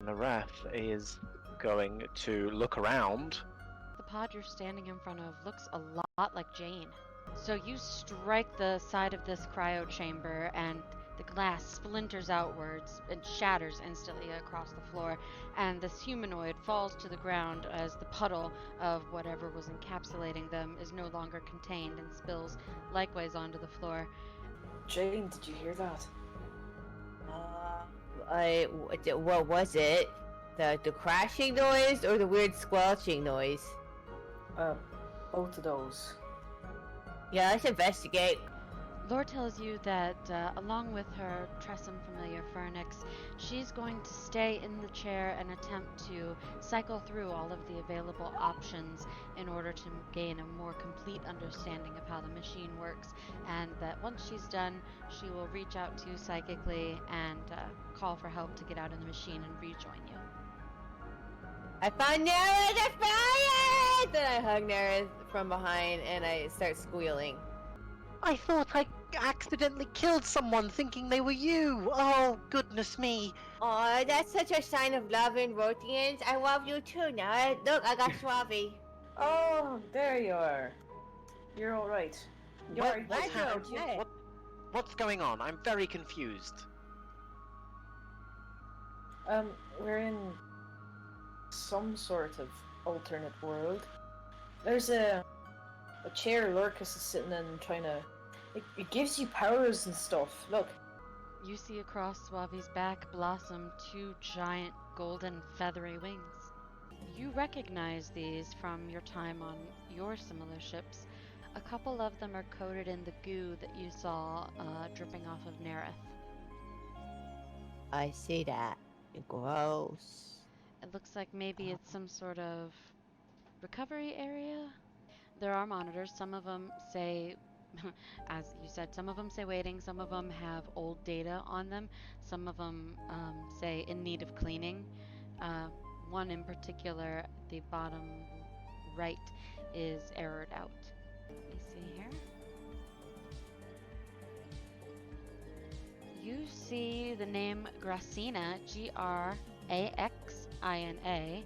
Nareth is going to look around. The pod you're standing in front of looks a lot like Jane. So you strike the side of this cryo chamber and the glass splinters outwards and shatters instantly across the floor, and this humanoid falls to the ground as the puddle of whatever was encapsulating them is no longer contained and spills likewise onto the floor. Jane, did you hear that? What was it? The crashing noise or the weird squelching noise? Both of those. Yeah, let's investigate. Lore tells you that along with her Tressum familiar Pharnix, she's going to stay in the chair and attempt to cycle through all of the available options in order to gain a more complete understanding of how the machine works, and that once she's done, she will reach out to you psychically and call for help to get out of the machine and rejoin you. I found Nerith! I found it! Then I hug Nerith from behind and I start squealing. I thought I accidentally killed someone thinking they were you. Oh, goodness me. Aw, that's such a sign of love in Rothians. I love you too, Nerith. Look, I got Swavi. Oh, there you are. You're alright. What's going on? I'm very confused. We're in some sort of alternate world. There's a chair Lurkus is sitting in trying to... It gives you powers and stuff. Look. You see across Suavi's back blossom two giant golden feathery wings. You recognize these from your time on your similar ships. A couple of them are coated in the goo that you saw dripping off of Nerith. I see that. Gross. It looks like maybe it's some sort of recovery area. There are monitors. Some of them say, as you said, some of them say waiting. Some of them have old data on them. Some of them say in need of cleaning. One in particular, the bottom right, is errored out. Let me see here. You see the name Gracina, Graxina,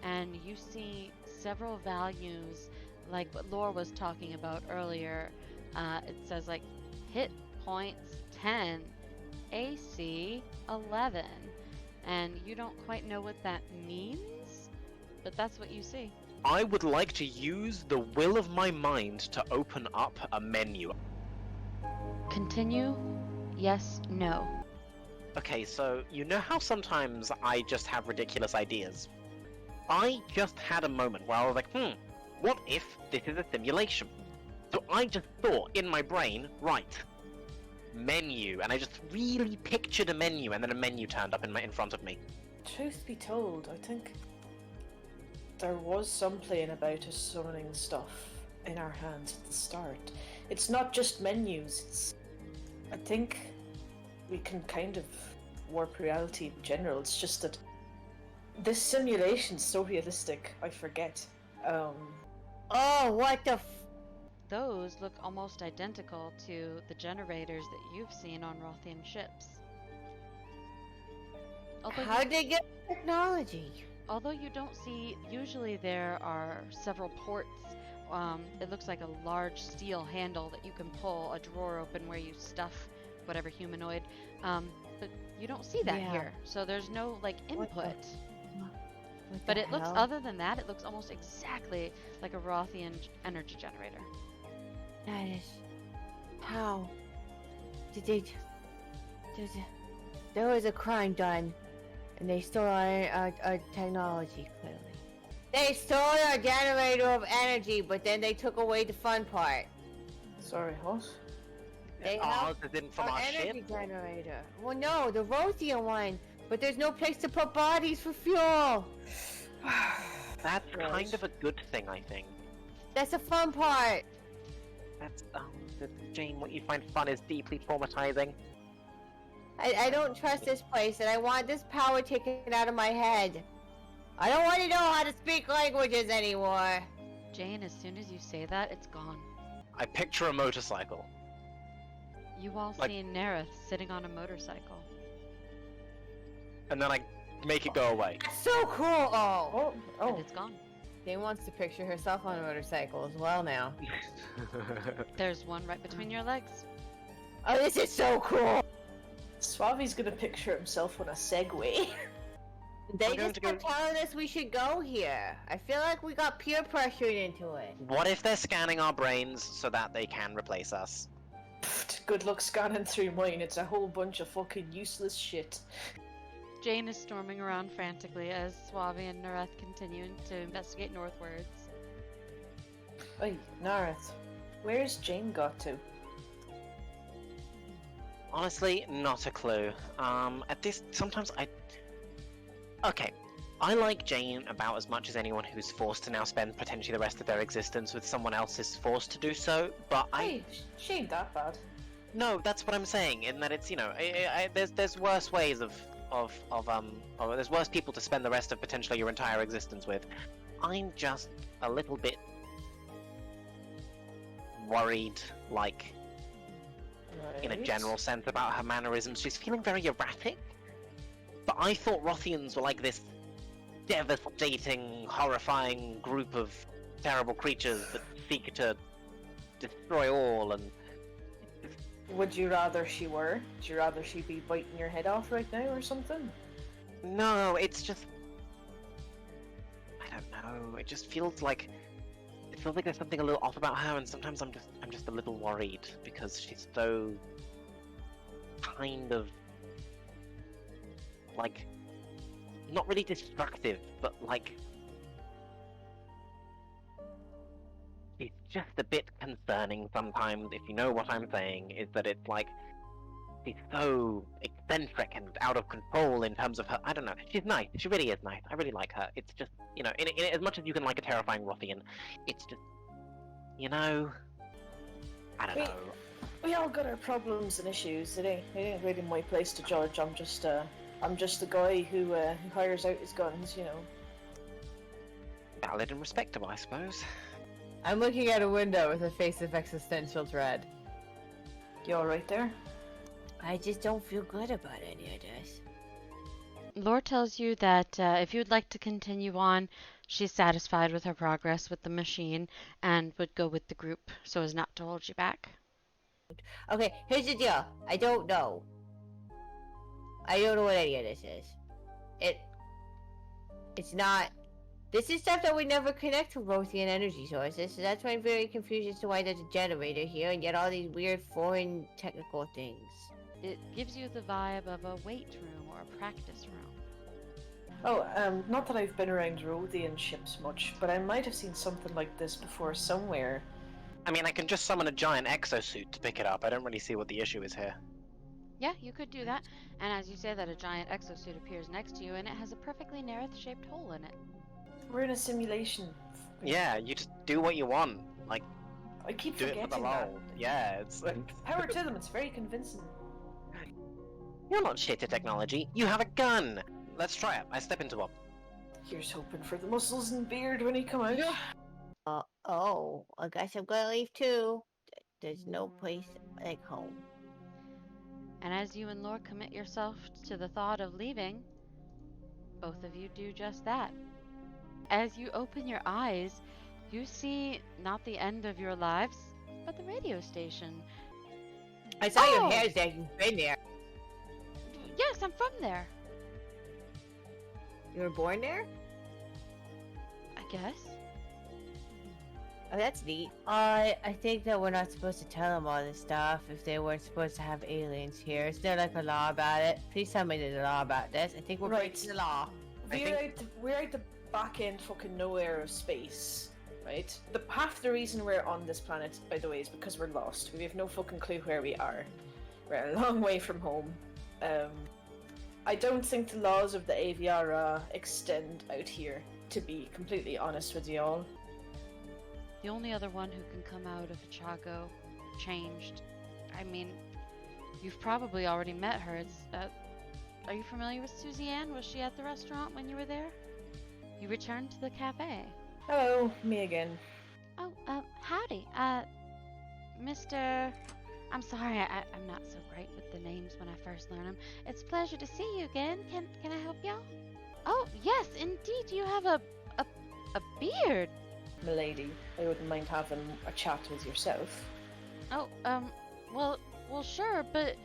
and you see several values like what Lore was talking about earlier. It says like hit points 10, AC 11, and you don't quite know what that means, but that's what you see. I would like to use the will of my mind to open up a menu. Continue. Yes, no. Okay, so you know how sometimes I just have ridiculous ideas? I just had a moment where I was like, what if this is a simulation? So I just thought in my brain, right, menu, and I just really pictured a menu, and then a menu turned up in front of me. Truth be told, I think there was some playing about us summoning stuff in our hands at the start. It's not just menus, I think we can kind of warp reality in general. It's just that this simulation's so realistic, I forget. Oh, what the Those look almost identical to the generators that you've seen on Rothian ships. How'd they get technology? Although you don't see, usually there are several ports. It looks like a large steel handle that you can pull a drawer open where you stuff whatever humanoid. But you don't see that here. So there's no like input. But it looks, other than that, it looks almost exactly like a Rothian energy generator. That is... How? Did they... There was a crime done, and they stole our technology, clearly. They stole our generator of energy, but then they took away the fun part. Sorry, what? They helped our energy generator. Well, no, the Rothian one. But there's no place to put bodies for fuel. That's kind of a good thing, I think. That's the fun part. That's, Jane, what you find fun is deeply traumatizing. I don't trust this place, and I want this power taken out of my head. I don't want to know how to speak languages anymore. Jane, as soon as you say that, it's gone. I picture a motorcycle. You all see Nerith sitting on a motorcycle. And then I make it go away. That's so cool! Oh! And it's gone. Dane wants to picture herself on a motorcycle as well now. There's one right between your legs. Oh, this is so cool! Suavi's gonna picture himself on a Segway. They We're going just to go- kept telling us we should go here. I feel like we got peer pressured into it. What if they're scanning our brains so that they can replace us? Pfft, good luck scanning through mine. It's a whole bunch of fucking useless shit. Jane is storming around frantically as Suavi and Nareth continue to investigate northwards. Oi, Nareth, where's Jane got to? Honestly, not a clue. At this, sometimes Okay, I like Jane about as much as anyone who's forced to now spend potentially the rest of their existence with someone else is forced to do so, but Hey, she ain't that bad. No, that's what I'm saying, in that it's, you know, there's worse ways there's worse people to spend the rest of potentially your entire existence with. I'm just a little bit worried, like, in a Right. general sense about her mannerisms. She's feeling very erratic. But I thought Rothians were like this devastating, horrifying group of terrible creatures that seek to destroy all, and Would you rather she were? Would you rather she be biting your head off right now or something? no, it's just, I don't know. It just feels like there's something a little off about her, and sometimes I'm just a little worried because she's so kind of like not really destructive, but like it's just a bit concerning sometimes, if you know what I'm saying, is that it's like she's so eccentric and out of control in terms of her. I don't know. She's nice. She really is nice. I really like her. It's just, you know, in as much as you can like a terrifying Rothian, it's just, you know, I don't Wait. know. We all got our problems and issues. It ain't really my place to judge. I'm just the guy who hires out his guns, you know. Valid and respectable, I suppose. I'm looking at a window with a face of existential dread. You alright there? I just don't feel good about any of this. Lore tells you that if you would like to continue on, she's satisfied with her progress with the machine and would go with the group so as not to hold you back. Okay, here's the deal. I don't know. I don't know what any of this is. It's not... This is stuff that we never connect to Rothian energy sources, so that's why I'm very confused as to why there's a generator here and yet all these weird foreign technical things. It gives you the vibe of a weight room or a practice room. Oh, not that I've been around Rothian ships much, but I might have seen something like this before somewhere. I mean, I can just summon a giant exosuit to pick it up. I don't really see what the issue is here. Yeah, you could do that. And as you say that, a giant exosuit appears next to you and it has a perfectly Nerith-shaped hole in it. We're in a simulation. Yeah, you just do what you want. Like, I keep do it for forgetting the that. lol. Yeah, it's Power to them, it's very convincing. You're not shit at technology. You have a gun. Let's try it. I step into one. Here's hoping for the muscles and beard when he come out. Oh, I guess I'm gonna leave too. There's no place like home. And as you and Lore commit yourself to the thought of leaving, both of you do just that. As you open your eyes, you see not the end of your lives, but the radio station. I saw Oh! your hair's there. You've been there. Yes, I'm from there, You were born there? I guess. Oh, that's neat. I think that we're not supposed to tell them all this stuff if they weren't supposed to have aliens here. Is there like a law about it? Please tell me there's a law about this. I think we're Right. breaking the law. We're out the back end fucking nowhere of space, right? Half the reason we're on this planet, by the way, is because we're lost. We have no fucking clue where we are. We're a long way from home. I don't think the laws of the Aviara extend out here, to be completely honest with y'all. The only other one who can come out of Chago changed. I mean, you've probably already met her. Are you familiar with Susie Ann? Was she at the restaurant when you were there? You returned to the cafe. Hello, me again. Oh, howdy. Mr. I'm sorry, I'm not so great with the names when I first learn them. It's a pleasure to see you again. Can I help y'all? Oh, yes, indeed, you have a beard. Milady, I wouldn't mind having a chat with yourself. Oh, well, sure, but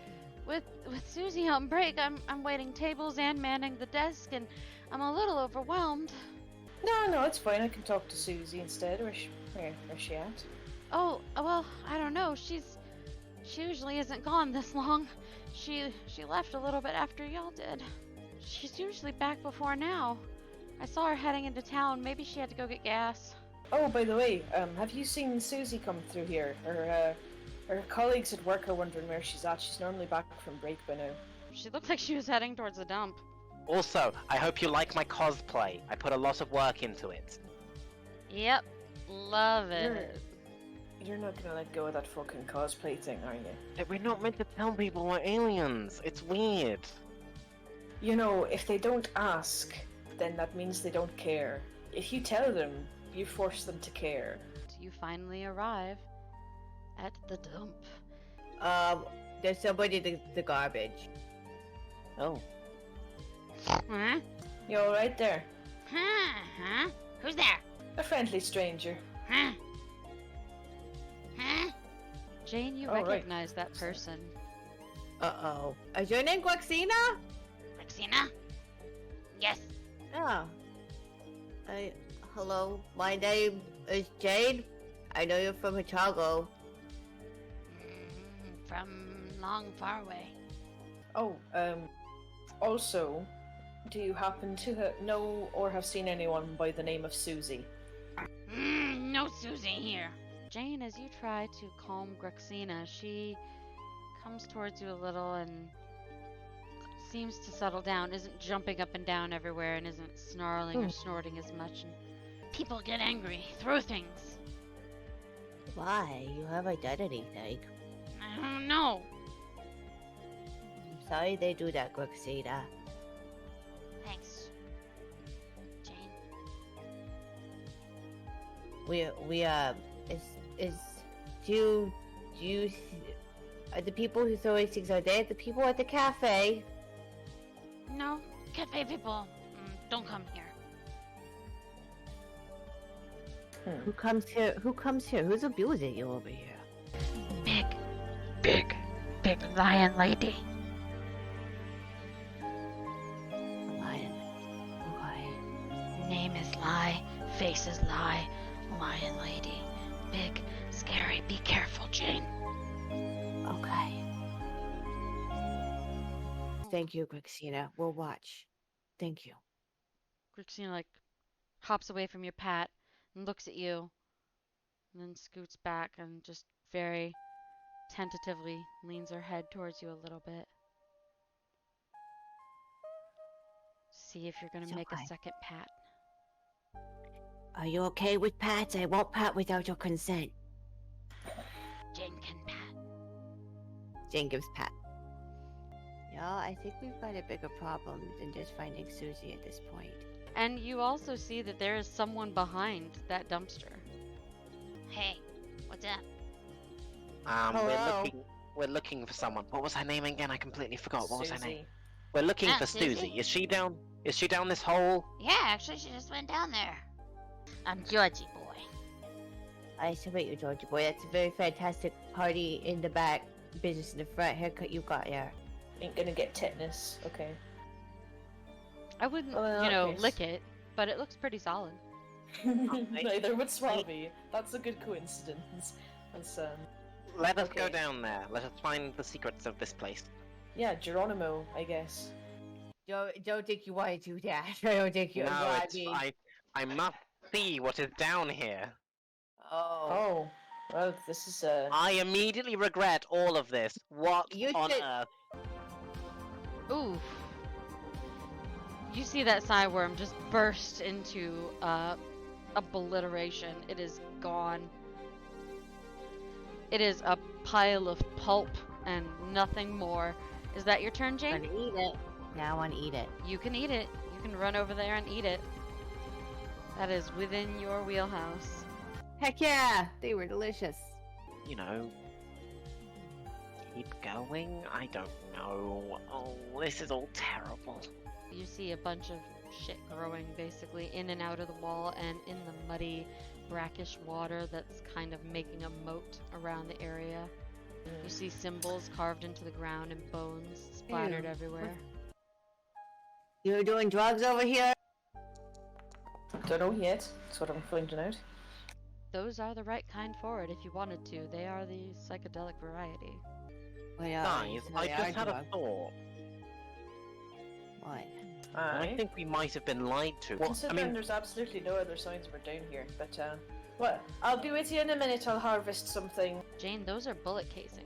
with Susie on break, I'm waiting tables and manning the desk, and I'm a little overwhelmed. No, it's fine. I can talk to Susie instead. Where's she at? Oh, well, I don't know. She usually isn't gone this long. She left a little bit after y'all did. She's usually back before now. I saw her heading into town. Maybe she had to go get gas. Oh, by the way, have you seen Susie come through here? Her colleagues at work are wondering where she's at. She's normally back from break by now. She looked like she was heading towards the dump. Also, I hope you like my cosplay. I put a lot of work into it. Yep, love it. You're not gonna let go of that fucking cosplay thing, are you? We're not meant to tell people we're aliens. It's weird. You know, if they don't ask, then that means they don't care. If you tell them, you force them to care. You finally arrive at the dump. There's somebody in the garbage. Oh. Huh? You alright there? Huh? Who's there? A friendly stranger. Huh? Jane, you Oh, right. recognize that person. Uh-oh. Is your name Guaxina? Maxina? Yes. Oh. Hello, my name is Jane. I know you're from Chicago. From long far away. Oh, also, do you happen to know or have seen anyone by the name of Susie? No Susie here. Jane, as you try to calm Gruxina, she comes towards you a little and seems to settle down, isn't jumping up and down everywhere, and isn't snarling or snorting as much. And people get angry, throw things. Why? You haven't done anything. I don't know. I'm sorry they do that, Guaxina. Thanks, Jane. Do you, are the people who throw these things, are they the people at the cafe? No, cafe people don't come here. Who comes here? Who's abusing you over here? Big lion lady. Lion. Okay. Name is Lie, face is Lie, lion lady. Big, scary, be careful, Jane. Okay. Thank you, Guaxina. We'll watch. Thank you. Gruxina, hops away from your pat and looks at you, and then scoots back and just very tentatively leans her head towards you a little bit. See if you're going to make a second pat. Are you okay with pats? I won't pat without your consent. Jane can pat. Jane gives pat. Yeah, I think we've got a bigger problem than just finding Susie at this point. And you also see that there is someone behind that dumpster. Hey, what's up? Hello? We're looking for someone. What was her name again? I completely forgot. What was her name? Susie. We're looking for Susie? Susie. Is she down this hole? Yeah, actually, she just went down there. I'm Georgie boy. I to meet you, Georgie boy. That's a very fantastic party in the back, business in the front. Haircut you got here. Ain't gonna get tetanus. Okay. I wouldn't, Well, in that case- lick it, but it looks pretty solid. Neither would Swabby. That's a good coincidence. That's, Let us go Okay. down there. Let us find the secrets of this place. yeah, Geronimo, I guess. Don't think you want to do that. I don't think you. No, I must see what is down here. Oh. Oh, well, this is, I immediately regret all of this. What You on should- earth? Ooh. You see that cyworm just burst into obliteration. It is gone. It is a pile of pulp and nothing more. Is that your turn, I Jane? want to eat it. Now I want to eat it. You can eat it. You can run over there and eat it. That is within your wheelhouse. Heck yeah! They were delicious. You know, keep going? I don't know. Oh, this is all terrible. You see a bunch of shit growing basically in and out of the wall and in the muddy, brackish water that's kind of making a moat around the area. You see symbols carved into the ground and bones splattered Ew. everywhere. You're doing drugs over here? Don't know yet. That's what I'm finding out. Those are the right kind for it if you wanted to. They are the psychedelic variety. Guys, I just had a thought. What? I think we might have been lied to. Well, I Considering mean, there's absolutely no other signs we're down here, but well, I'll be with you in a minute. I'll harvest something. Jane, those are bullet casings.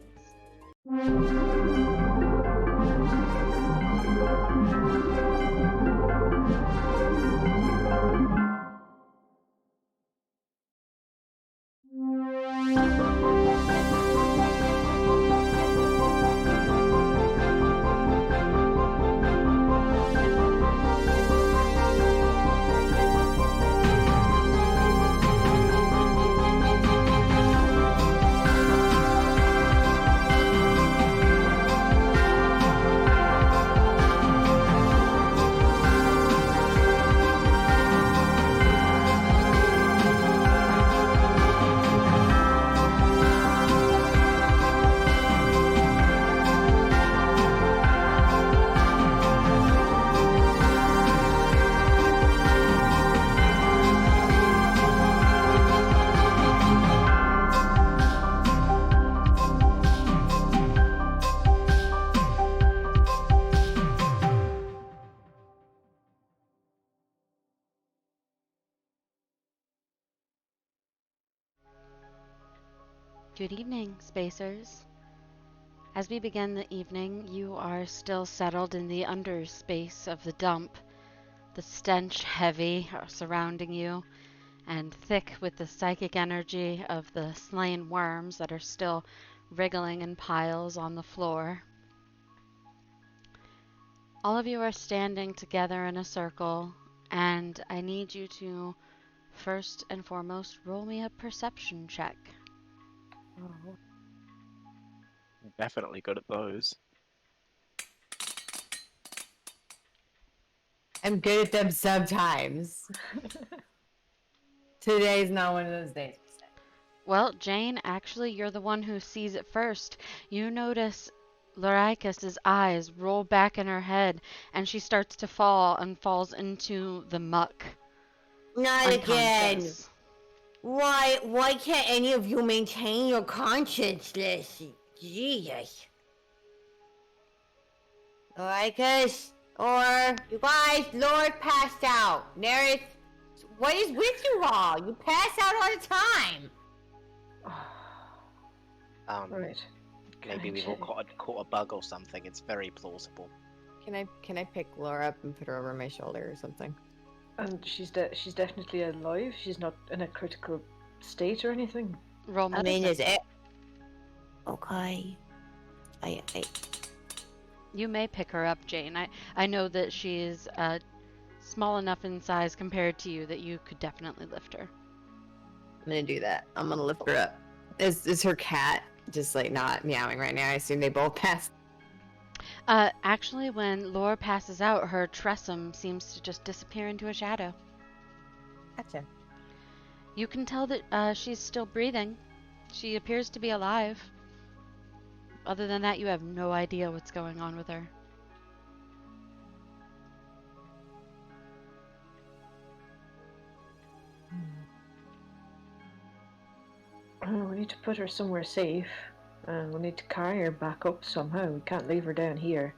Good evening, Spacers. As we begin the evening, you are still settled in the underspace of the dump, the stench heavy surrounding you, and thick with the psychic energy of the slain worms that are still wriggling in piles on the floor. All of you are standing together in a circle, and I need you to, first and foremost, roll me a perception check. definitely good at those. I'm good at them sometimes. Today's not one of those days. Well, Jane, actually, you're the one who sees it first. You notice Loricus's eyes roll back in her head, and she starts to fall and falls into the muck. Not again. Unconscious. Why can't any of you maintain your conscienceless? Jesus. Alricus, or you guys, Lord passed out. Nerith, what is with you all? You pass out all the time. Right. Maybe we've all caught a bug or something. It's very plausible. Can I pick Laura up and put her over my shoulder or something? And she's definitely alive. She's not in a critical state or anything. Roll I mean, medicine. is it? Okay. I You may pick her up, Jane. I know that she is small enough in size compared to you that you could definitely lift her. I'm gonna do that. I'm gonna lift her up. Is her cat just like not meowing right now? I assume they both passed. Actually, when Laura passes out, her tressum seems to just disappear into a shadow. Gotcha. You can tell that she's still breathing. She appears to be alive. Other than that, you have no idea what's going on with her. We need to put her somewhere safe. And we need to carry her back up somehow. We can't leave her down here.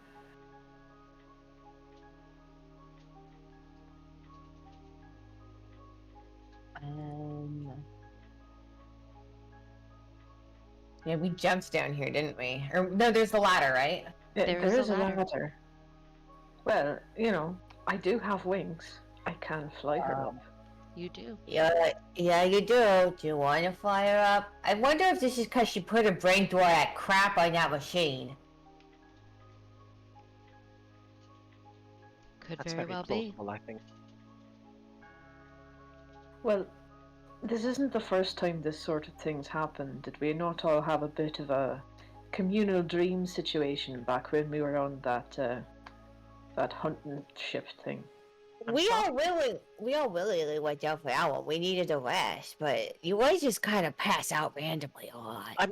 Yeah, we jumped down here, didn't we? Or no, there's the ladder, right? There There is is a a ladder. ladder. Well, you know, I do have wings. I can fly her up. You do. Yeah, you do. Do you want to fly her up? I wonder if this is because she put her brain through all that crap on that machine. Could That's very very well be. plausible, I think. Well, this isn't the first time this sort of thing's happened. Did we not all have a bit of a communal dream situation back when we were on that that hunting ship thing. We all willingly went down for that one. We needed a rest, but you always just kind of pass out randomly a lot.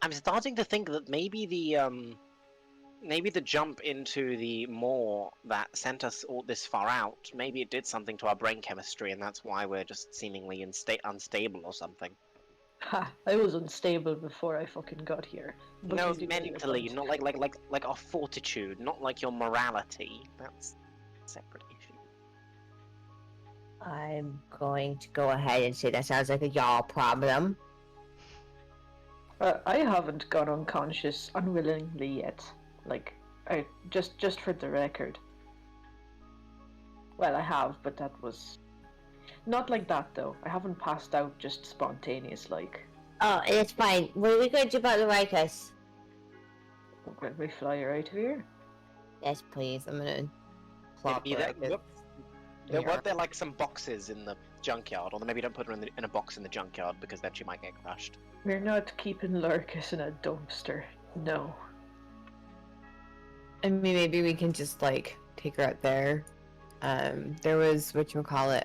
I'm starting to think that maybe the jump into the moor that sent us all this far out, maybe it did something to our brain chemistry, and that's why we're just seemingly unstable or something. Ha! I was unstable before I fucking got here. But No, I do get your mentally, point. not like our fortitude, not like your morality. That's a separate issue. I'm going to go ahead and say that sounds like a y'all problem. I haven't gone unconscious unwillingly yet. Like, I just for the record. Well, I have, but that was not like that though. I haven't passed out just spontaneous like. Oh, it's fine. What are we going to do about the Rikus? When we fly her out of here. Yes, please. I'm gonna plop Maybe that. Rikus. Weren't there like some boxes in the junkyard, or maybe don't put her in a box in the junkyard because then she might get crushed. We're not keeping Lurkus in a dumpster. No. I mean, maybe we can just like take her out there. There was whatchamacallit,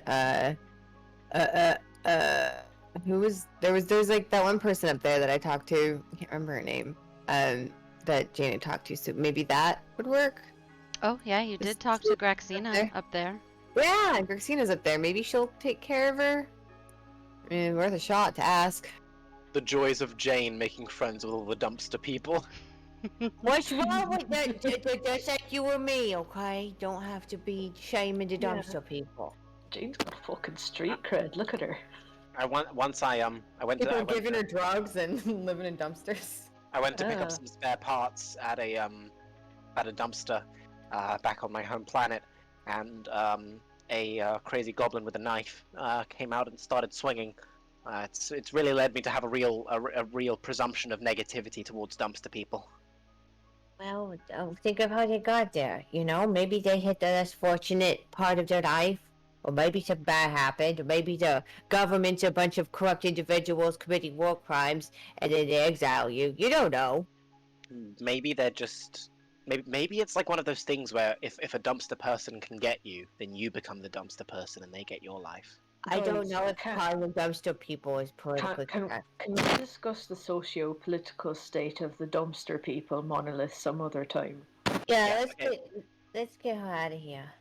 there's like that one person up there that I talked to. I can't remember her name. That Janet talked to. So maybe that would work. Oh, yeah, you did Just talk to sit Graxina there. up there. Yeah, Graxina's up there. Maybe she'll take care of her. I mean, worth a shot to ask. The joys of Jane making friends with all the dumpster people. What's wrong with that? Just like you or me, okay? Don't have to be shaming the Yeah. dumpster people. Jane's got fucking street cred. Look at her. I went People to giving her drugs and living in dumpsters. I went to pick Ah. up some spare parts at a dumpster back on my home planet, and a crazy goblin with a knife came out and started swinging. It's really led me to have a real presumption of negativity towards dumpster people. Well, think of how they got there. You know, maybe they hit the less fortunate part of their life, or maybe something bad happened, or maybe the government's a bunch of corrupt individuals committing war crimes, and then they exile you. You don't know. Maybe they're just maybe it's like one of those things where if a dumpster person can get you, then you become the dumpster person and they get your life. I don't Guys, know if can- calling dumpster people is politically Can correct. we discuss the socio-political state of the dumpster people monolith some other time? Yeah, Yeah, let's get her out of here.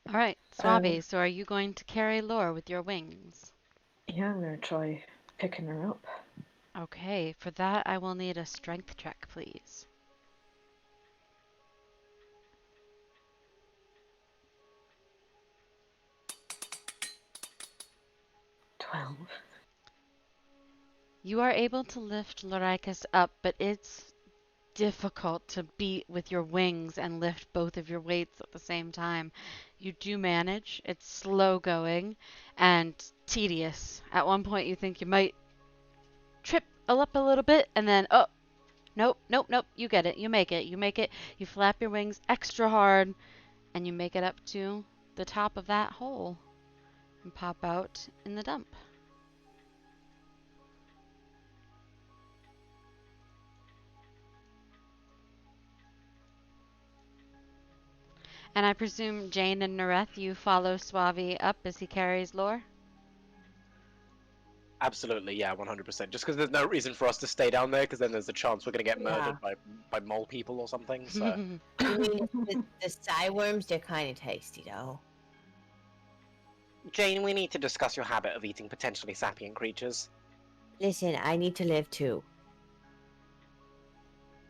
All right, Swabby, so are you going to carry Lore with your wings? Yeah, I'm gonna try picking her up. Okay, for that I will need a strength check, please. 12. You are able to lift Lorikas up, but it's difficult to beat with your wings and lift both of your weights at the same time. You do manage. It's slow going and tedious. At one point you think you might trip up a little bit and then, oh, nope, nope, nope, you get it. You make it. You make it. You flap your wings extra hard and you make it up to the top of that hole and pop out in the dump. And I presume Jane and Nareth, you follow Suavi up as he carries Lore? Absolutely, yeah, 100%. Just because there's no reason for us to stay down there, because then there's a chance we're gonna get murdered by mole people or something. So I mean, the side worms, they're kind of tasty, though. Jane, we need to discuss your habit of eating potentially sapient creatures. Listen, I need to live too.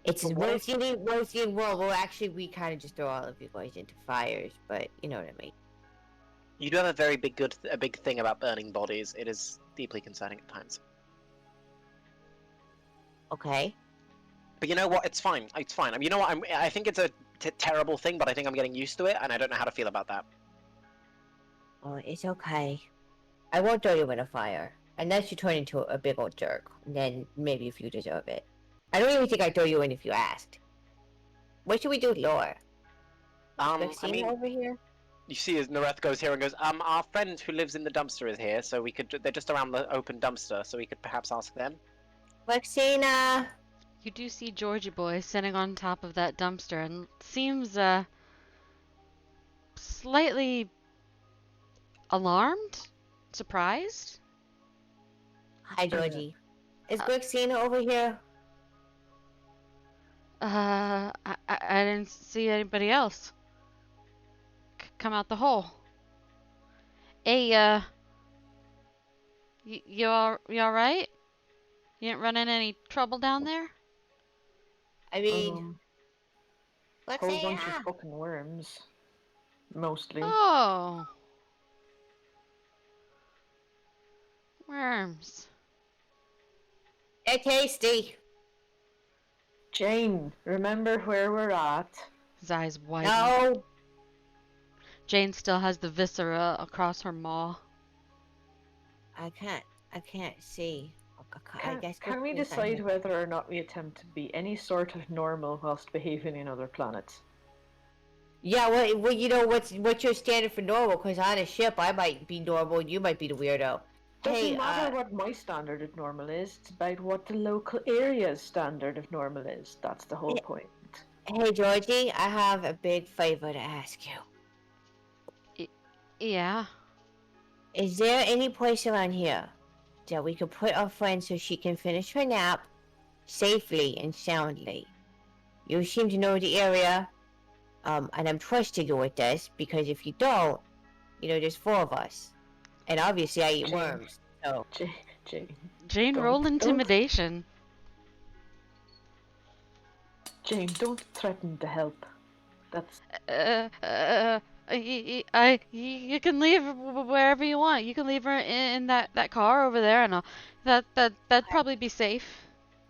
It's But what mostly, well, actually, we kind of just throw all of you guys into fires, but you know what I mean. You do have a very a big thing about burning bodies. It is deeply concerning at times. Okay. But you know what? It's fine. It's fine. I mean, you know what? I think it's a terrible thing, but I think I'm getting used to it, and I don't know how to feel about that. Oh, it's okay. I won't throw you in a fire. Unless you turn into a big old jerk. Then maybe if you deserve it. I don't even think I'd throw you in if you asked. What should we do with Lore? I mean, over here? you see as Nareth goes here and goes, our friend who lives in the dumpster is here, so we could, they're just around the open dumpster, so we could perhaps ask them. Lexina! You do see Georgie boy sitting on top of that dumpster and seems slightly alarmed, surprised. Hi, Georgie. Is Uh, Lexina over here? I didn't see anybody else come out the hole. Hey, you all right? You didn't run into any trouble down there? I mean, Whole bunch of Lexina! fucking worms. Mostly. Oh, worms. They're tasty. Jane, remember where we're at? His eyes widen. No! Jane still has the viscera across her maw. I can't see. I Can, guess can we Lexina's not decide here. whether or not we attempt to be any sort of normal whilst behaving in other planets? Yeah, well, you know, what's your standard for normal? Because on a ship, I might be normal, you might be the weirdo. Doesn't Hey, matter what my standard of normal is, it's about what the local area's standard of normal is. That's the whole point. hey, Georgie, I have a big favor to ask you. Yeah. Is there any place around here that we could put our friend so she can finish her nap safely and soundly? You seem to know the area, and I'm trusting you with this because if you don't, you know, there's 4 of us, and obviously I eat Jane. worms. So Jane, Jane, roll don't- intimidation. Jane, don't threaten to help. That's You can leave wherever you want. You can leave her in that car over there, and that'd probably be safe.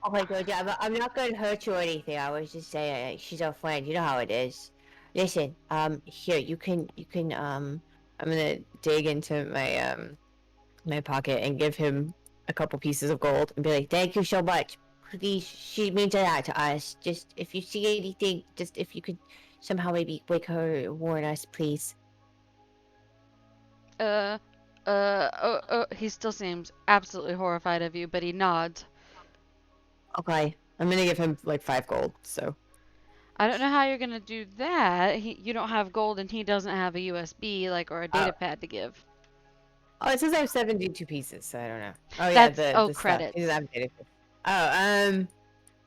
oh my god, yeah, I'm not gonna hurt you or anything. I was just saying she's our friend. You know how it is. Listen, here you can I'm gonna dig into my pocket and give him a couple pieces of gold and be like, thank you so much. Please, she means a lot to us. Just if you see anything, just if you could somehow maybe wake her, warn us, please. He still seems absolutely horrified of you, but he nods. Okay. I'm gonna give him like 5 gold. So I don't know how you're gonna do that. You don't have gold, and he doesn't have a USB or a data pad to give. oh, it says I have 72 pieces, so I don't know. Oh yeah, That's the stuff. credits. He doesn't have data. Oh,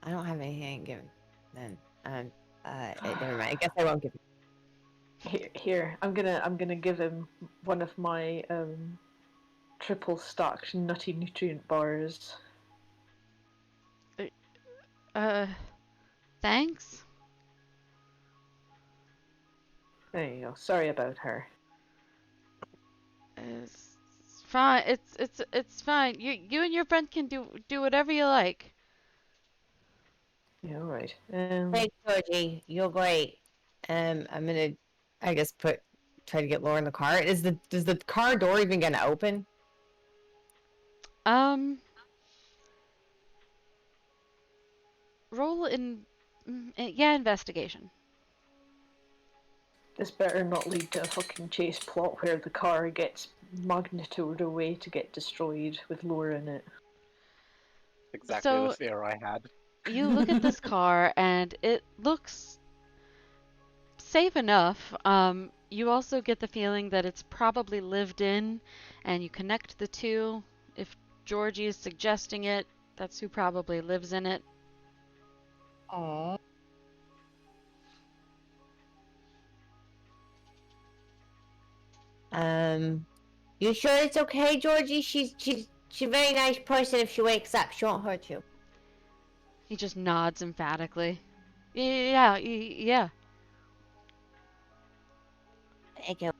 I don't have anything given. Then never mind. I guess I won't give him. here. I'm gonna give him one of my triple stacked nutty nutrient bars. Thanks. There you go. Sorry about her. It's fine. It's fine. You and your friend can do whatever you like. Yeah, all right. Thanks, Georgie. You're great. I'm gonna, I guess, try to get Laura in the car. Does the car door even gonna open? Roll yeah, investigation. This better not lead to a fucking chase plot where the car gets magnetoed away to get destroyed with Laura in it. Exactly So the fear I had. you look at this car, and it looks safe enough. You also get the feeling that it's probably lived in, and you connect the two. If Georgie is suggesting it, that's who probably lives in it. Aww. You sure it's okay, Georgie? She's a very nice person. If she wakes up, she won't hurt you. He just nods emphatically. Yeah. Thank you.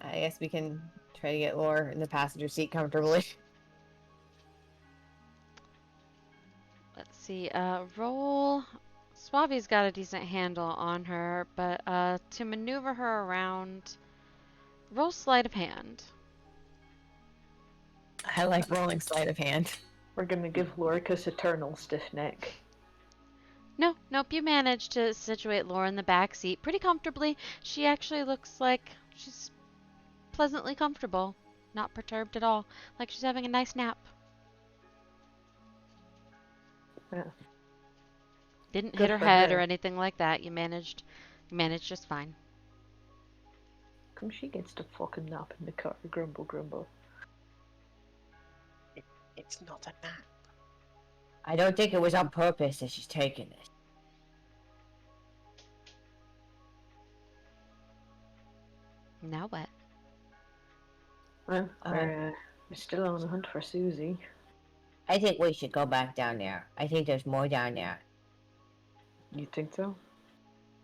I guess we can try to get Laura in the passenger seat comfortably. Let's see. Roll. Suave's got a decent handle on her, but to maneuver her around, roll sleight of hand. I like rolling sleight of hand. We're gonna give Loricus eternal stiff neck. Nope, you managed to situate Laura in the back seat pretty comfortably. She actually looks like she's pleasantly comfortable, not perturbed at all, like she's having a nice nap. Yeah. Didn't Good hit her for head or her. anything like that. You managed just fine. Come, she gets to fucking nap in the car, grumble, grumble. It's not a nap. I don't think it was on purpose that she's taking this. Now what? Well, we're still on the hunt for Susie. I think we should go back down there. I think there's more down there. You think so?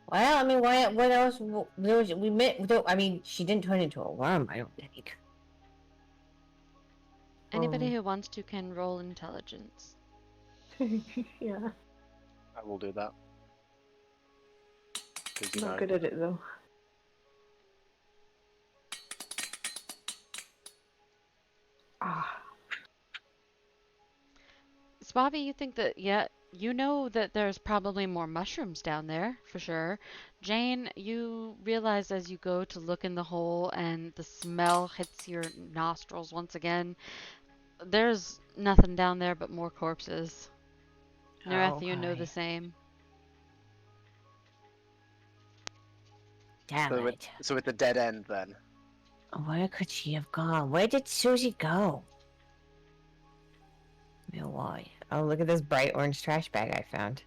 Well, I mean, what else? There was, we met, I mean, she didn't turn into a worm, I don't think. Anybody who wants to can roll intelligence. Yeah. I will do that. 'Cause, you Not know, good at it though. Ah. Swabby, you think that, yeah, you know that there's probably more mushrooms down there, for sure. Jane, you realize as you go to look in the hole and the smell hits your nostrils once again, there's nothing down there but more corpses. Nereth, you know the same. Damn so, it. so it's a dead end then. Where could she have gone? Where did Susie go? Why? Oh, look at this bright orange trash bag I found.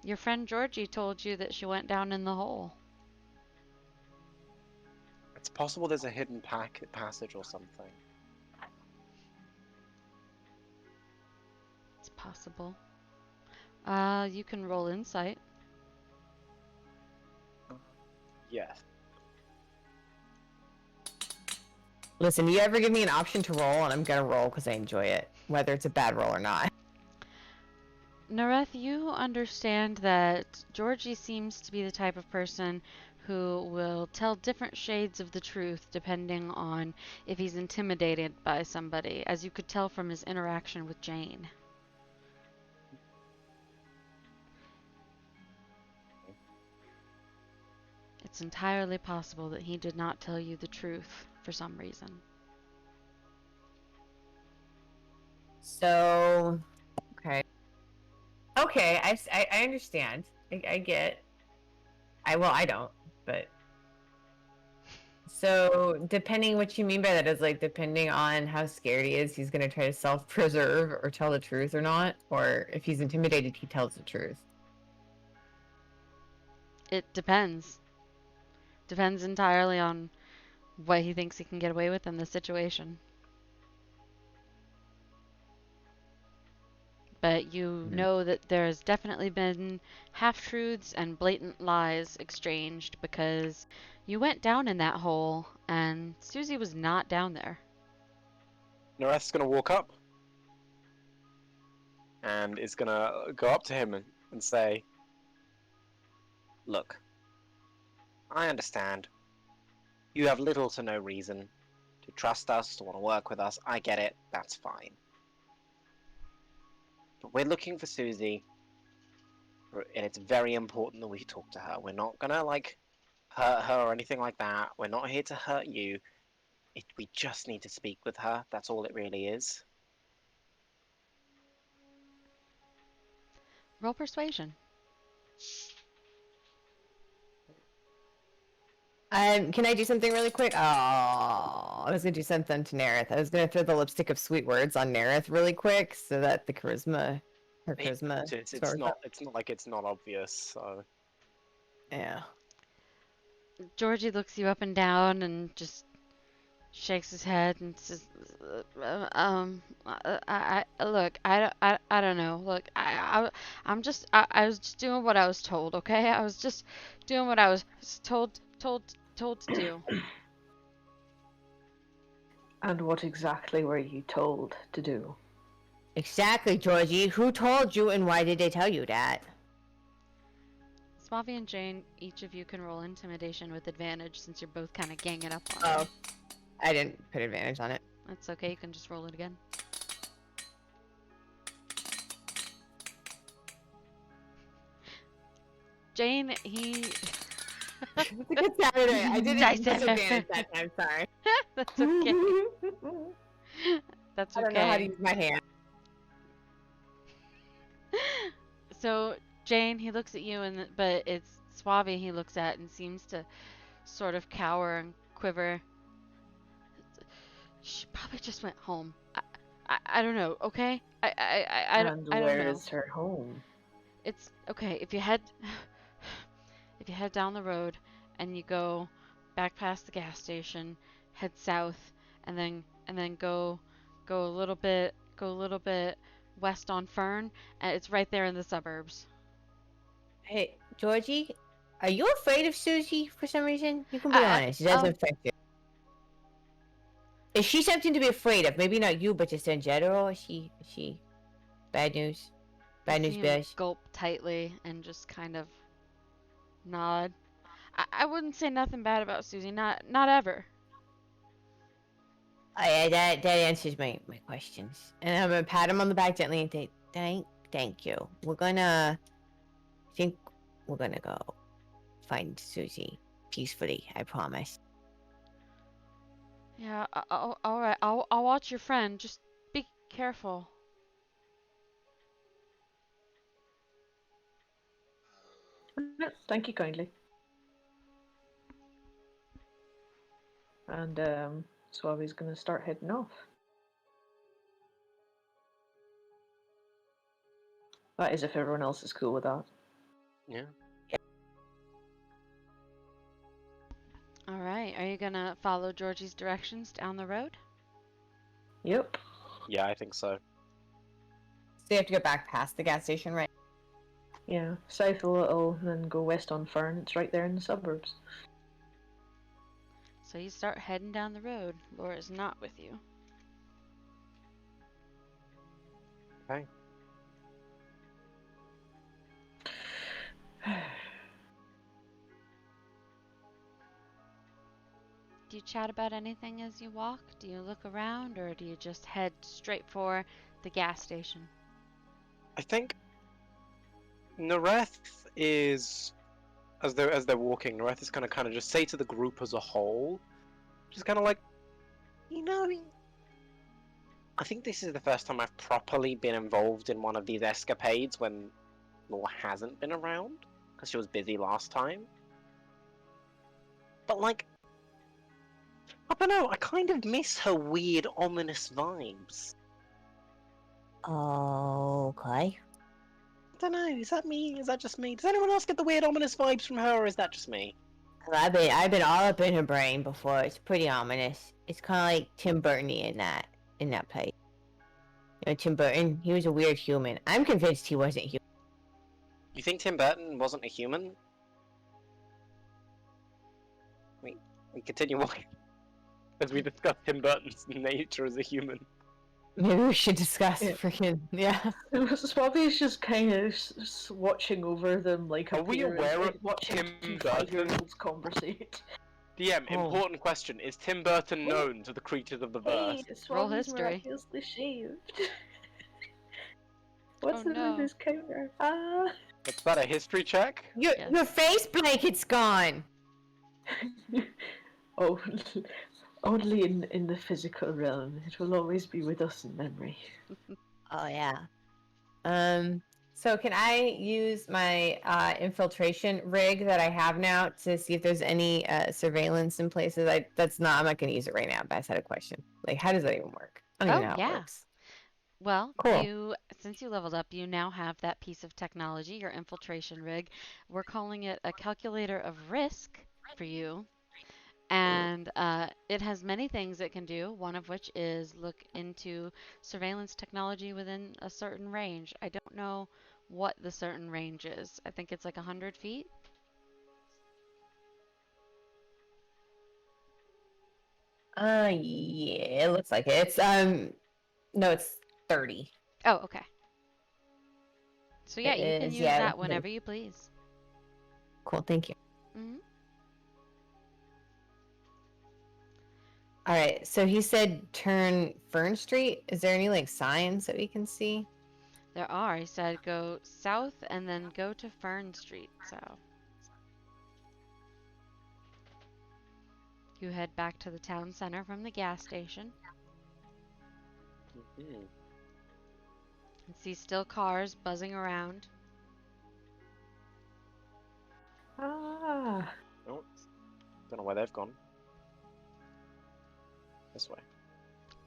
Your friend Georgie told you that she went down in the hole. It's possible there's a hidden passage or something. It's possible. You can roll insight. Yes. Listen, you ever give me an option to roll, and I'm gonna roll because I enjoy it, whether it's a bad roll or not. Nareth, you understand that Georgie seems to be the type of person who will tell different shades of the truth depending on if he's intimidated by somebody, as you could tell from his interaction with Jane. It's entirely possible that he did not tell you the truth for some reason. So, okay. Okay, I understand. I get. I don't, but. So, depending what you mean by that is like, depending on how scared he is, he's gonna try to self-preserve or tell the truth or not, or if he's intimidated, he tells the truth. It depends. Depends entirely on what he thinks he can get away with in the situation. But you know that there's definitely been half-truths and blatant lies exchanged because you went down in that hole and Susie was not down there. Nareth's gonna walk up and is gonna go up to him and say, "Look, I understand. You have little to no reason to trust us, to want to work with us. I get it. That's fine. But we're looking for Susie, and it's very important that we talk to her. We're not gonna, like, hurt her or anything like that. We're not here to hurt you. We just need to speak with her. That's all it really is." Roll persuasion. Can I do something really quick? Oh, I was gonna do something to Nerith. I was gonna throw the lipstick of sweet words on Nerith really quick, so that the charisma, her charisma. It's not like it's not obvious. So Yeah. Georgie looks you up and down and just shakes his head and says, look, I don't know. Look, I was just doing what I was told, okay? I was just doing what I was told to do. And what exactly were you told to do? Exactly, Georgie. Who told you and why did they tell you that? Swavi and Jane, each of you can roll intimidation with advantage since you're both kind of ganging up on Oh, it. I didn't put advantage on it. That's okay, you can just roll it again. Jane, he... It's a good Saturday. I didn't Dice put it. advantage that time, sorry. That's okay. That's okay. I don't know how to use my hand. So Jane, he looks at you, but it's Suave he looks at and seems to sort of cower and quiver. She probably just went home. I don't know. Okay. And I don't where know. is her home? It's okay if you head if you head down the road and you go back past the gas station, head south, and then go a little bit west on Fern, and it's right there in the suburbs. Hey, Georgie, are you afraid of Susie for some reason? You can be I, honest. It I doesn't oh, affect you. Is she something to be afraid of? Maybe not you, but just in general. Is she bad news? you Bad news, see him bears. gulp tightly and just kind of nod. I wouldn't say nothing bad about Susie, not ever. Yeah, that answers my questions. And I'm gonna pat him on the back gently and say, thank you. I think we're gonna go find Susie peacefully. I promise. Yeah, all right. I'll watch your friend. Just be careful. Thank you kindly. And Suave's gonna start heading off. That is if everyone else is cool with that. Yeah. All right. Are you gonna follow Georgie's directions down the road? Yep. Yeah, I think so. So you have to go back past the gas station, right? Yeah. South a little, then go west on Fern. It's right there in the suburbs. So you start heading down the road. Laura's not with you. Okay. Do you chat about anything as you walk? Do you look around, or do you just head straight for the gas station? I think Nareth is as they're walking, Nareth is gonna kind of just say to the group as a whole, just kind of like, you know, I think this is the first time I've properly been involved in one of these escapades when Laura hasn't been around because she was busy last time. But like, I don't know, I kind of miss her weird, ominous vibes. Okay. I don't know, is that me? Is that just me? Does anyone else get the weird, ominous vibes from her, or is that just me? I've been all up in her brain before. It's pretty ominous. It's kind of like Tim Burton in that place. You know, Tim Burton. He was a weird human. I'm convinced he wasn't human. You think Tim Burton wasn't a human? We continue walking as we discuss Tim Burton's nature as a human. Maybe we should discuss Yeah. freaking yeah. Suave's just kind of watching over them like a Are we parent, aware like of watching Tim two Burton? 5-year-olds conversate. DM, Oh. important question. Is Tim Burton known to the creatures of the verse? Hey, Roll Suave's history. miraculously shaved. What's Oh, the no. this counter? Ah. Is that a history check? Your Yes. your face blanket's gone. Oh, only in the physical realm. It will always be with us in memory. Oh yeah. So can I use my infiltration rig that I have now to see if there's any surveillance in places? I'm not gonna use it right now, but I just had a question. Like, how does that even work? I don't even Oh, know how yeah. it works. Well, Cool. since you leveled up, you now have that piece of technology, your infiltration rig. We're calling it a calculator of risk for you. And it has many things it can do, one of which is look into surveillance technology within a certain range. I don't know what the certain range is. I think it's like 100 feet. Yeah, it looks like it. It's no, it's 30. Oh, okay. So yeah, It you can is, use yeah. that whenever you please. Cool, thank you. Hmm. All right, so he said turn Fern Street. Is there any like signs that we can see? There are. He said go south and then go to Fern Street. So you head back to the town center from the gas station Hmm. and see still cars buzzing around. Ah. Oh, don't know where they've gone. This way.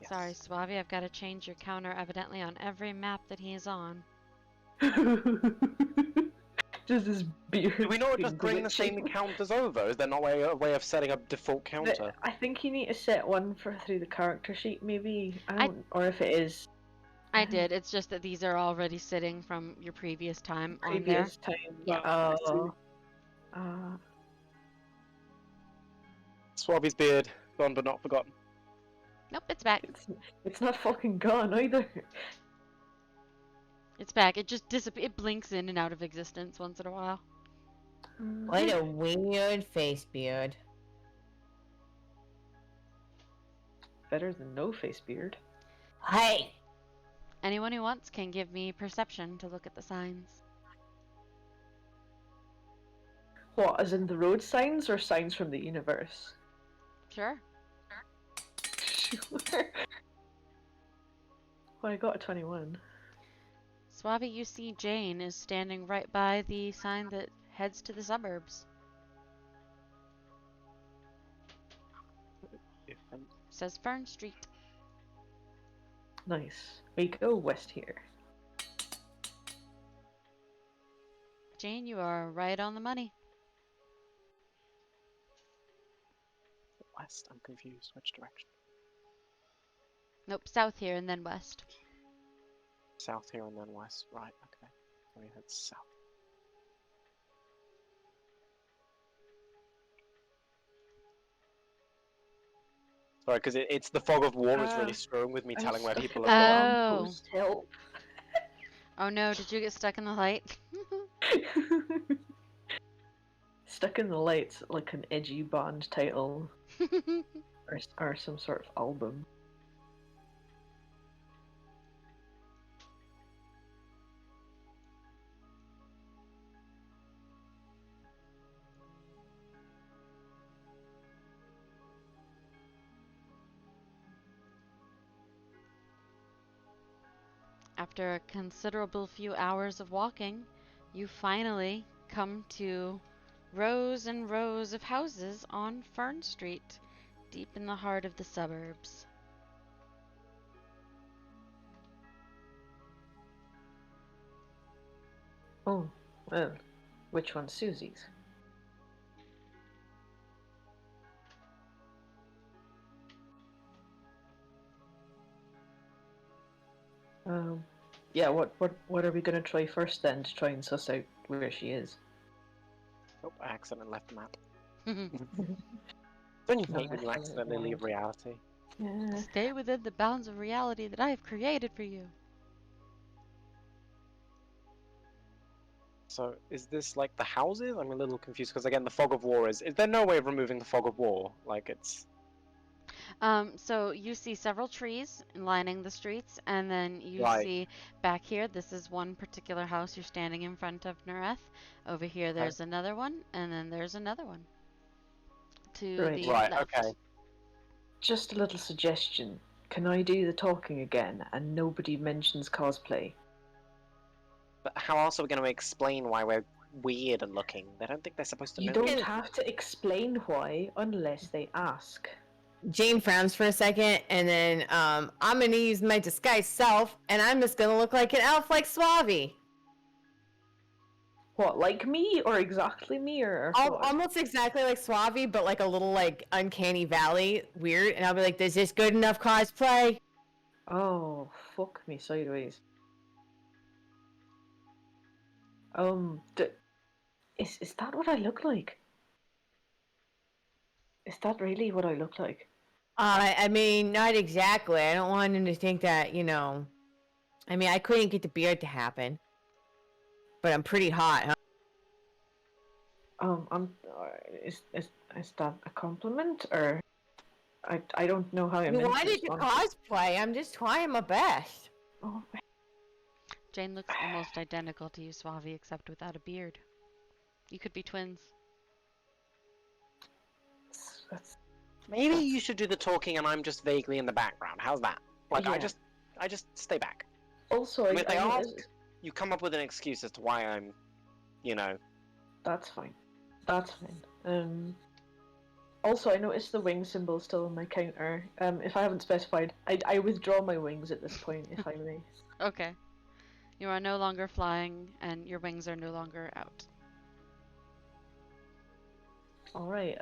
Yes. Sorry, Suave, I've got to change your counter evidently on every map that he's on. Just this beard. Do we not just being bring the same glitching. counters over? Is there not a way of setting up default counter? I think you need to set one for through the character sheet, maybe. I- Or if it is I did. It's just that these are already sitting from your previous time on there. previous time. Yeah. Oh. Swabby's beard, gone but not forgotten. Nope, it's back. It's not fucking gone either. It's back. It just it blinks in and out of existence once in a while. What a weird face beard. Better than no face beard. Hey! Anyone who wants can give me perception to look at the signs. What, as in the road signs or signs from the universe? Sure. Sure. Well, I got a 21. Suave, you see Jane is standing right by the sign that heads to the suburbs. Says Fern Street. Nice. We go west here. Jane, you are right on the money. West, I'm confused. Which direction? Nope, south here and then west. South here and then west. Right, okay. We head south. Sorry, because it's the fog of war is really screwing with me telling where people are Oh. Help. Oh no, did you get stuck in the light? Stuck in the Lights, like an edgy band title or some sort of album. After a considerable few hours of walking, you finally come to rows and rows of houses on Fern Street, deep in the heart of the suburbs. Oh, well, which one's Susie's? Yeah, what are we gonna try first then to try and suss out where she is? Oh, I accidentally left the map. Don't you No, hate when you that's accidentally leave reality? Yeah. Stay within the bounds of reality that I have created for you. So, is this like the houses? I'm a little confused because again, the fog of war is there no way of removing the fog of war? Like it's... So you see several trees lining the streets, and then you Right. see back here, this is one particular house you're standing in front of, Nereth. Over here, there's another one, and then there's another one. To Right. the Right, left. okay. Just a little suggestion. Can I do the talking again and nobody mentions cosplay? But how else are we going to explain why we're weird and looking? They don't think they're supposed to You know. don't have to explain why unless they ask. Jane frowns for a second, and then I'm gonna use my disguised self, and I'm just gonna look like an elf like Suave. What, like me or exactly me or what? Almost exactly like Suave, but like a little like uncanny valley weird, and I'll be like, "Is this good enough cosplay?" Oh, fuck me sideways. Is that what I look like? Is that really what I look like? I mean, not exactly. I don't want him to think that, you know. I mean, I couldn't get the beard to happen, but I'm pretty hot, huh? Is that a compliment or? I don't know how I You meant wanted to respond. cosplay. I'm just trying my best. Oh, Jane looks almost identical to you, Suave, except without a beard. You could be twins. that's Maybe you should do the talking and I'm just vaguely in the background. How's that? Like, Yeah. I just stay back. also I mean, if they I ask, you come up with an excuse as to why I'm, you know... that's fine. That's fine. Also, I noticed the wing symbol still on my counter. If I haven't specified, I withdraw my wings at this point, if I may. Okay. You are no longer flying, and your wings are no longer out. Alright,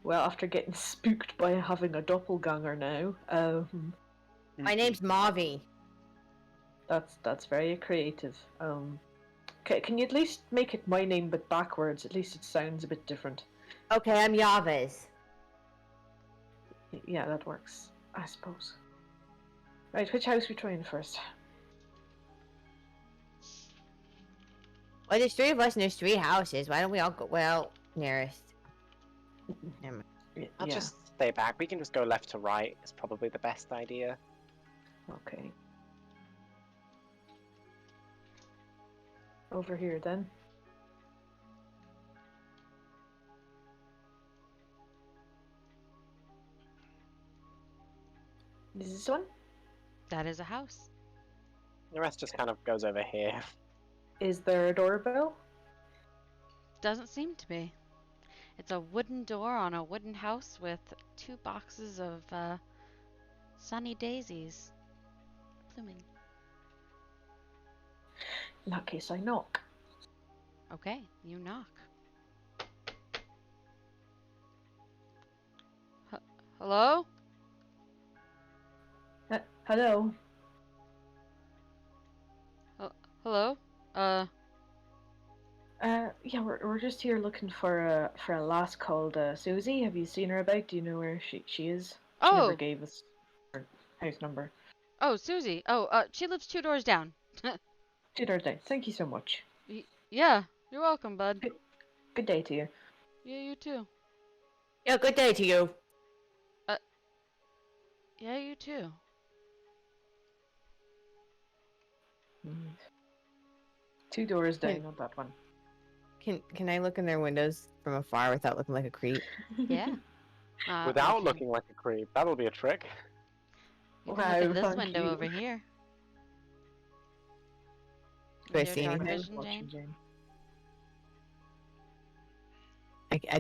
well, after getting spooked by having a doppelganger now, My name's Mavi. that's very creative. Can you at least make it my name but backwards? At least it sounds a bit different. Okay, I'm Yavez. Yeah, that works, I suppose. Right, which house we trying first? Well, there's three of us and there's three houses. Why don't we all go? Well, nearest. Never mind. I'll Yeah, just stay back. We can just go left to right. It's probably the best idea. okay. Over here then. Is this one? That is a house. The rest just kind of goes over here. Is there a doorbell? Doesn't seem to be. It's a wooden door on a wooden house with 2 boxes of sunny daisies blooming. In that case, I knock. Okay, you knock. Hello? Hello? Hello? Yeah, we're just here looking for a lass called Susie. Have you seen her about? Do you know where she is? She never Oh! gave us her house number. Oh, Susie. Oh, she lives 2 doors down. Did her day. Thank you so much. Yeah, you're welcome, bud. Good day to you. Yeah, you too. Yeah, good day to you. Yeah, you too. Mm. 2 doors down, not that one. Can I look in their windows from afar without looking like a creep? Yeah. Without we can- looking like a creep. That'll be a trick. You can look Wow, at this thank window you. over here. Do I With your see dark anything? vision, Watching Jane?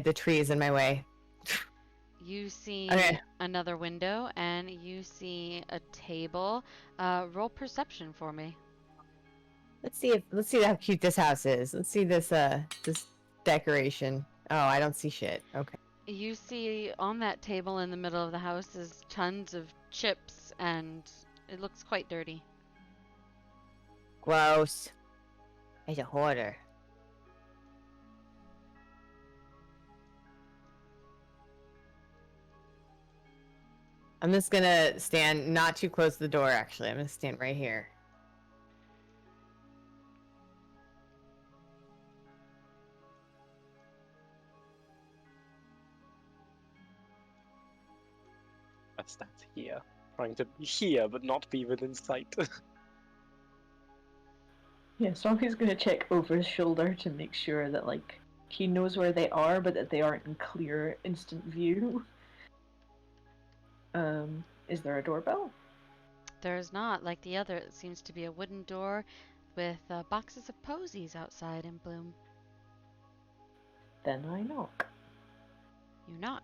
The tree is in my way. You see Okay. another window, and you see a table. Roll perception for me. Let's see how cute this house is. Let's see this decoration. Oh, I don't see shit. Okay. You see on that table in the middle of the house is tons of chips, and it looks quite dirty. Gross. He's a hoarder. I'm just gonna stand not too close to the door, actually. I'm gonna stand right here. That's here. Trying to be here, but not be within sight. Yeah, so I'm just gonna check over his shoulder to make sure that like he knows where they are, but that they aren't in clear, instant view. Is there a doorbell? There's not, like the other, it seems to be a wooden door with boxes of posies outside in bloom. Then I knock. You knock.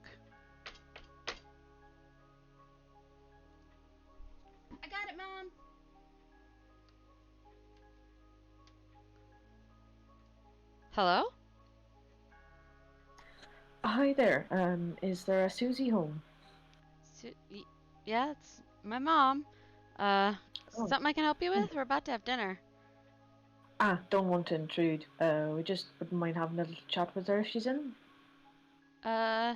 I got it, Mom! Hello? Hi there. Is there a Susie home? Yeah, it's my mom. Oh. Something I can help you with? We're about to have dinner. Don't want to intrude. We just wouldn't mind having a little chat with her if she's in. Ma,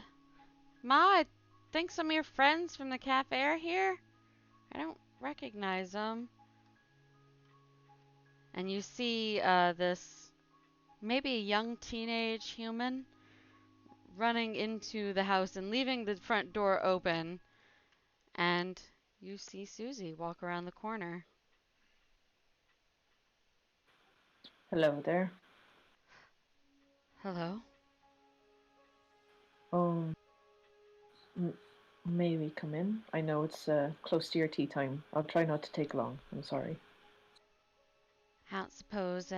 I think some of your friends from the cafe are here. I don't recognize them. And you see this maybe a young teenage human running into the house and leaving the front door open. And you see Susie walk around the corner. Hello there. Hello? Um, may we come in? I know it's close to your tea time. I'll try not to take long. I'm sorry. I don't suppose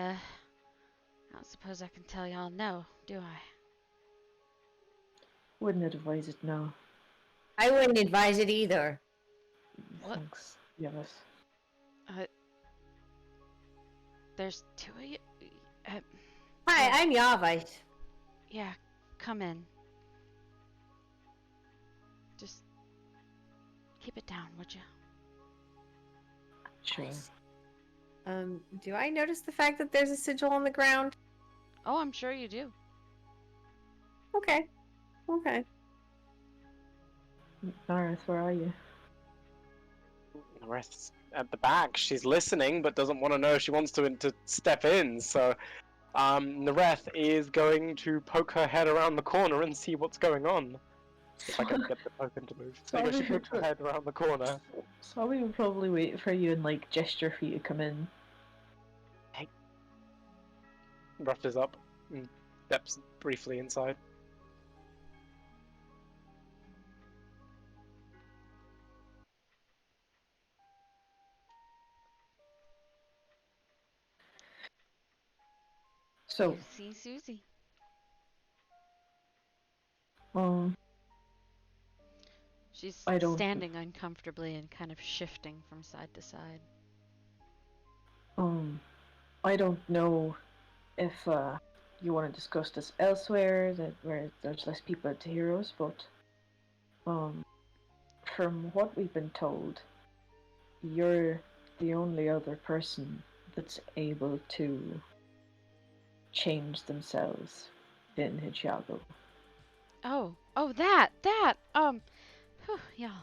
I don't suppose I can tell y'all no, do I? Wouldn't advise it now. I wouldn't advise it either. What? Thanks. Yes. There's two of you. Uh, Hi, Yeah. I'm Yavice. yeah, come in. Just keep it down, would you? Sure. Do I notice the fact that there's a sigil on the ground? Oh, I'm sure you do. Okay. Okay. Nareth, where are you? The rest's at the back. She's listening, but doesn't want to know. She wants to step in. So, Nareth is going to poke her head around the corner and see what's going on. If I can get the token to move. There you go. She pokes her head around the corner. So we would probably wait for you and like gesture for you to come in. Brushes up and steps briefly inside. So, You see Susie. um, She's I don't- standing uncomfortably and kind of shifting from side to side. I don't know if you want to discuss this elsewhere, that where there's less people to hear us, but from what we've been told, you're the only other person that's able to change themselves in Hichiago. Oh, whew, yeah,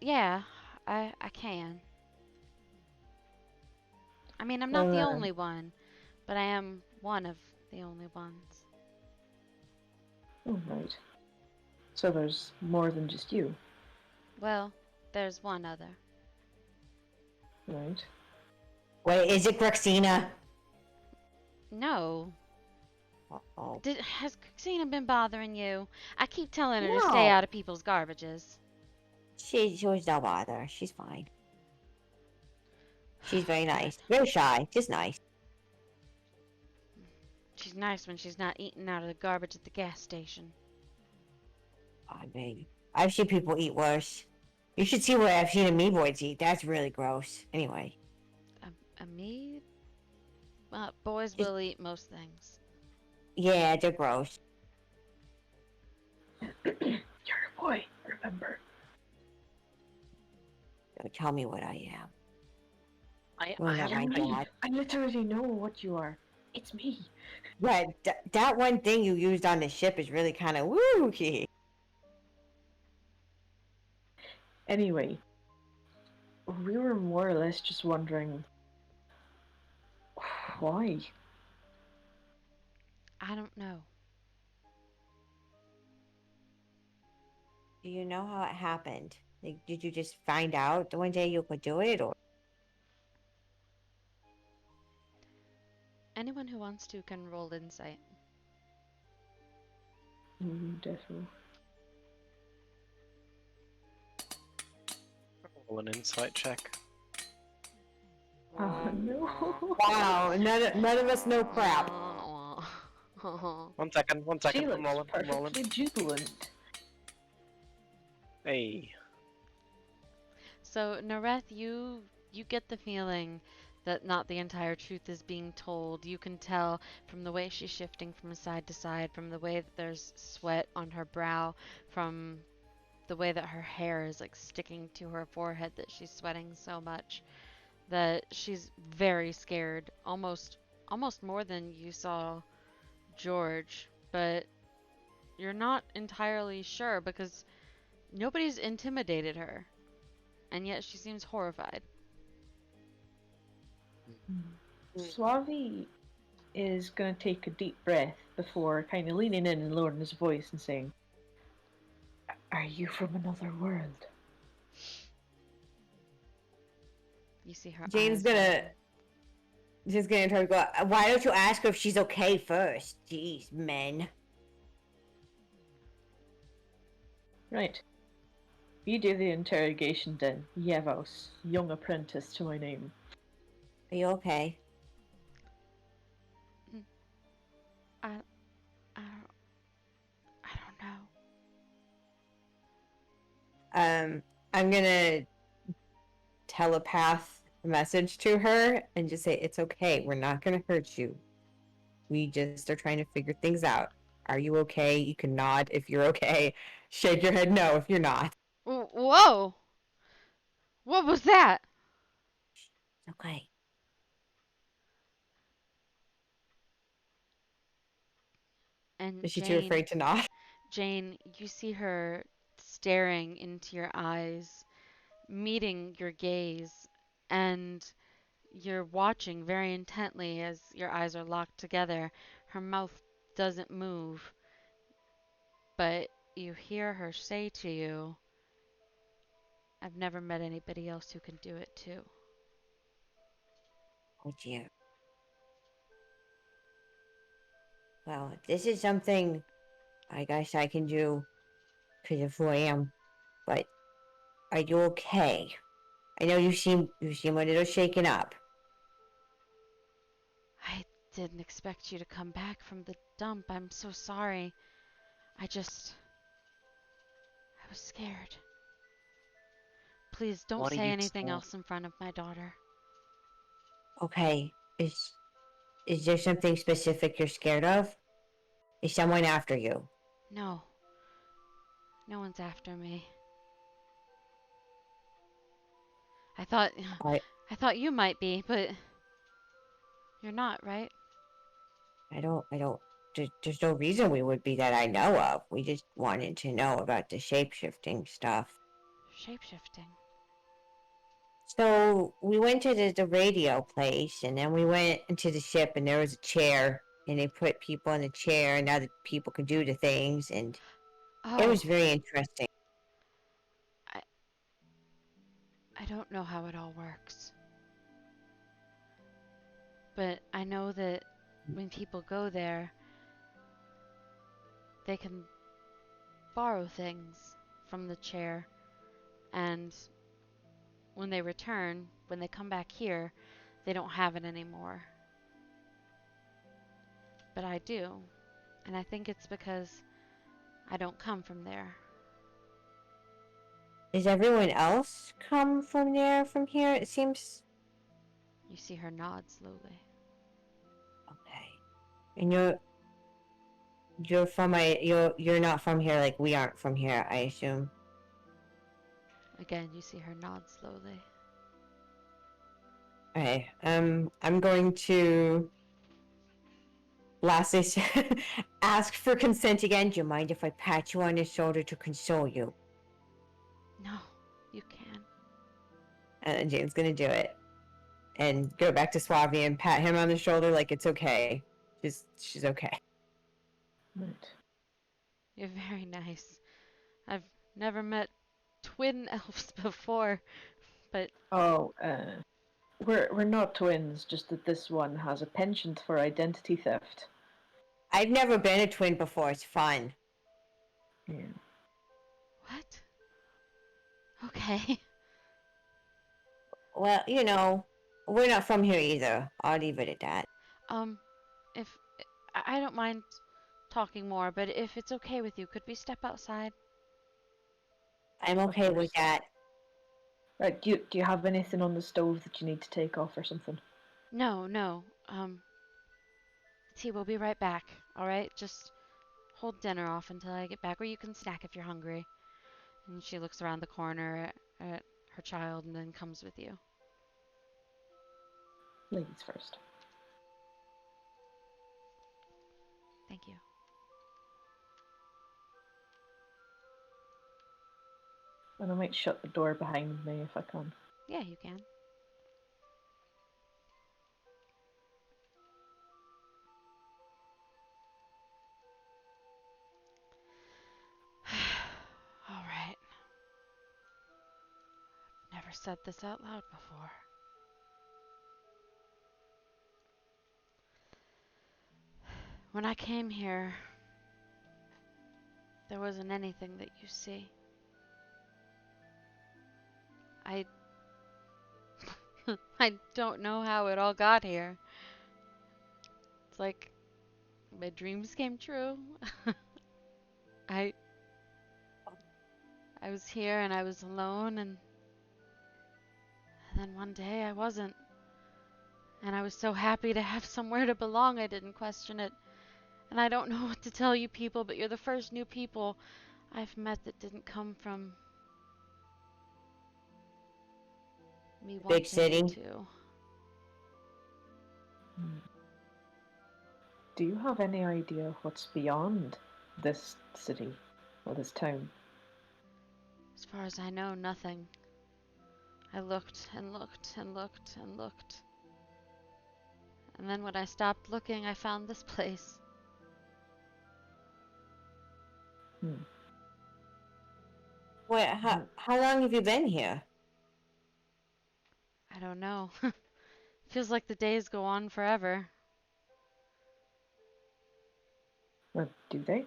yeah, I can. I mean, I'm not the only one, but I am one of the only ones. Oh, right. So there's more than just you, Well, there's one other. right? Wait, is it Grixina? No. Uh-oh. Has Christina been bothering you? I keep telling her to stay No. out of people's garbages. She was no bother. She's fine. She's very nice. Very shy. Just nice. She's nice when she's not eating out of the garbage at the gas station. I mean, I've seen people eat worse. You should see what I've seen amoeboids eat. That's really gross. Anyway. A me? Well, boys will eat most things. Yeah, they're gross. You're a boy, remember? Don't tell me what I am. I You're not have my You're me. dad. I literally know what you are. It's me. Yeah, that one thing you used on the ship is really kind of wooky. Anyway, we were more or less just wondering why. I don't know. Do you know how it happened? Like, did you just find out the one day you could do it, or? Anyone who wants to can roll insight. Definitely. roll an insight check. Oh no. Wow, none of us know crap. 1 second, 1 second. She I'm looks rolling. perfectly jubilant. Hey. So, Nareth, you get the feeling that not the entire truth is being told. You can tell from the way she's shifting from side to side, from the way that there's sweat on her brow, from the way that her hair is like sticking to her forehead, that she's sweating so much that she's very scared, almost more than you saw George, but you're not entirely sure because nobody's intimidated her, and yet she seems horrified. Suavi is gonna take a deep breath before kind of leaning in and lowering his voice and saying, "Are you from another world?" You see her Jane's eyes. just gonna try to go. Why don't you ask her if she's okay first? Jeez, men. Right. You do the interrogation then, Yevos, young apprentice to my name. Are you okay? I, I don't, I don't know. I'm gonna telepath a message to her and just say, it's okay. We're not gonna hurt you. We just are trying to figure things out. Are you okay? You can nod if you're okay. Shake your head no if you're not. Whoa! What was that? Okay. And Is she too afraid to nod? Jane, you see her staring into your eyes, meeting your gaze, and you're watching very intently as your eyes are locked together. Her mouth doesn't move, but you hear her say to you, I've never met anybody else who can do it too. Oh dear. Well, this is something I guess I can do because of who I am. But are you okay? I know you seem a little shaken up. I didn't expect you to come back from the dump. I'm so sorry. I was scared. Please don't What are say you anything scared? else in front of my daughter. Okay. Is there something specific you're scared of? Is someone after you? No, no one's after me. I thought I I thought you might be, but you're not, right? I don't there's no reason we would be that I know of. We just wanted to know about the shape-shifting stuff. Shapeshifting. So we went to the radio place, and then we went into the ship, and there was a chair, and they put people in the chair, and now the people could do the things, and it Oh, was very interesting. I I don't know how it all works. But I know that when people go there, they can borrow things from the chair, and when they return, when they come back here, they don't have it anymore. But I do, and I think it's because I don't come from there. Does everyone else come from there, from here? It seems You see her nod slowly. okay. And you're not from here, like we aren't from here, I assume. Again, you see her nod slowly. Okay. I'm going to lastly ask for consent again. Do you mind if I pat you on the shoulder to console you? No, you can. And Jane's gonna do it. And go back to Swavi and pat him on the shoulder like it's okay. She's okay. Right. You're very nice. I've never met twin elves before, but Oh, we're not twins. Just that this one has a penchant for identity theft. I've never been a twin before. It's fun. Yeah. what? Okay. Well, we're not from here either. I'll leave it at that. Um, if I don't mind talking more, but if it's okay with you, could we step outside? I'm Of okay with course. that. Right. Do you have anything on the stove that you need to take off or something? No, no. T, we'll be right back. All right, just hold dinner off until I get back, or you can snack if you're hungry. And she looks around the corner at her child and then comes with you. Ladies first. Thank you. And I might shut the door behind me if I can. Yeah, you can. All right. Never said this out loud before. When I came here, there wasn't anything that you see. I I don't know how it all got here. It's like My dreams came true. I I was here and I was alone and then one day I wasn't. And I was so happy to have somewhere to belong I didn't question it. And I don't know what to tell you people, but you're the first new people I've met that didn't come from me Big wanting city. to. Do you have any idea what's beyond this city or this town? As far as I know, nothing. I looked and looked and looked and looked. And then when I stopped looking, I found this place. Wait, how long have you been here? I don't know. Feels like the days go on forever. Well, do they?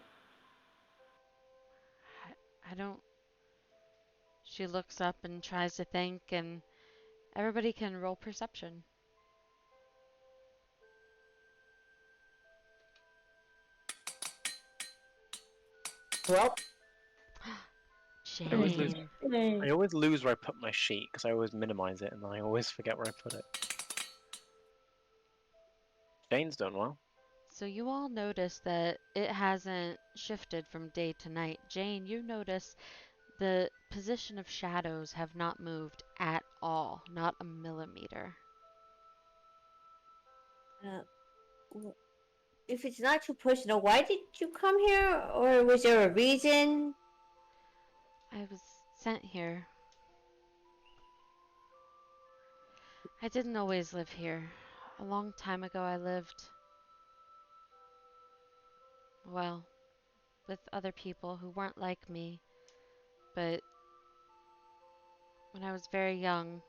I don't. She looks up and tries to think, and everybody can roll perception. Well, I always lose. Jane. I always lose where I put my sheet because I always minimize it and then I always forget where I put it. Jane's done well. So you all notice that it hasn't shifted from day to night. Jane, you notice the position of shadows have not moved at all, not a millimeter. if it's not too personal, why did you come here? Or was there a reason? I was sent here. I didn't always live here. A long time ago, I lived, well, with other people who weren't like me. But when I was very young,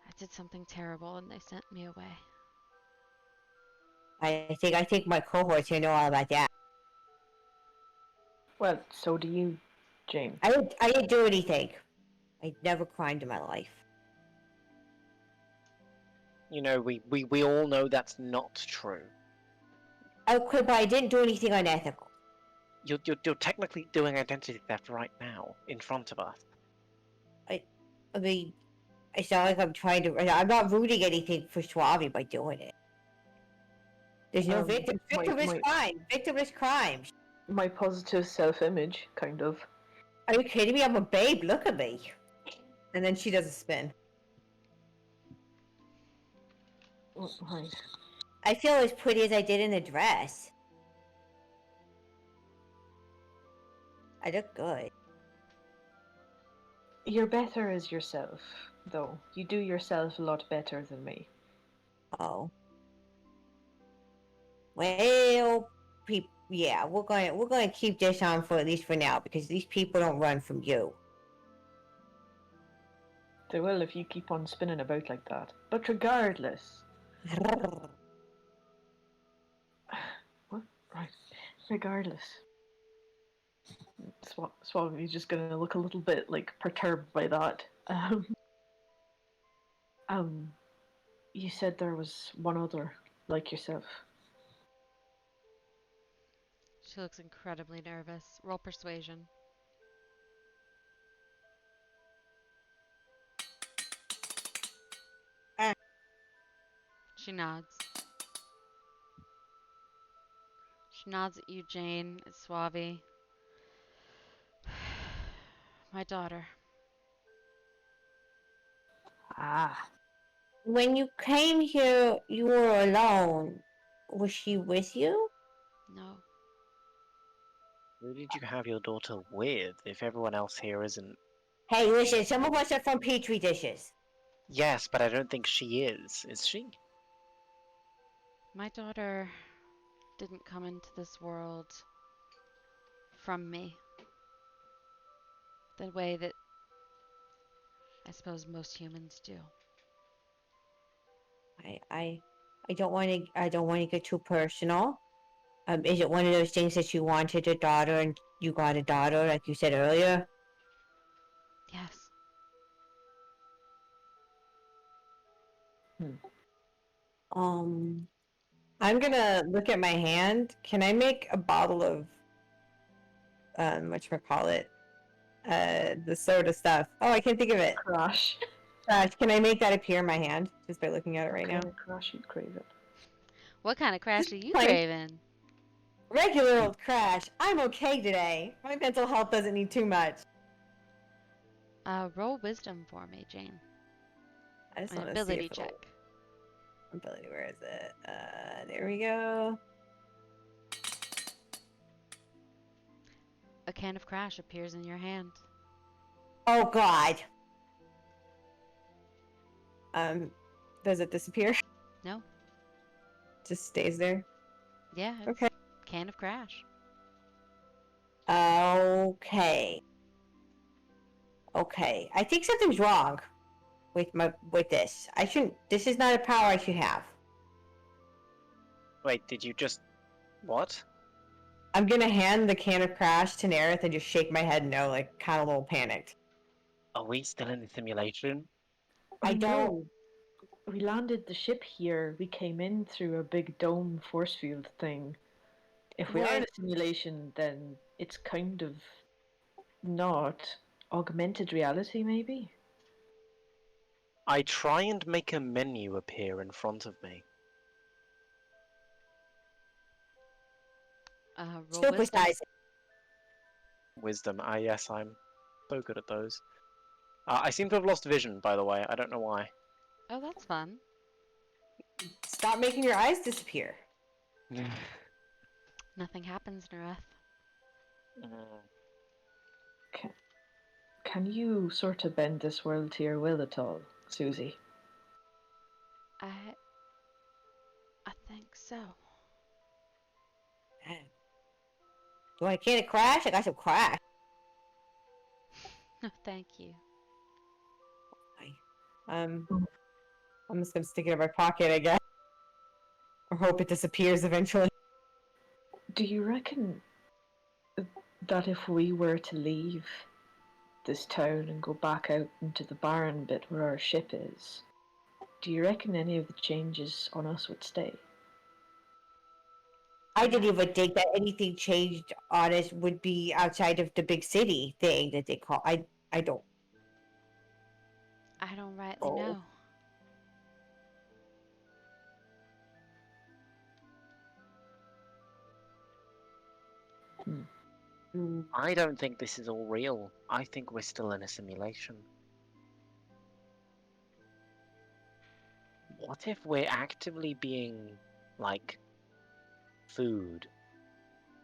I did something terrible and they sent me away. I think my cohorts here know all about that. Well, so do you, Jane. I didn't do anything. I never cried in my life. You know, we all know that's not true. Okay, but I didn't do anything unethical. You're technically doing identity theft right now in front of us. I mean, it's not like I'm trying to. I'm not rooting anything for Suave by doing it. There's no victim. Victimless crime. Victimless crimes. My positive self-image, kind of. Are you kidding me? I'm a babe. Look at me. And then she does a spin. Right. I feel as pretty as I did in the dress. I look good. You're better as yourself, though. You do yourself a lot better than me. Oh. Well, yeah, we're going to keep this on for at least for now because these people don't run from you. They will if you keep on spinning about like that. But regardless. What? Right. Regardless. Swabi's just gonna look a little bit like perturbed by that. You said there was one other like yourself. She looks incredibly nervous. Roll persuasion. She nods. She nods at you, Jane. It's Suave. My daughter. Ah. When you came here, you were alone. Was she with you? No. Who did you have your daughter with if everyone else here isn't? Hey, listen, some of us are from petri dishes. Yes, but I don't think she is. Is she? My daughter didn't come into this world from me. The way that I suppose most humans do. I don't want to. I don't want to get too personal. Is it one of those things that you wanted a daughter and you got a daughter, like you said earlier? Yes. Um, I'm gonna look at my hand. Can I make a bottle of whatchamacallit? The soda stuff. Oh, I can't think of it. Crash. Gosh, can I make that appear in my hand just by looking at it right What kind now? of crash you'd crave it? What kind of crash are you Like craving? regular old crash. I'm okay today. My mental health doesn't need too much. Roll wisdom for me, Jane. I just An want to see if ability it'll check. ability. Where is it? There we go. A can of crash appears in your hand. Oh God. Does it disappear? No. Just stays there. Yeah, it's Okay. can of crash. Okay. Okay. I think something's wrong with this. I shouldn't. This is not a power I should have. Wait, did you just... What? I'm gonna hand the can of crash to Nerith and just shake my head no, like kind of a little panicked. Are we still in the simulation? I don't. know. We landed the ship here. We came in through a big dome force field thing. If we are in a simulation, then it's kind of not augmented reality, maybe? I try and make a menu appear in front of me. Roll wisdom. Supersize it. Wisdom. Ah, yes, I'm so good at those. I seem to have lost vision, by the way. I don't know why. Oh, that's fun. Stop making your eyes disappear. Nothing happens, Nareth. Can you sort of bend this world to your will at all, Susie? I think so. You want a can of crash? I got some crash. No, thank you. I'm just gonna stick it in my pocket, I guess, or hope it disappears eventually. Do you reckon that if we were to leave this town and go back out into the barren bit where our ship is, do you reckon any of the changes on us would stay? I didn't even think that anything changed on us would be outside of the big city thing that they call. I don't. I don't rightly Oh. know. I don't think this is all real. I think we're still in a simulation. What if we're actively being, like, food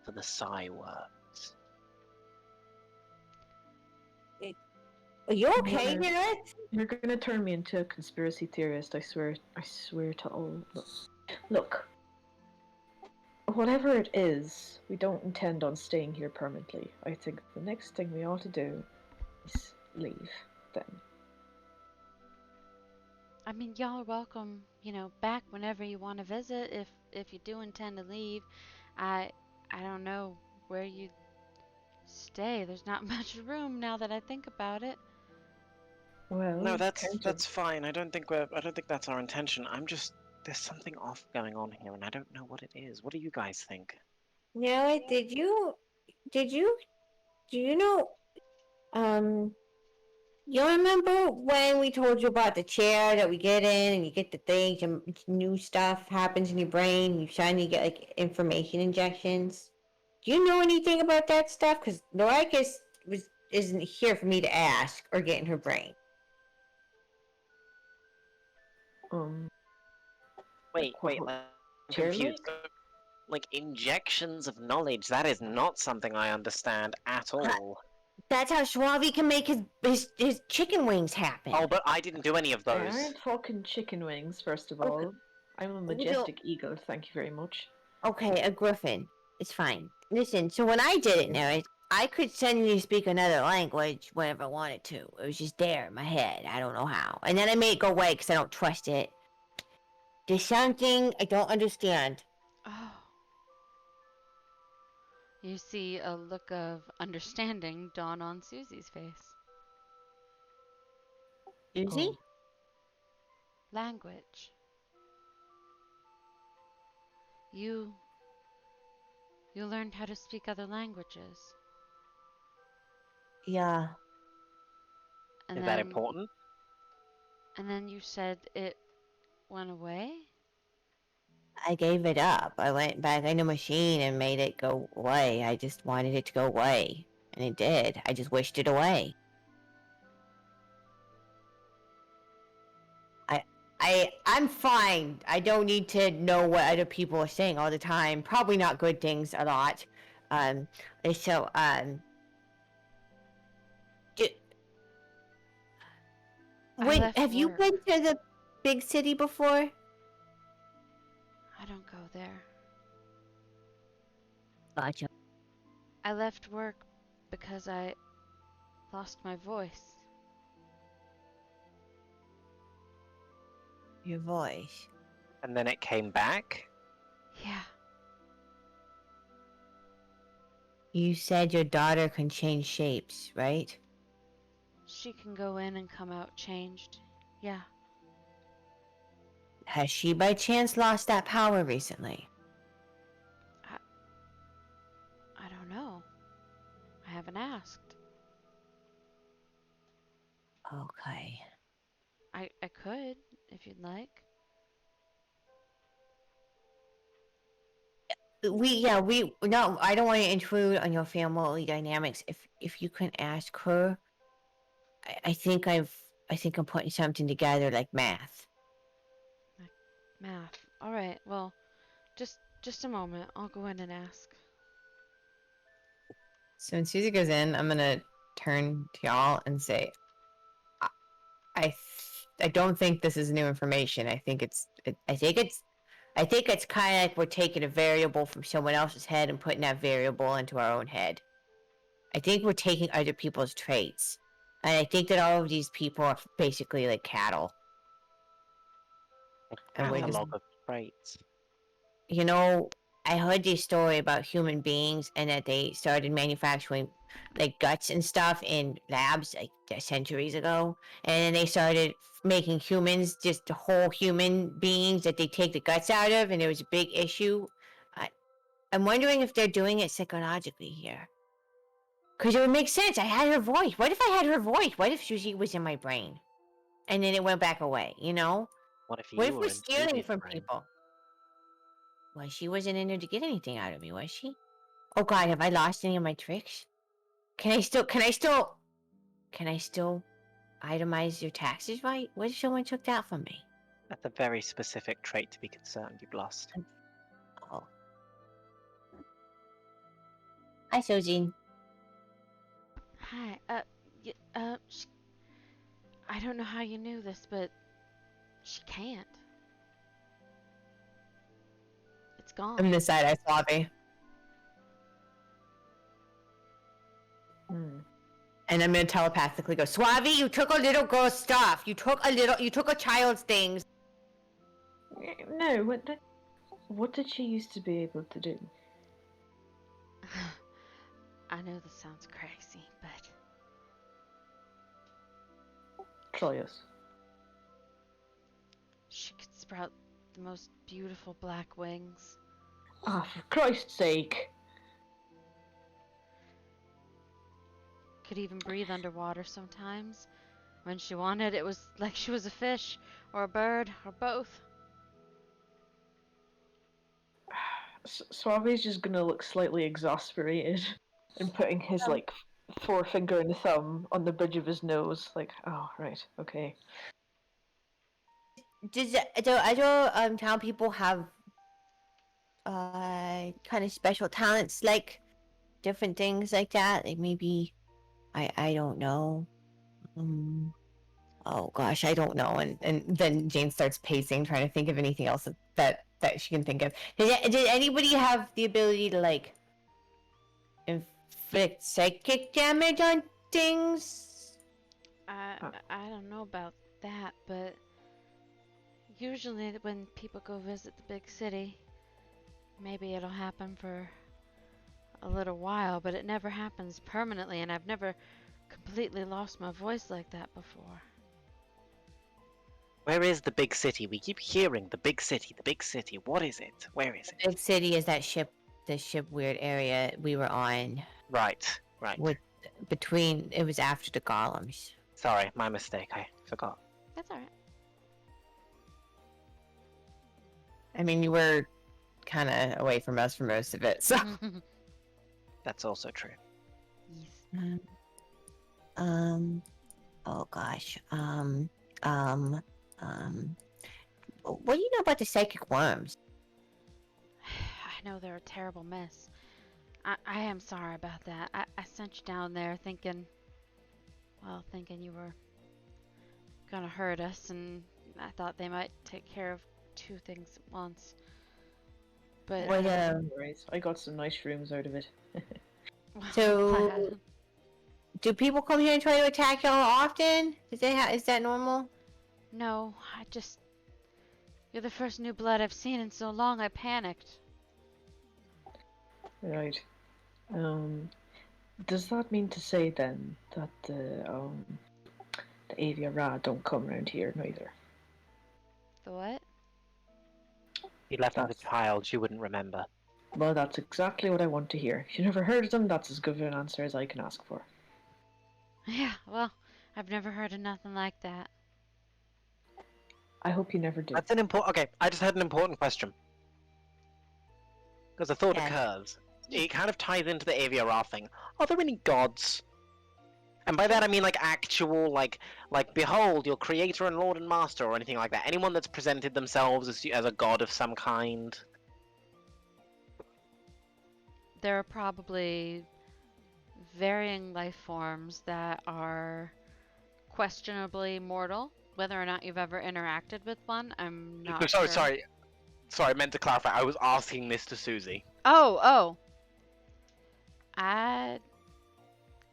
for the Psy worms? Are you okay, Yeah. Garrett? You're gonna turn me into a conspiracy theorist, I swear to all. Look, whatever it is, we don't intend on staying here permanently. I think the next thing we ought to do is leave, then. I mean, y'all are welcome, back whenever you want to visit. If you do intend to leave, I don't know where you'd stay. There's not much room now that I think about it. Well, No, that's kind of. fine. I don't think that's our intention. There's something off going on here, and I don't know what it is. What do you guys think? No, do you know, you remember when we told you about the chair that we get in and you get the things and new stuff happens in your brain, you suddenly get like information injections? Do you know anything about that stuff? Because Noricus isn't here for me to ask or get in her brain. Wait, what- I'm chair confused. Like injections of knowledge, that is not something I understand at all. That's how Schwabi can make his chicken wings happen. Oh, but I didn't do any of They those. aren't fucking chicken wings, first of Okay. all. I'm a majestic eagle, thank you very much. Okay, a griffin. It's fine. Listen, so when I did it, Nerith, I could suddenly speak another language whenever I wanted to. It was just there in my head. I don't know how. And then I made it go away because I don't trust it. There's something I don't understand. Oh. You see a look of understanding dawn on Susie's face. Susie? Oh. Language. You learned how to speak other languages. Yeah. And Is then that important? and then you said it went away? I gave it up. I went back in the machine and made it go away. I just wanted it to go away. And it did. I just wished it away. I'm fine. I don't need to know what other people are saying all the time. Probably not good things a lot. Um, so, d- I left have you work. been to the big city before? I don't go there. Gotcha. I left work because I lost my voice. Your voice. And then it came back? Yeah. You said your daughter can change shapes, right? She can go in and come out changed. Yeah. Has she by chance lost that power recently? I don't know. I haven't asked. Okay. I could, if you'd like. No, I don't want to intrude on your family dynamics. If you can ask her, I think I'm putting something together like math. Math. Alright, well, just a moment. I'll go in and ask. So when Susie goes in, I'm gonna turn to y'all and say, I, I don't think this is new information. I think it's kind of like we're taking a variable from someone else's head and putting that variable into our own head. I think we're taking other people's traits. And I think that all of these people are basically like cattle. A And we're just catalog of traits. You know, I heard this story about human beings and that they started manufacturing like guts and stuff in labs like centuries ago. And then they started making humans, just whole human beings that they take the guts out of. And there was a big issue. I'm wondering if they're doing it psychologically here. Because it would make sense. I had her voice. What if I had her voice? What if Susie was in my brain? And then it went back away, you know? What if What you if were we're in stealing Susie's from brain? people? Well, she wasn't in there to get anything out of me, was she? Oh god, have I lost any of my tricks? Can I still itemize your taxes right? What if someone took that from me? That's a very specific trait to be concerned you've lost. Oh. Hi, Sojin. Hi. I don't know how you knew this, but she can't. It's gone. I'm this side. I Slavi, Hmm. and I'm gonna telepathically go, Swavi, you took a little girl's stuff. You took a child's things. No, what did she used to be able to do? I know this sounds crazy, but Try us. she could sprout the most beautiful black wings. Ah, for Christ's sake! Could even breathe underwater sometimes. When she wanted, it was like she was a fish, or a bird, or both. Suave's just gonna look slightly exasperated and putting his like forefinger and thumb on the bridge of his nose, like, oh right, okay. Do other town people have kind of special talents, like different things like that? Like maybe I don't know. oh gosh, I don't know. And then Jane starts pacing, trying to think of anything else that she can think of. Did anybody have the ability to like inflict psychic damage on things? I don't know about that, but usually when people go visit the big city, maybe it'll happen for a little while, but it never happens permanently, and I've never completely lost my voice like that before. Where is the big city? We keep hearing the big city, the big city. What is it? Where is it? Big city is that ship, the ship weird area we were on. Right, right. With between, it was after the golems. Sorry, my mistake. I forgot. That's alright. I mean, you were kind of away from us for most of it, so. That's also true. Yes. Oh gosh. What do you know about the psychic worms? I know they're a terrible mess. I am sorry about that. I sent you down there thinking you were gonna hurt us, and I thought they might take care of two things at once. But What, Right. I got some nice rooms out of it. well, So- glad. do people come here and try to attack y'all often? Is that normal? No, you're the first new blood I've seen in so long. I panicked. Right. Does that mean to say then that the Avia Ra don't come around here neither? The what? You left as a That's- child, you wouldn't remember. Well, that's exactly what I want to hear. If you never heard of them, that's as good of an answer as I can ask for. Yeah, well, I've never heard of nothing like that. I hope you never do. That's an important. Okay, I just had an important question. Because a thought Yes. occurs. It kind of ties into the Aviara thing. Are there any gods? And by that I mean like actual, like behold, your creator and lord and master, or anything like that. Anyone that's presented themselves as a god of some kind. There are probably varying life forms that are questionably mortal. Whether or not you've ever interacted with one, I'm not Sorry, sure. sorry. I meant to clarify. I was asking this to Susie. Oh. I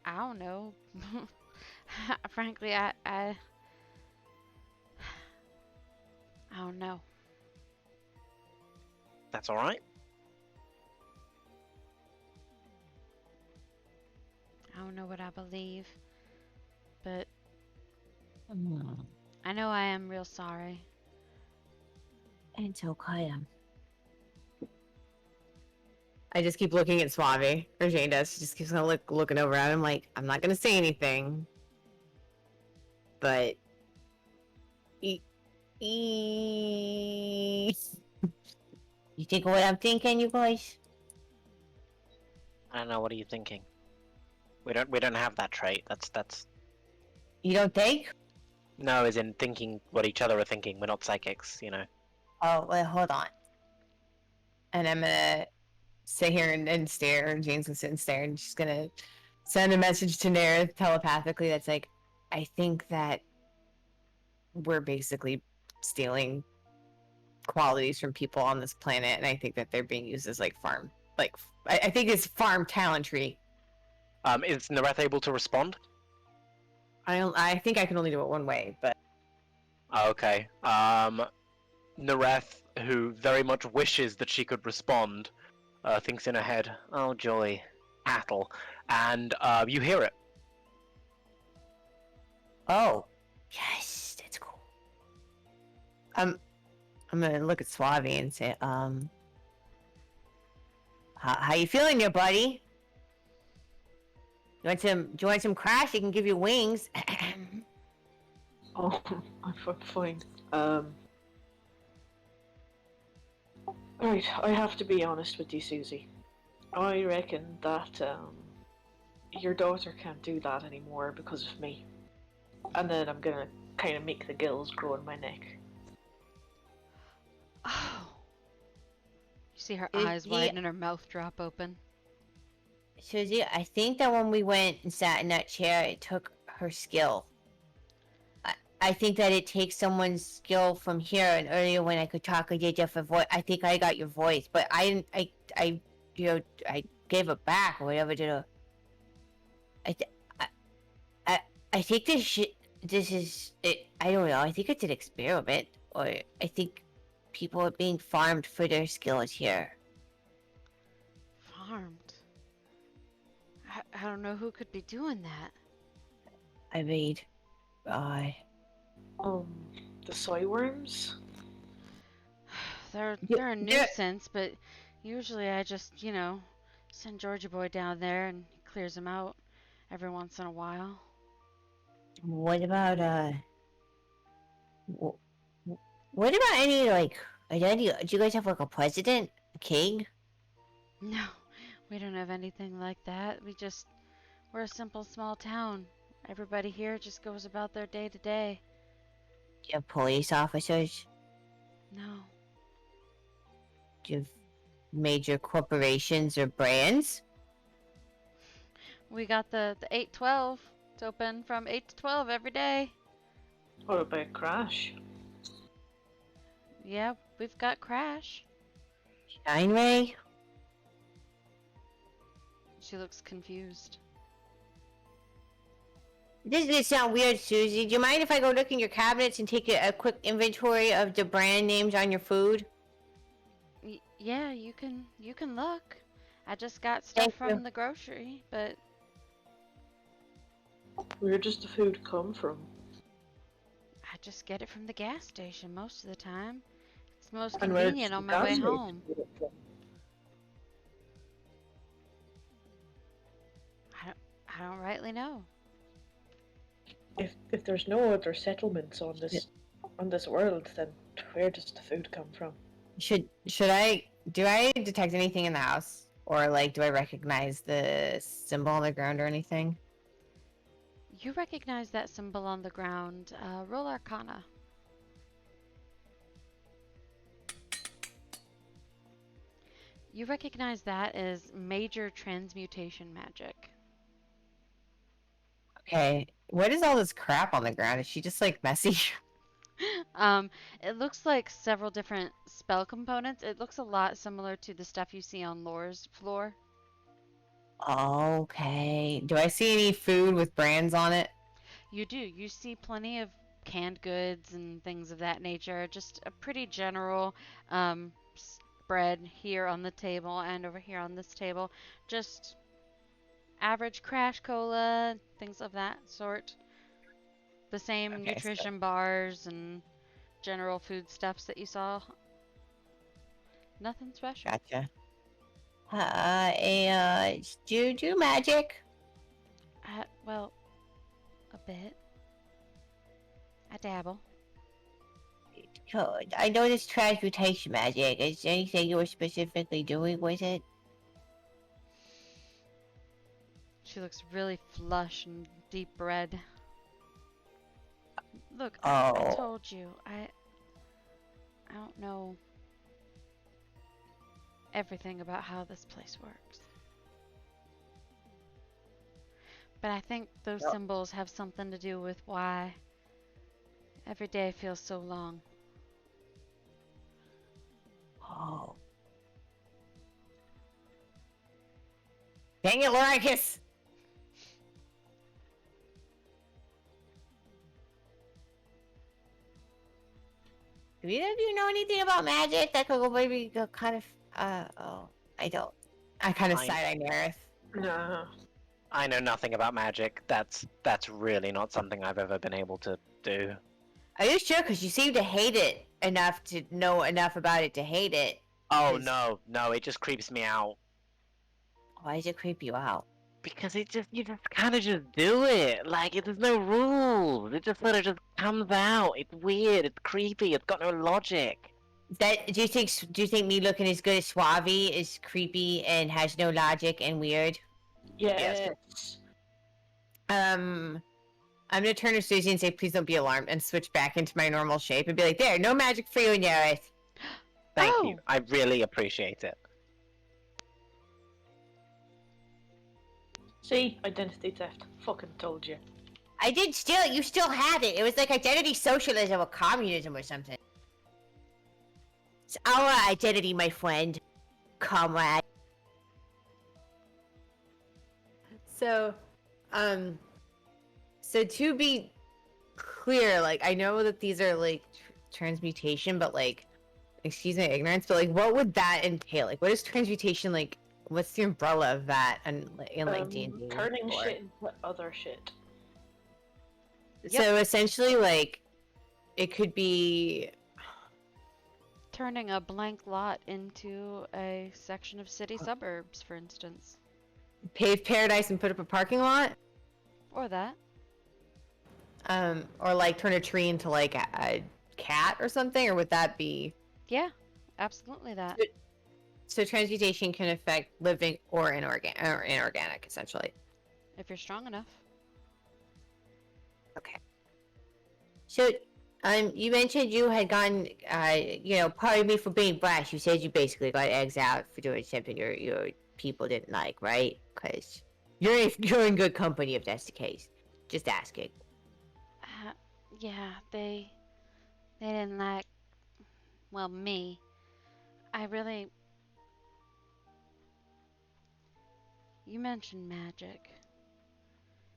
don't know. Frankly, I don't know. That's all right. I don't know what I believe, but Hmm. I know I am real sorry. It's okay. I just keep looking at Suave, or Jane does. She just keeps kind of looking over at him like, I'm not going to say anything. But... You think of what I'm thinking, you guys? I don't know. What are you thinking? We don't have that trait. That's You don't think? no, as in thinking what each other are thinking. We're not psychics, you know. Oh, wait, hold on. And I'm gonna sit here and stare, and Jane's gonna sit and stare, and she's gonna send a message to Nerith telepathically that's like, I think that we're basically stealing qualities from people on this planet, and I think that they're being used as like farm, like I think it's farm talentry. Is Nareth able to respond? I think I can only do it one way, but Okay. Nareth, who very much wishes that she could respond, thinks in her head, "Oh joy, cattle," and you hear it. Oh. Yes, that's cool. I'm gonna look at Suave and say, How you feeling there, buddy? Do you want some crash? It can give you wings. Oh, I'm fine. Right, I have to be honest with you, Susie. I reckon that your daughter can't do that anymore because of me. And then I'm gonna kind of make the gills grow in my neck. Oh. You see her It- eyes yeah. widen and her mouth drop open. Susie, I think that when we went and sat in that chair, it took her skill. I think that it takes someone's skill from here. And earlier, when I could talk, I did different voice. I think I got your voice, but I didn't. I gave it back or whatever. I think this is it. I don't know. I think it's an experiment, or I think people are being farmed for their skills here. Farmed. I don't know who could be doing that. I mean, The soy worms? They're Yeah, they're a yeah. nuisance, but usually I just, send Georgie boy down there and he clears them out every once in a while. What about wh- what about any like? Do you guys have like a president, a king? No, we don't have anything like that. We're a simple small town. Everybody here just goes about their day to day. Do you have police officers? No. Do you have major corporations or brands? We got the 812. It's open from 8 to 12 every day. What about Crash? Yeah, we've got Crash. Shine Ray? She looks confused. This is gonna sound weird, Susie. Do you mind if I go look in your cabinets and take a quick inventory of the brand names on your food? Yeah, you can look. I just got stuff Thank from you. the grocery, but Where does the food come from? I just get it from the gas station most of the time. It's most And where convenient does on the my way gas station home. get it from? I don't rightly know. If there's no other settlements on this world, then where does the food come from? Should I detect anything in the house, or like do I recognize the symbol on the ground or anything? You recognize that symbol on the ground. Roll Arcana. You recognize that as major transmutation magic. Okay, what is all this crap on the ground? Is she just like messy? It looks like several different spell components. It looks a lot similar to the stuff you see on Lore's floor. Okay. Do I see any food with brands on it? You do. You see plenty of canned goods and things of that nature. Just a pretty general spread here on the table and over here on this table. Just average Crash Cola, things of that sort. The same Okay, so- nutrition bars and general foodstuffs that you saw. Nothing special. Gotcha. Do you do magic? Well, a bit. I dabble. Good. I noticed transmutation magic. Is there anything you were specifically doing with it? She looks really flush and deep red. Look, I Oh. told you. I don't know everything about how this place works. But I think those Yep. symbols have something to do with why every day feels so long. Oh. Dang it, Loricus! Do either of you know anything about magic that could maybe go kind of, I don't. I kind of I- side-eye Nerith. Nah. I know nothing about magic. That's really not something I've ever been able to do. Are you sure? Because you seem to hate it enough to know enough about it to hate it. Oh Is- no, it just creeps me out. Why does it creep you out? Because you just kind of just do it. Like, there's no rules. It just sort of just comes out. It's weird. It's creepy. It's got no logic. Do you think me looking as good as Suave is creepy and has no logic and weird? Yes. I'm gonna turn to Susie and say, please don't be alarmed, and switch back into my normal shape and be like, there, no magic for you, Nerith. Thank Oh! you. I really appreciate it. See? Identity theft. Fucking told you. I did steal it. You still had it. It was like identity socialism or communism or something. It's our identity, my friend. Comrade. So, so to be clear, like, I know that these are like transmutation, but like, excuse my ignorance, but like, what would that entail? Like, what is transmutation like? What's the umbrella of that and in like D&D? Turning lore? shit into other shit. So essentially, like, it could be Turning a blank lot into a section of city suburbs, for instance. pave paradise and put up a parking lot, Or that. or like turn a tree into like a cat or something, or would that be? Yeah, absolutely that. So transmutation can affect living or inorganic, essentially. If you're strong enough. Okay. So, you mentioned you had gotten, pardon me for being brash. You said you basically got eggs out for doing something your people didn't like, right? Because you're in good company if that's the case. Just asking. Yeah, they didn't like, well, me. I really. You mentioned magic.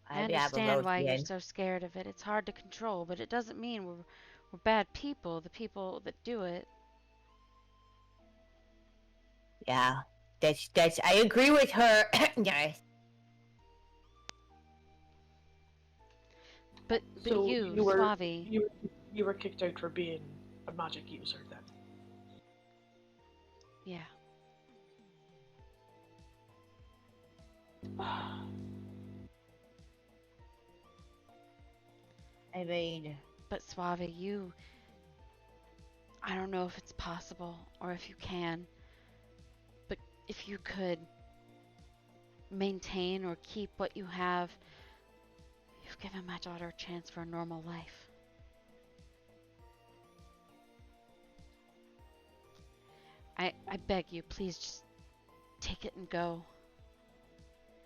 I understand why you're so scared of it. It's hard to control, but it doesn't mean we're bad people, the people that do it. Yeah, that's. I agree with her. Yes. But So you, you were Swavi, you were kicked out for being a magic user then. yeah. I mean, But Suave, I don't know if it's possible or if you can, but if you could maintain or keep what you have, you've given my daughter a chance for a normal life. I beg you, please just take it and go.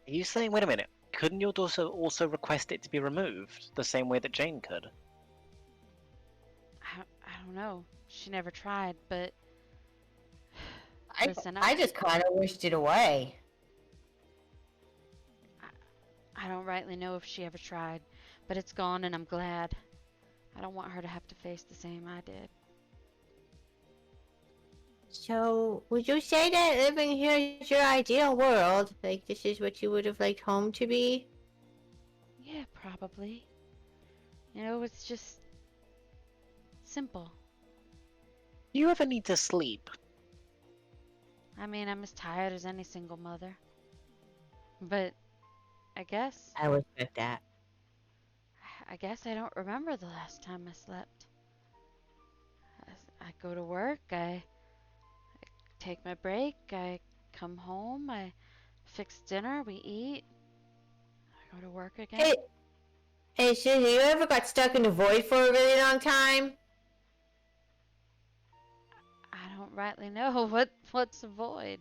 Are you saying, wait a minute, couldn't your daughter also request it to be removed, the same way that Jane could? I don't know. She never tried, but listen, I just kind of wished it away. I don't rightly know if she ever tried, but it's gone and I'm glad. I don't want her to have to face the same I did. So, would you say that living here is your ideal world? Like, this is what you would have liked home to be? Yeah, probably. You know, it's just simple. Do you ever need to sleep? I mean, I'm as tired as any single mother. But I guess I would get that. I don't remember the last time I slept. I go to work, I take my break, I come home, I fix dinner, we eat, I go to work again. Hey, Susie, you ever got stuck in the void for a really long time? I don't rightly know what's a void.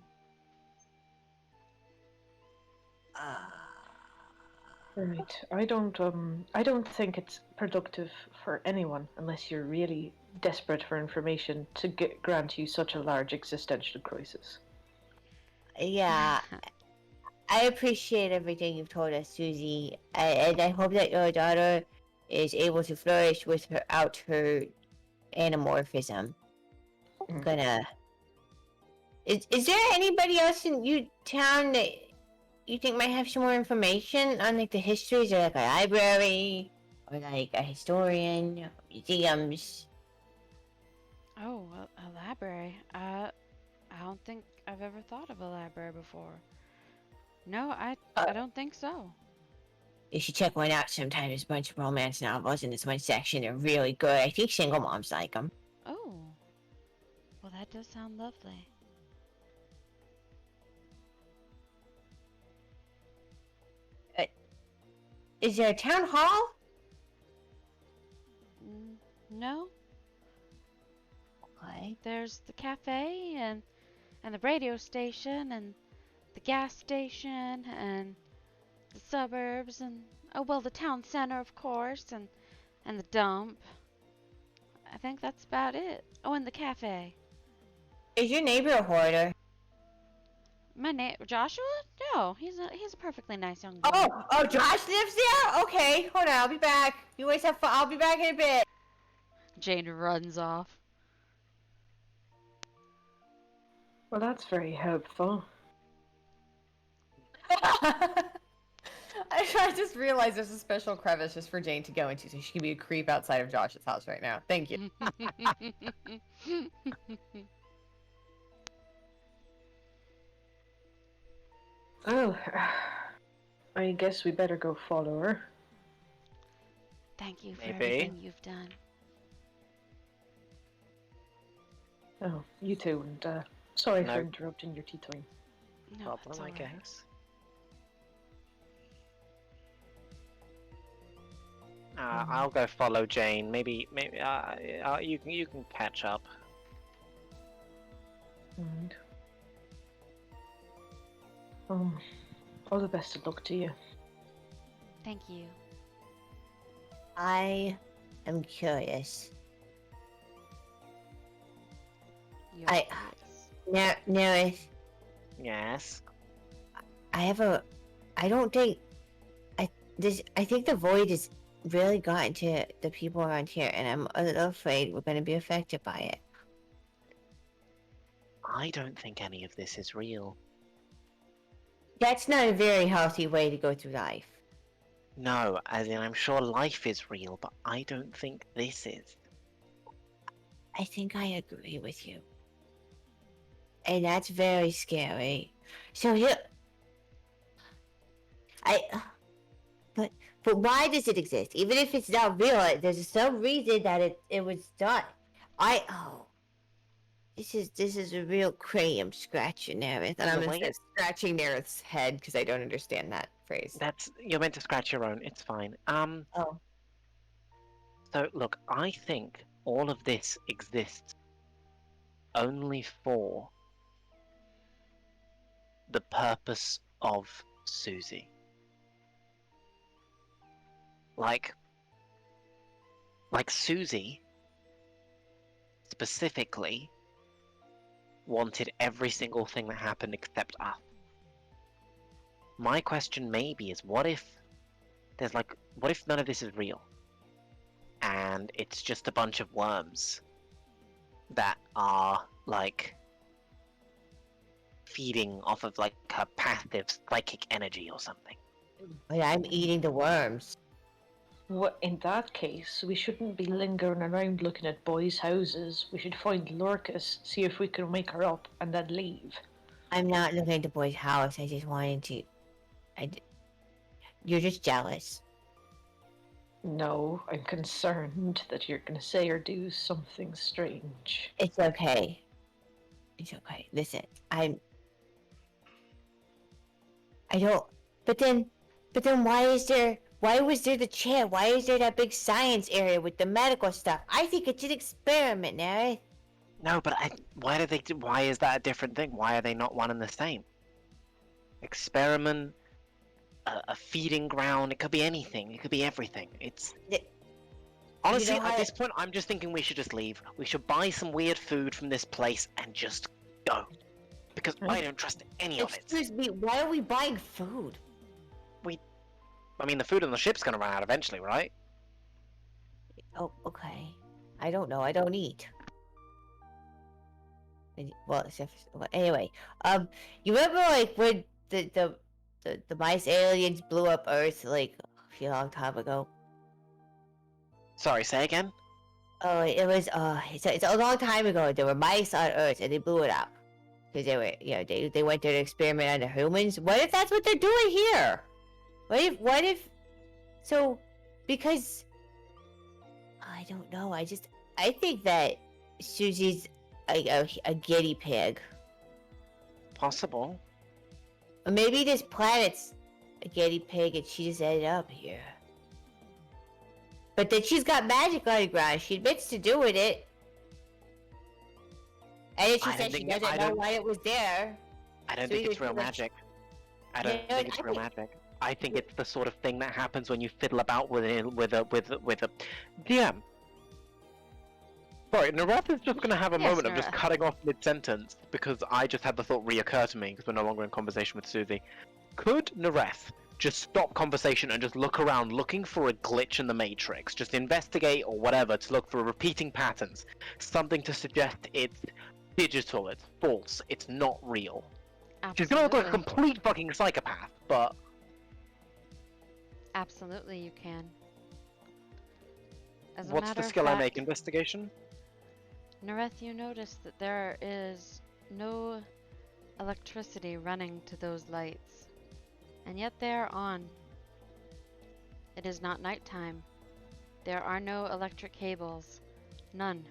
Right. I don't think it's productive for anyone unless you're really desperate for information to grant you such a large existential crisis. Yeah, I appreciate everything you've told us, Susie, and I hope that your daughter is able to flourish without her anamorphism. Mm. Gonna. Is there anybody else in your town that you think might have some more information on like the histories, or like a library, or like a historian, museums? Oh, a library. I don't think I've ever thought of a library before. No, I don't think so. You should check one out sometime. There's a bunch of romance novels in this one section. They're really good. I think single moms like them. Oh, well, that does sound lovely. Is there a town hall? No, Okay. there's the cafe and the radio station and the gas station and the suburbs and oh well the town center of course and the dump. I think that's about it. Oh, and the cafe. Is your neighbor a hoarder? My name Joshua? No, he's a perfectly nice young boy. Oh, Josh lives there? Okay, hold on, I'll be back. You always have fun. I'll be back in a bit. Jane runs off. Well, that's very helpful. I I just realized there's a special crevice just for Jane to go into, so she can be a creep outside of Josh's house right now. Thank you. Oh, I guess we better go follow her. Thank you for Maybe. everything you've done. Oh, you too, and sorry No. for interrupting your tea time. No, it's Problem, I alright. guess. I'll go follow Jane. Maybe you can catch up. And all the best of luck to you. Thank you. I am curious. You're I- curious. Nerith, Yes. I don't think I think the void has really gotten to the people around here, and I'm a little afraid we're going to be affected by it. I don't think any of this is real. That's not a very healthy way to go through life. No, as in I'm sure life is real, but I don't think this is. I think I agree with you. And that's very scary. So here but why does it exist? Even if it's not real, there's some reason that it was done. This is a real crayon scratching Nerith. And I'm The way instead scratching Nerith's head because I don't understand that phrase. You're meant to scratch your own. It's fine. Oh. So look, I think all of this exists only for the purpose of Susie. Like Susie specifically wanted every single thing that happened except us. My question maybe is what if none of this is real? And it's just a bunch of worms that are feeding off of her passive psychic energy or something. But I'm eating the worms. What, in that case, we shouldn't be lingering around looking at boys' houses. We should find Lorcas, see if we can wake her up, and then leave. I'm not looking at the boy's house. I just wanted to. You're just jealous. No, I'm concerned that you're gonna say or do something strange. It's okay. It's okay. Listen, I don't. But then why was there the chair? Why is there that big science area with the medical stuff? I think it's an experiment, Nerith. No, but why is that a different thing? Why are they not one and the same? Experiment, a feeding ground, it could be anything, it could be everything. Honestly, You know at what? this point, I'm just thinking we should just leave. We should buy some weird food from this place and just go. Because I don't trust any of it. Excuse me, why are we buying food? I mean, the food on the ship's gonna run out eventually, right? Oh, okay. I don't know. I don't eat. Well, anyway, you remember when the mice aliens blew up Earth a few long time ago? Sorry, say again? Oh, it was it's a long time ago. There were mice on Earth and they blew it up because they were they went there to experiment on the humans. What if that's what they're doing here? What if so? Because I don't know. I think that Susie's a guinea pig. Possible. Or maybe this planet's a guinea pig and she just ended up here. But then she's got magic on the ground. She admits to doing it. And then she said she doesn't know why it was there. I don't So think either it's real she was- magic. I don't Yeah, think it's I real think- magic. I think it's the sort of thing that happens when you fiddle about with a DM. Sorry, Nareth is just going to have a Yes, moment of just Nareth. cutting off mid-sentence because I just had the thought reoccur to me because we're no longer in conversation with Susie. Could Nareth just stop conversation and just look around looking for a glitch in the matrix? Just investigate or whatever to look for repeating patterns. Something to suggest it's digital, it's false, it's not real. She's going to look like a Absolutely. complete fucking psychopath, but... Absolutely, you can. As a What's matter the of skill I fact, make? Investigation? Nareth, you notice that there is no electricity running to those lights, and yet they are on. It is not nighttime. There are no electric cables. None.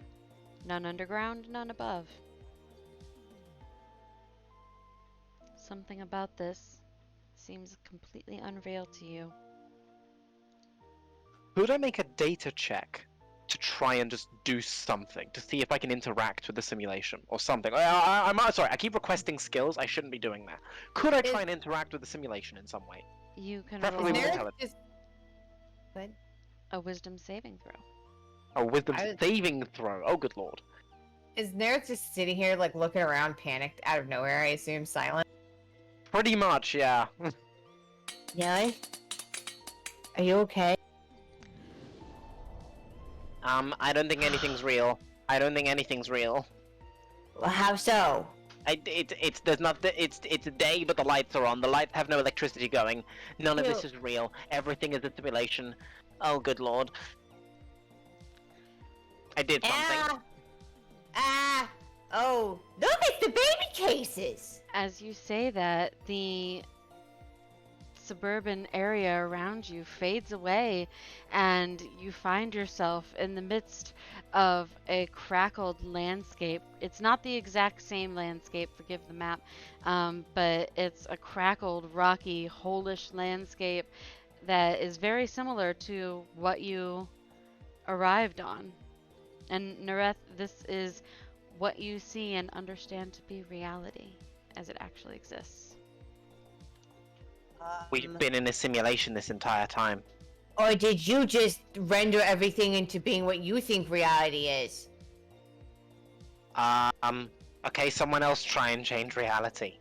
None underground, none above. Something about this seems completely unreal to you. Could I make a data check to try and just do something to see if I can interact with the simulation or something? I'm sorry. I keep requesting skills. I shouldn't be doing that. Could I try and interact with the simulation in some way? You can Preferably with roll intelligence. Just... What? a wisdom saving throw. A wisdom I was- saving throw. Oh, good lord. Is Nerith just sitting here, like, looking around, panicked, out of nowhere, I assume, silent? Pretty much, yeah. Yeah? Are you okay? I don't think anything's real. I don't think anything's real. Well, how so? There's not it's a day, but the lights are on. The lights have no electricity going. None of this is real. Everything is a simulation. Oh, good lord. I did something. Oh, look, it's the baby cases! As you say that, the suburban area around you fades away, and you find yourself in the midst of a crackled landscape. It's not the exact same landscape, forgive the map, but it's a crackled, rocky, holish landscape that is very similar to what you arrived on. And Nareth, this is what you see and understand to be reality as it actually exists. We've been in a simulation this entire time. Or did you just render everything into being what you think reality is? Okay, someone else try and change reality.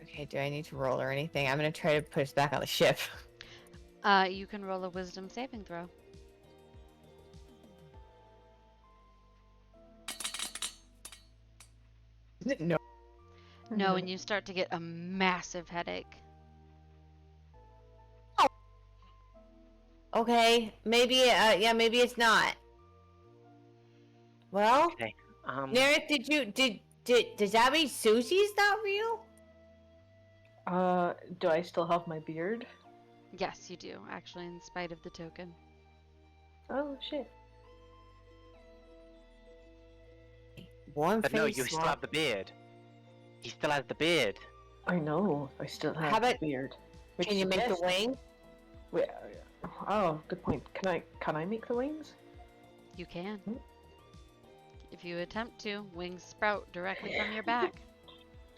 Okay, do I need to roll or anything? I'm gonna try to put us back on the ship. You can roll a wisdom saving throw. No. No, and you start to get a massive headache. Okay, maybe, yeah, maybe it's not. Well, Okay. Nerith, does that mean Susie's not real? Do I still have my beard? Yes, you do, actually, in spite of the token. Oh shit. Warm But no, you still have the beard. He still has the beard. I know. I still have How about- the beard. Which Can you make the suggests- wing? Wait, oh, good point. Can I make the wings? You can. Hmm. If you attempt to, wings sprout directly from your back.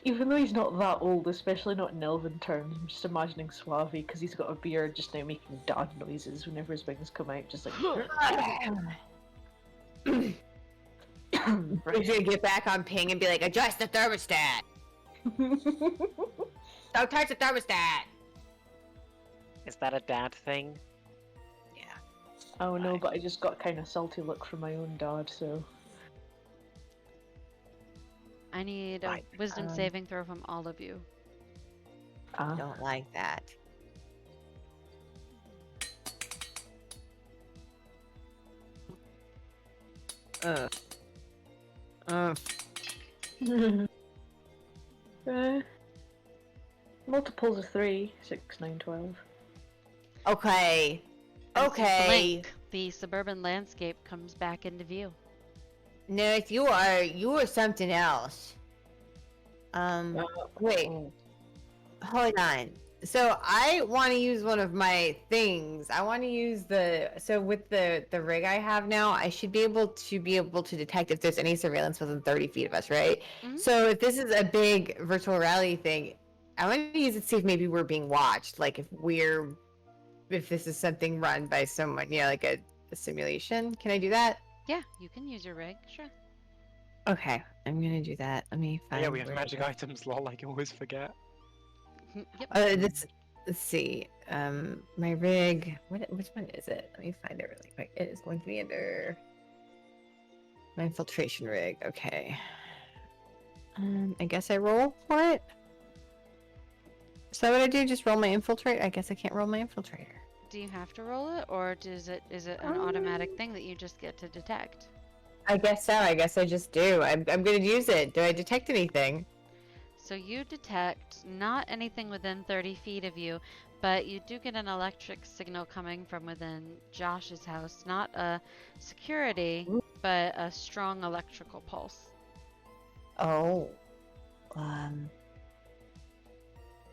Even though he's not that old, especially not in elven terms, I'm just imagining Suave because he's got a beard just now making dad noises whenever his wings come out, just like. We're gonna get back on ping and be like, adjust the thermostat! Don't touch the thermostat! Is that a dad thing? Yeah. Oh no, but I just got kind of salty look from my own dad, so. I need Right, a wisdom saving throw from all of you. I don't like that. Multiples of 3, 6, 9, 12. Okay. As you Okay. blink, the suburban landscape comes back into view. Nerith, you are something else. Wait, Oh. hold on. So I want to use one of my things. I want to use with the rig I have now, I should be able to detect if there's any surveillance within 30 feet of us, right? Mhm. So if this is a big virtual reality thing, I want to use it to see if maybe we're being watched, like if this is something run by someone, like a simulation. Can I do that? Yeah, you can use your rig, sure. Okay, I'm gonna do that. Let me find. Yeah, we have where- magic items, lol, I always forget. Yep. Let's see. My rig. Which one is it? Let me find it really quick. It is going to be under my infiltration rig. Okay. I guess I roll for it. Is that what I do? Just roll my infiltrate? I guess I can't roll my infiltrator. Do you have to roll it, or is it an automatic thing that you just get to detect? I guess so. I guess I just do. I'm gonna use it. Do I detect anything? So you detect not anything within 30 feet of you, but you do get an electric signal coming from within Josh's house. Not a security, but a strong electrical pulse. Oh. I'm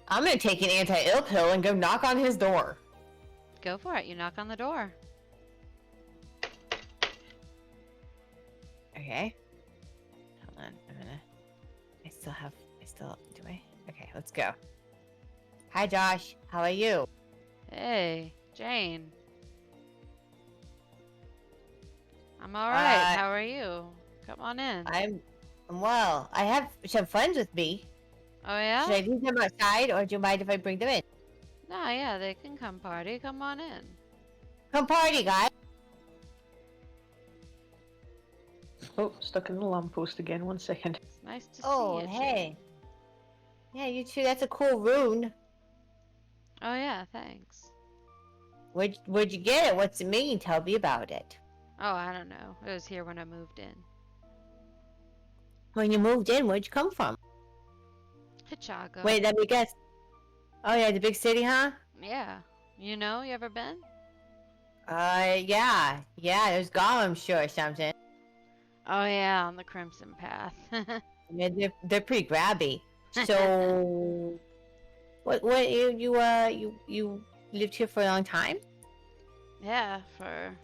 gonna take an anti-ill pill and go knock on his door. Go for it. You knock on the door. Okay. Hold on. Do I? Okay, let's go. Hi, Josh. How are you? Hey, Jane. I'm all right. How are you? Come on in. I'm well. I have some friends with me. Oh yeah? Should I leave them outside, or do you mind if I bring them in? Nah, yeah, they can come party. Come on in. Come party, guys. Oh, stuck in the lamppost again. 1 second. It's nice to Oh, see you, hey. Jane. Yeah, you too. That's a cool rune. Oh yeah, thanks. Where'd you get it? What's it mean? Tell me about it. Oh, I don't know. It was here when I moved in. When you moved in, where'd you come from? Chicago. Wait, let me guess. Oh yeah, the big city, huh? Yeah. You know, you ever been? Yeah. Yeah, there's Gollum sure or something. Oh yeah, on the Crimson Path. Yeah, they're pretty grabby. So, what you lived here for a long time? Yeah, for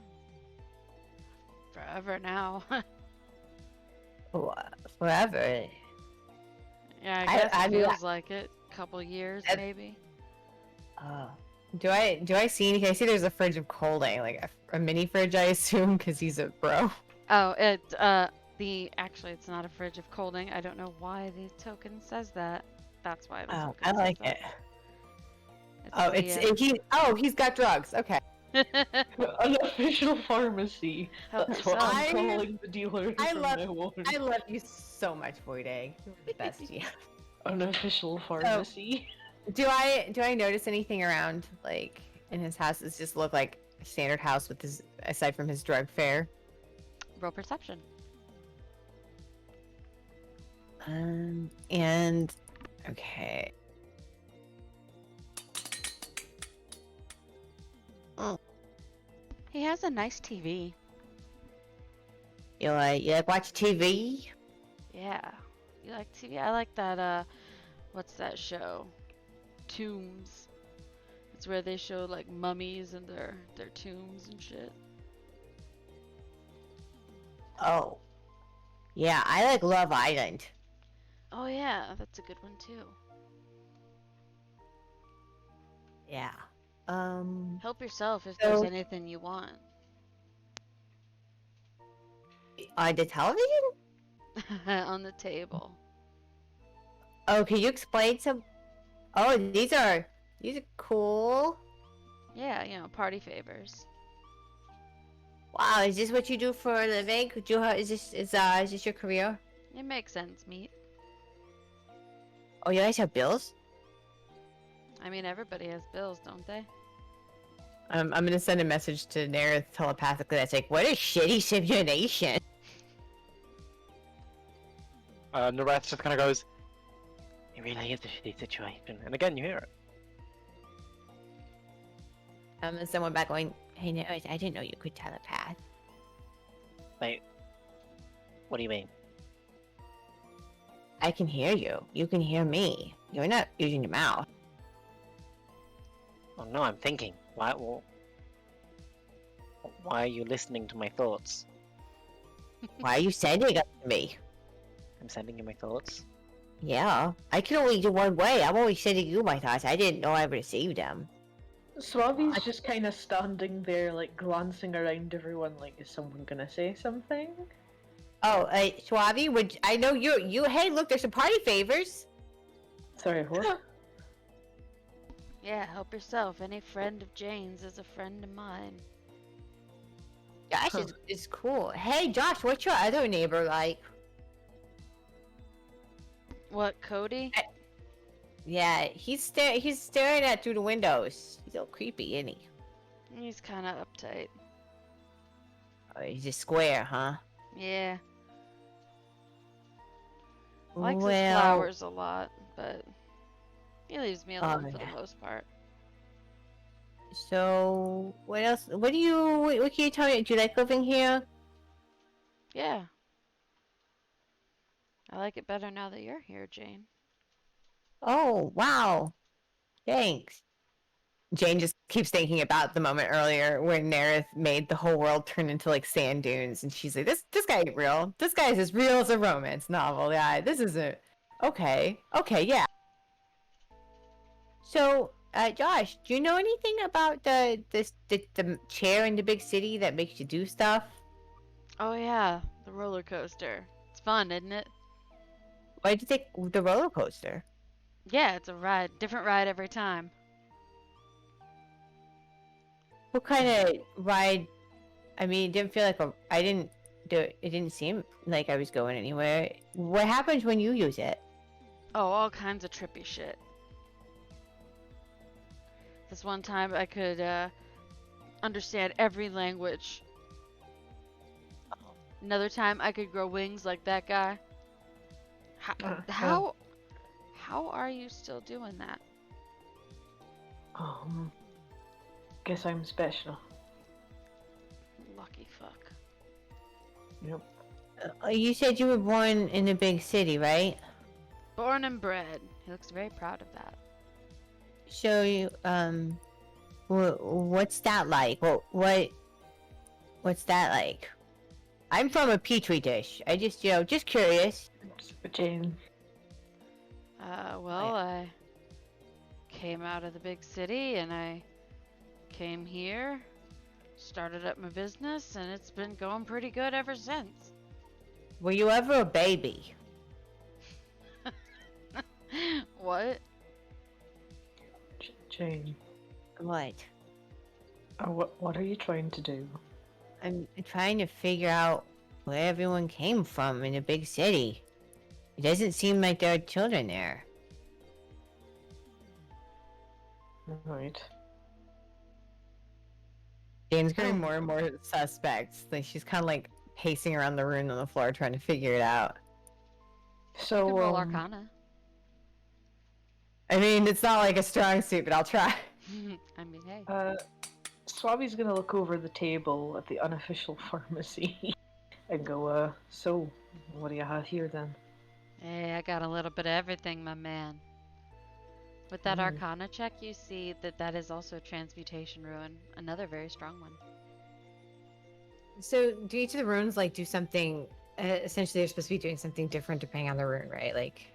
forever now. Oh, forever. Yeah, I- I guess I it mean, feels like it. Couple years, I- maybe. Oh. Do I see anything? I see there's a fridge of colding, like a mini fridge, I assume, because he's a bro. Oh, actually, it's not a fridge of colding. I don't know why the token says that. That's why the Oh, token I says like that. it. He's got drugs. Okay. An official pharmacy. Help That's what yourself. I'm calling the dealer I from love- now on. I love you so much, Voideg. You're the best. Yeah. An official pharmacy. Do I notice anything around, like, in his house? Does just look like a standard house with his, aside from his drug fare? Roll perception. And okay. He has a nice TV. You like watch TV? Yeah. You like TV? I like that, what's that show? Tombs. It's where they show, like, mummies and their tombs and shit. Oh. Yeah, I like Love Island. Oh yeah, that's a good one too. Yeah. Help yourself if So- there's anything you want. The television? On the table. Oh, can you explain some? Oh, these are cool. Yeah, you know, party favors. Wow, is this what you do for a living? Could you? Is this your career? It makes sense, meat. Oh, you guys have bills? I mean, everybody has bills, don't they? I'm gonna send a message to Nerith telepathically that's like, what a shitty simulation. Nareth just kind of goes, "It really is a shitty situation," and again you hear it. I'm gonna send one back going, hey Nerith, I didn't know you could telepath. Wait, what do you mean? I can hear you. You can hear me. You're not using your mouth. Oh no, I'm thinking. Why are you listening to my thoughts? Why are you sending it to me? I'm sending you my thoughts. Yeah, I can only do one way. I'm only sending you my thoughts. I didn't know I received them. Suavi's just kind of standing there, like, glancing around everyone, like, is someone gonna say something? Oh, Suavi, I know you. Hey, look, there's some party favors. Sorry, what? Yeah, help yourself. Any friend of Jane's is a friend of mine. Josh is cool. Hey, Josh, what's your other neighbor like? What, Cody? Yeah, he's staring at through the windows. He's all creepy, isn't he? He's kind of uptight. Oh, he's a square, huh? Yeah. Likes his Well, flowers a lot, but he leaves me alone for the yeah. most part. So what else? What do you? What can you tell me? Do you like living here? Yeah. I like it better now that you're here, Jane. Oh, wow. Thanks. Jane just keeps thinking about the moment earlier when Nerith made the whole world turn into like sand dunes, and she's like, "This guy ain't real. This guy's as real as a romance novel. Yeah, this isn't okay. Okay, yeah." So, Josh, do you know anything about the chair in the big city that makes you do stuff? Oh yeah, the roller coaster. It's fun, isn't it? Why'd you take the roller coaster? Yeah, it's a ride. Different ride every time. What kind of ride? I mean, it didn't feel like a. I didn't do it. It didn't seem like I was going anywhere. What happens when you use it? Oh, all kinds of trippy shit. This one time I could understand every language. Another time I could grow wings like that guy. How are you still doing that? Guess I'm special. Lucky fuck. Yep. You said you were born in a big city, right? Born and bred. He looks very proud of that. So you what's that like? What's that like? I'm from a petri dish. I just just curious. Jane. Well, I came out of the big city and I came here, started up my business, and it's been going pretty good ever since. Were you ever a baby? What? Jane. What? What are you trying to do? I'm trying to figure out where everyone came from in a big city. It doesn't seem like there are children there. Right. Jane's getting more and more suspect. Like she's kind of like pacing around the room on the floor trying to figure it out. So, You can roll Arcana. I mean, it's not like a strong suit, but I'll try. I mean, hey. Swabby's gonna look over the table at the unofficial pharmacy and go, so, what do you have here then? Hey, I got a little bit of everything, my man. With that Arcana check, you see that that is also a Transmutation Ruin. Another very strong one. So, do each of the runes like do something? Essentially, they're supposed to be doing something different depending on the rune, right? Like,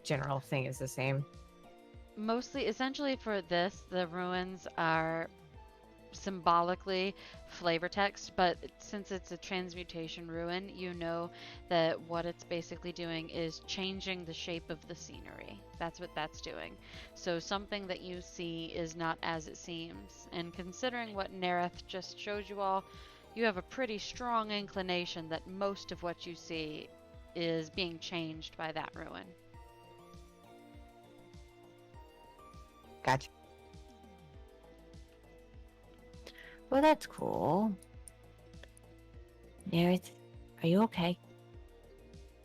general thing is the same. Mostly, essentially for this, the ruins are symbolically flavor text, but since it's a transmutation ruin, you know that what it's basically doing is changing the shape of the scenery. That's what that's doing. So something that you see is not as it seems. And considering what Nereth just showed you all, you have a pretty strong inclination that most of what you see is being changed by that ruin. Gotcha. Well, that's cool. Nerith, are you okay?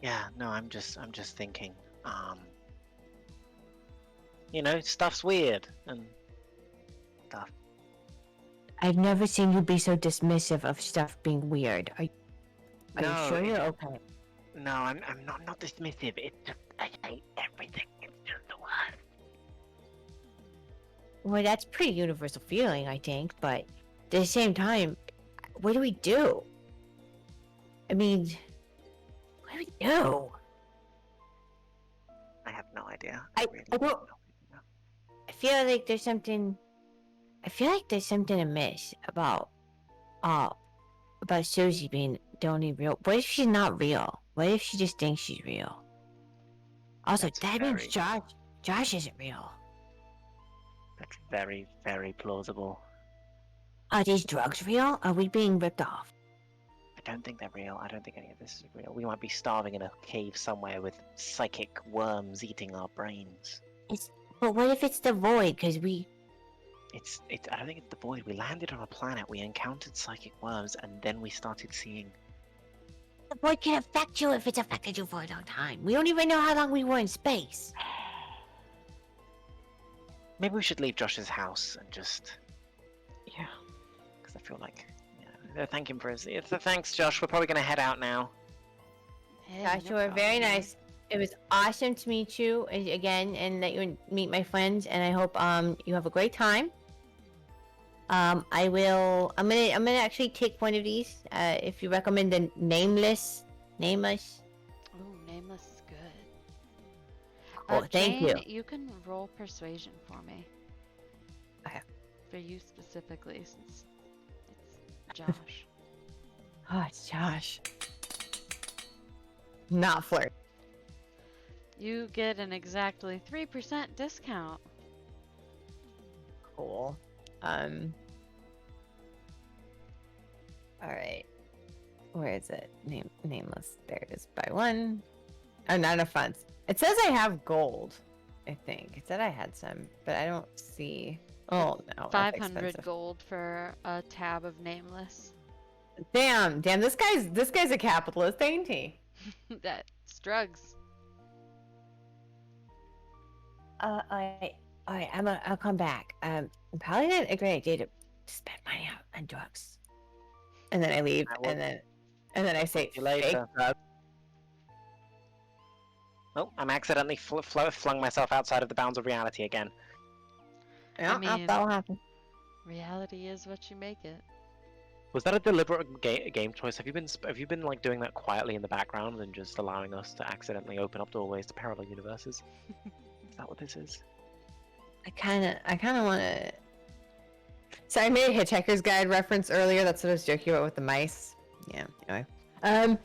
Yeah, no, I'm just thinking. Stuff's weird and stuff. I've never seen you be so dismissive of stuff being weird. Are No, you sure you're okay? No, I'm not dismissive. It's just I hate everything. It's just the worst. Well, that's a pretty universal feeling, I think, but at the same time, what do we do? I mean, what do we do? I have no idea. I really don't- have no idea. I feel like there's something. I feel like there's something amiss about Susie being the only real. What if she's not real? What if she just thinks she's real? Also, That's that means very- Josh. Josh isn't real. That's very, very plausible. Are these drugs real? Are we being ripped off? I don't think they're real. I don't think any of this is real. We might be starving in a cave somewhere with psychic worms eating our brains. But what if it's the void? Because we. I don't think it's the void. We landed on a planet, we encountered psychic worms, and then we started seeing. The void can affect you if it's affected you for a long time. We don't even know how long we were in space. Maybe we should leave Josh's house and just. Yeah. Because I feel like. Yeah, thank him for his. Thanks, Josh. We're probably gonna head out now. Hey, Gosh, no you were very problem. nice. It was awesome to meet you again and that you meet my friends. And I hope you have a great time. I'm gonna actually take one of these. If you recommend the nameless. Ooh, nameless is good. Oh, thank you. Jane, you can roll persuasion for me. Okay. For you specifically, since it's Josh. Oh, it's Josh. Not flirt. You get an exactly 3% discount. Cool. Alright. Where is it? Nameless. There it is. By one. Oh, not enough funds. It says I have gold. I think. It said I had some, but I don't see. Oh no. that's 500 expensive. gold for a tab of nameless. Damn, this guy's a capitalist, ain't he? That's drugs. Alright, I'll come back. Probably not a great idea to spend money on drugs. And then I leave, I will- and then I say, See you later. "Fake drugs." Oh, I'm accidentally flung myself outside of the bounds of reality again. Yeah, mean- that'll happen. Reality is what you make it. Was that a deliberate game choice? Have you been like doing that quietly in the background and just allowing us to accidentally open up doorways to parallel universes? Is that what this is? I kind of want to. So I made a Hitchhiker's Guide reference earlier. That's what I was joking about with the mice. Yeah. Anyway,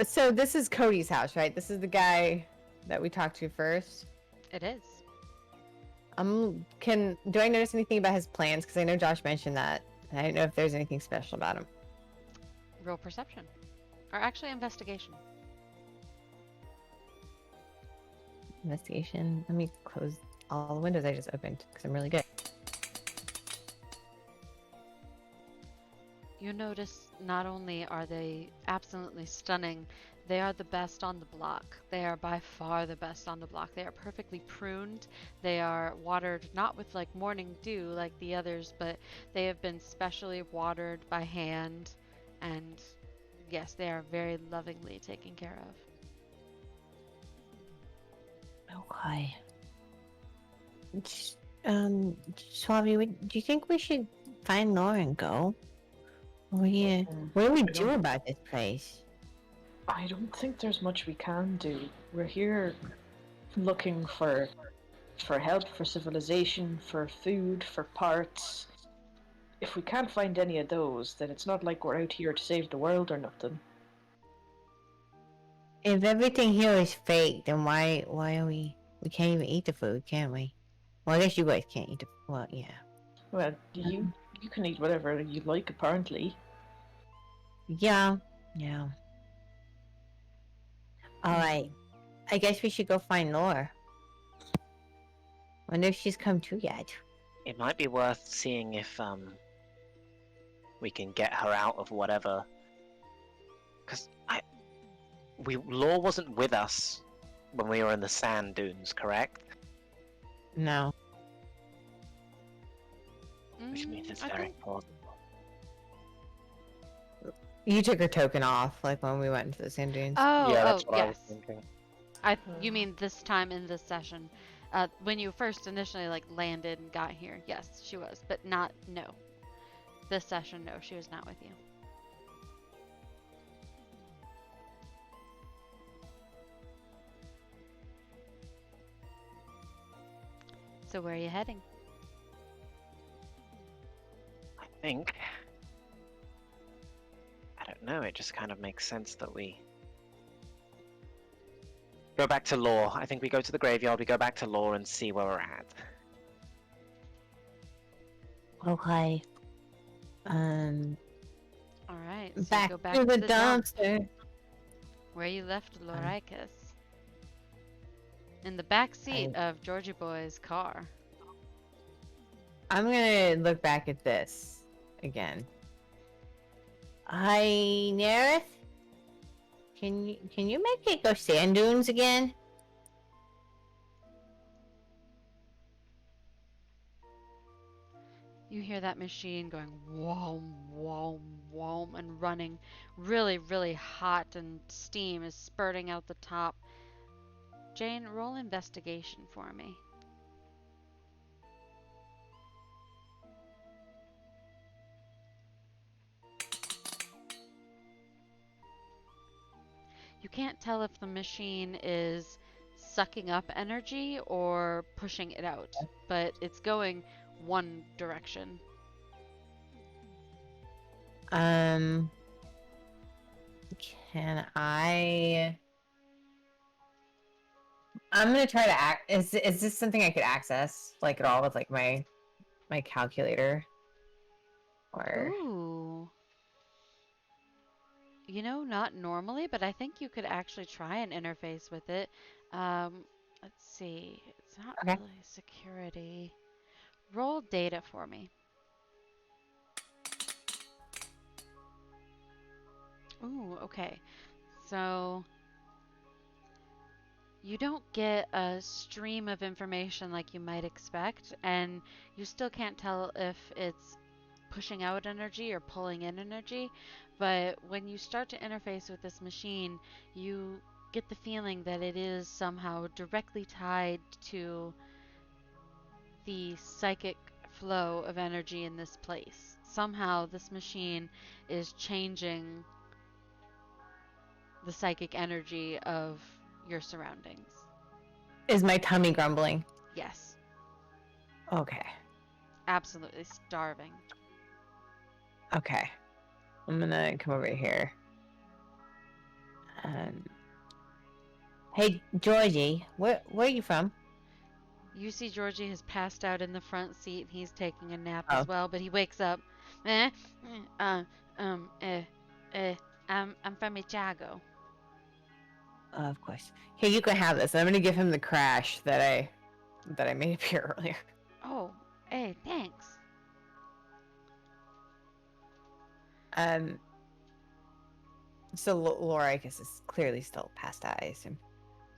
so this is Cody's house, right? This is the guy that we talked to first. It is. Do I notice anything about his plans? Because I know Josh mentioned that. I don't know if there's anything special about him. Roll perception. Or actually investigation. Investigation. Let me close all the windows I just opened because I'm really good. You notice not only are they absolutely stunning, they are the best on the block. They are by far the best on the block. They are perfectly pruned. They are watered not with like morning dew like the others, but they have been specially watered by hand. And yes, they are very lovingly taken care of. Okay. Swami, do you think we should find Laura and go? What do we do about this place? I don't think there's much we can do. We're here looking for help, for civilization, for food, for parts. If we can't find any of those, then it's not like we're out here to save the world or nothing. If everything here is fake, then why are we can't even eat the food, can we? Well, I guess you guys can't eat the well, yeah. Well, you can eat whatever you like, apparently. Yeah. Alright. I guess we should go find Laura. Wonder if she's come to yet. It might be worth seeing if we can get her out of whatever. Because Law wasn't with us when we were in the sand dunes, correct? No. Which means it's I very think important. You took her token off, like when we went into the sand dunes. Yeah, that's what I was yes. thinking. You mean this time in this session. When you first initially like landed and got here, yes, she was. But no. This session, no, she was not with you. So where are you heading? I think. I don't know, it just kind of makes sense that we go back to Law. I think we go to the graveyard, we go back to Law and see where we're at. Okay. Alright, so Back go back to the dump, dumpster. where you left Loricus. In the back seat of Georgie Boy's car. I'm gonna look back at this again. Hi, Nerith. Can you make it go sand dunes again? You hear that machine going whoom, whoom, whoom, and running really, really hot, and steam is spurting out the top. Jane, roll investigation for me. You can't tell if the machine is sucking up energy or pushing it out, but it's going one direction. Can I? I'm gonna try to act. Is this something I could access, like at all, with like my calculator? Or Ooh. You know, not normally, but I think you could actually try and interface with it. Let's see. It's not okay. really security. Roll data for me. Ooh, okay. So you don't get a stream of information like you might expect, and you still can't tell if it's pushing out energy or pulling in energy. But when you start to interface with this machine, you get the feeling that it is somehow directly tied to the psychic flow of energy in this place. Somehow, this machine is changing the psychic energy of your surroundings. Is my tummy grumbling? Yes, Okay. absolutely starving. Okay. I'm gonna come over here. Hey, Georgie, where are you from? You see Georgie has passed out in the front seat. He's taking a nap Oh. as well, but he wakes up. Eh, uh, um, eh, eh, I'm from Chicago. Of course. Here, you can have this. I'm gonna give him the crash that I made appear earlier. Oh, hey, thanks. Um. So Laura, I guess, is clearly still passed out, I assume.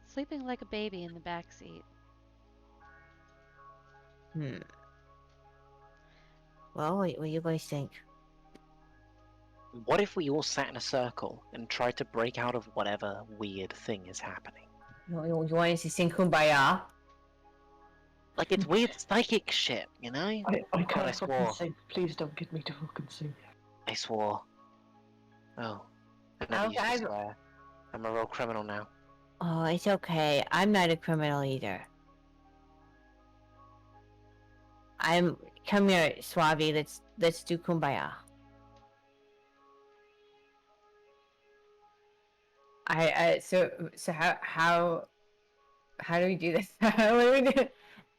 Sleeping like a baby in the back seat. Well, what do you guys think? What if we all sat in a circle and tried to break out of whatever weird thing is happening? You want us to sing Kumbaya? Like, it's weird psychic shit, you know? I I can't fucking swore. sing. Please don't get me to fucking sing. I swore. Oh, I never used to I've- swear. I'm a real criminal now. Oh, it's okay. I'm not a criminal either. Come here, Suave. Let's do Kumbaya. So how do we do this? What do we do?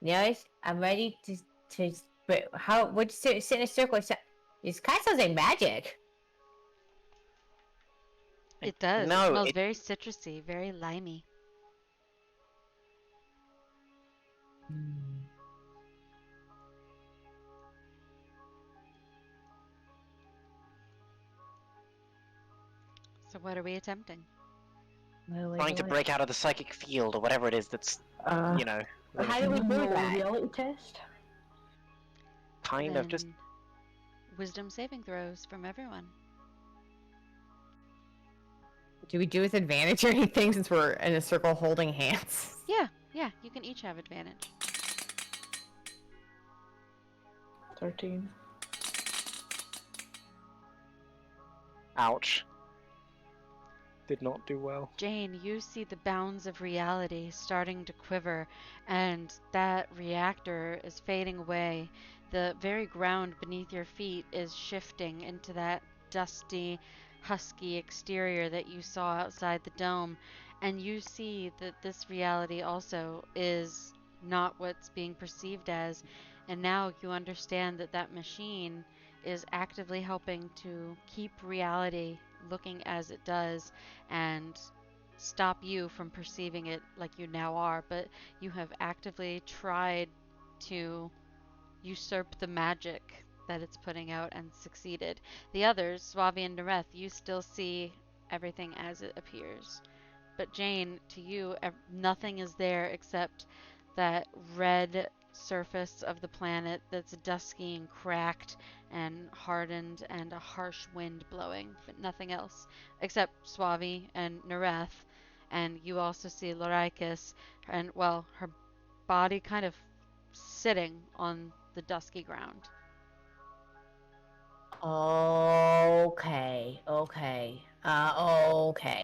Yes, I'm ready to. But how? Would you sit in a circle? This kind of sounds like magic. It does. It No, smells very citrusy, very limey. So what are we attempting? trying to break out of the psychic field or whatever it is that's, you know, How do we do roll a that? reality test? kind of just. Then wisdom saving throws from everyone. Do we do with advantage or anything since we're in a circle holding hands? Yeah, you can each have advantage. 13. Ouch. Did not do well. Jane, you see the bounds of reality starting to quiver, and that reactor is fading away. The very ground beneath your feet is shifting into that dusty, husky exterior that you saw outside the dome, and you see that this reality also is not what's being perceived as, and now you understand that that machine is actively helping to keep reality looking as it does and stop you from perceiving it like you now are, but you have actively tried to usurp the magic that it's putting out and succeeded. The others, Swavi and Nareth, you still see everything as it appears. But Jane, to you, nothing is there except that red surface of the planet that's dusky and cracked and hardened and a harsh wind blowing, but nothing else except Swavi and Nareth. And you also see Loricus and, well, her body kind of sitting on the dusky ground. Okay. Okay. Okay.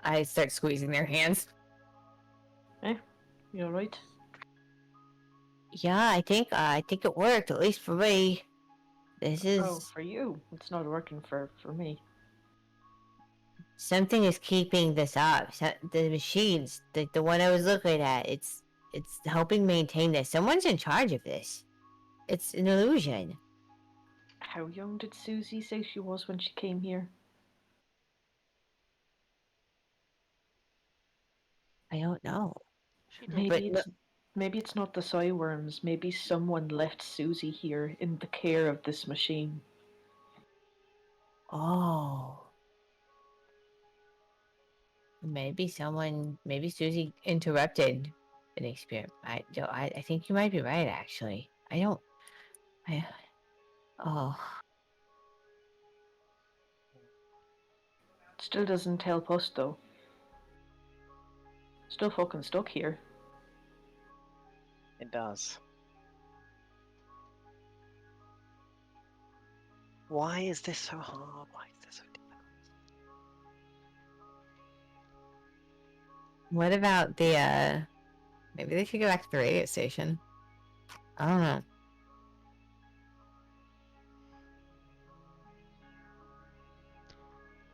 I start squeezing their hands. You alright? Yeah, I think it worked, at least for me. This is Oh, for you. It's not working for me. something is keeping this up. The machines, the one I was looking at, it's helping maintain this. Someone's in charge of this. It's an illusion. How young did Susie say she was when she came here? I don't know. She did. Maybe it's not the Psyworms. Maybe someone left Susie here in the care of this machine. Oh. Maybe Susie interrupted an experiment. I think you might be right, actually. Oh. Still doesn't help us though. Still fucking stuck here. It does. Why is this so hard? Why is this so difficult? What about the maybe they should go back to the radio station. I don't know.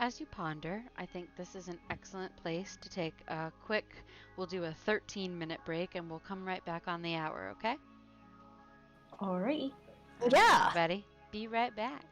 As you ponder, I think this is an excellent place to take a quick, we'll do a 13-minute break and we'll come right back on the hour, okay? Alrighty. Yeah. Ready? Be right back.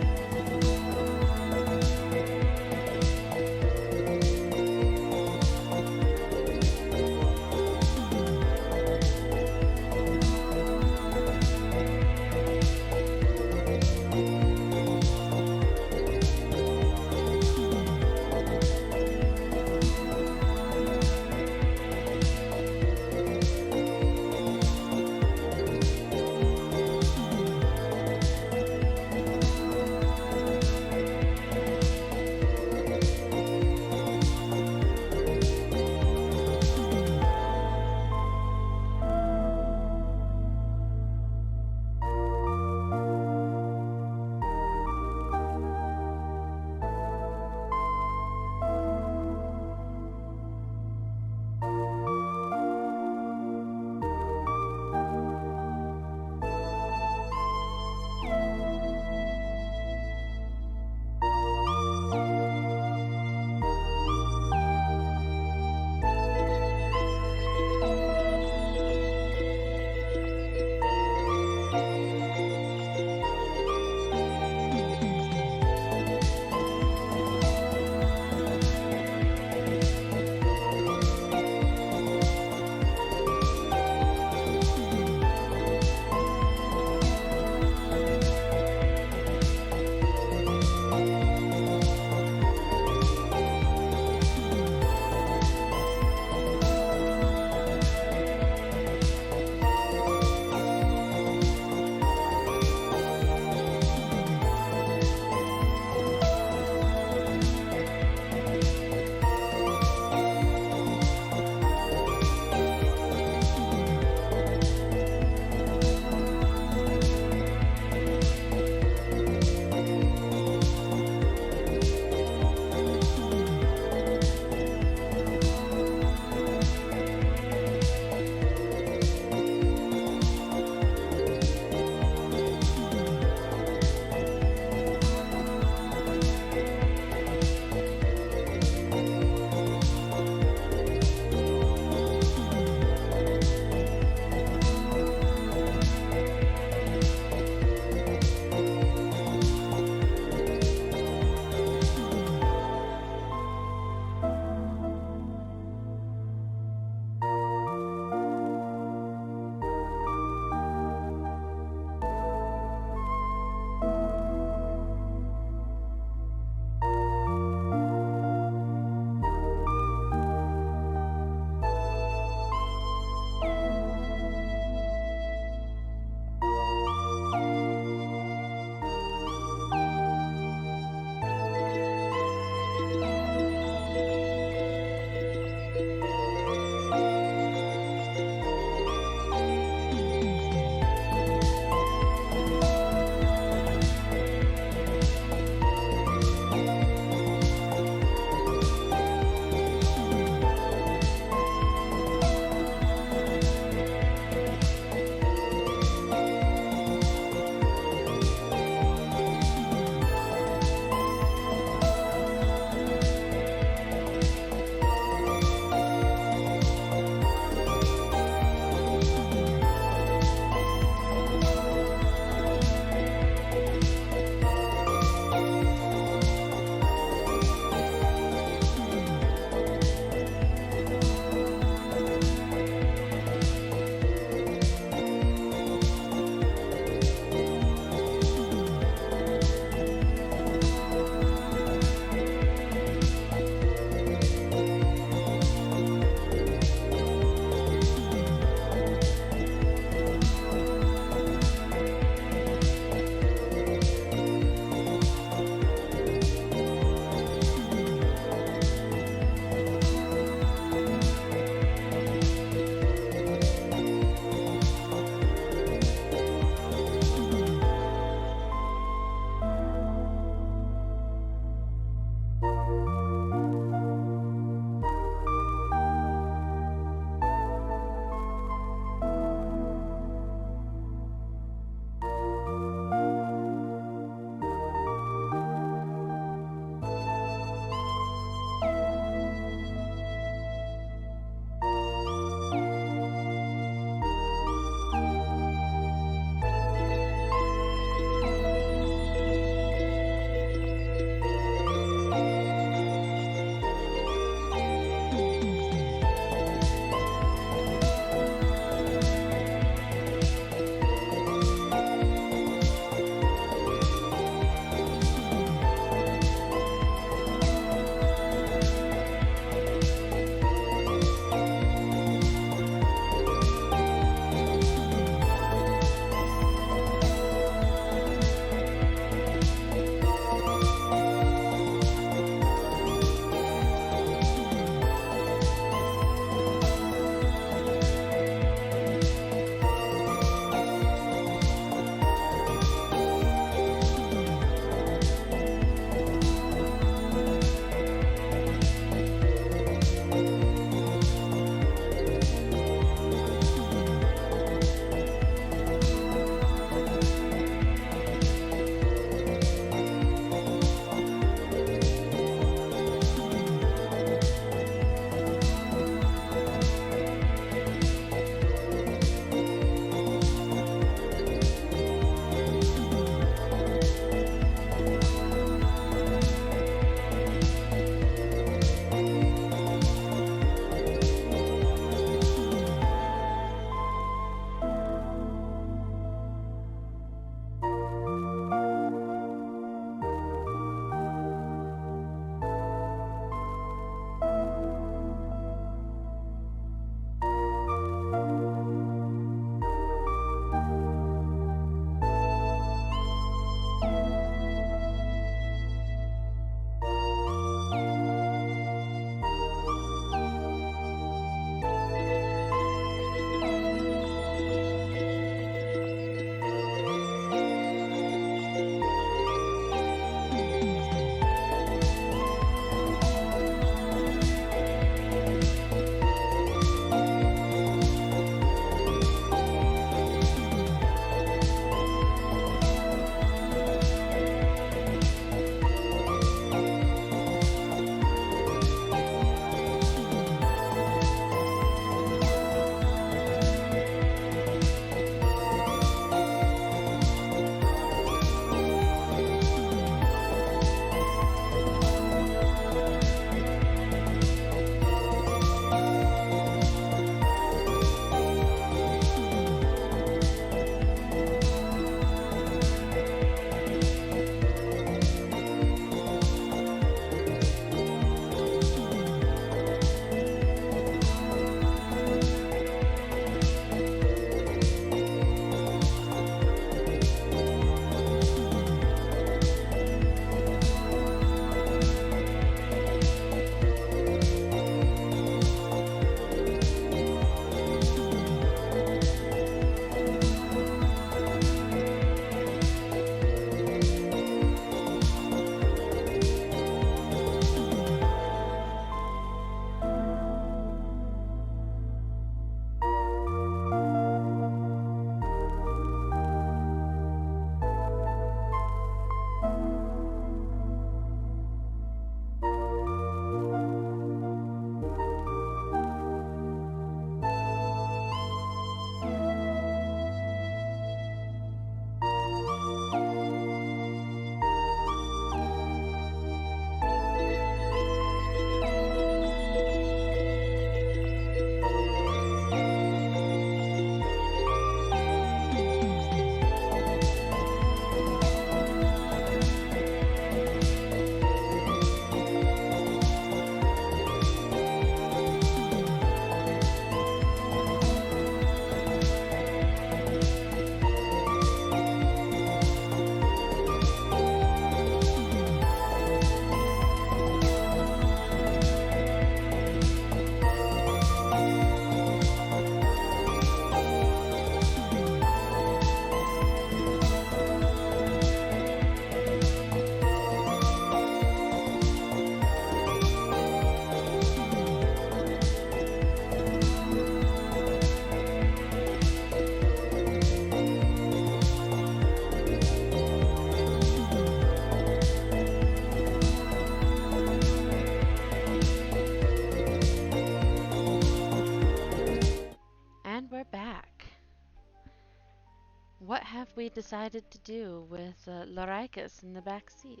we decided to do with Loricus in the back seat.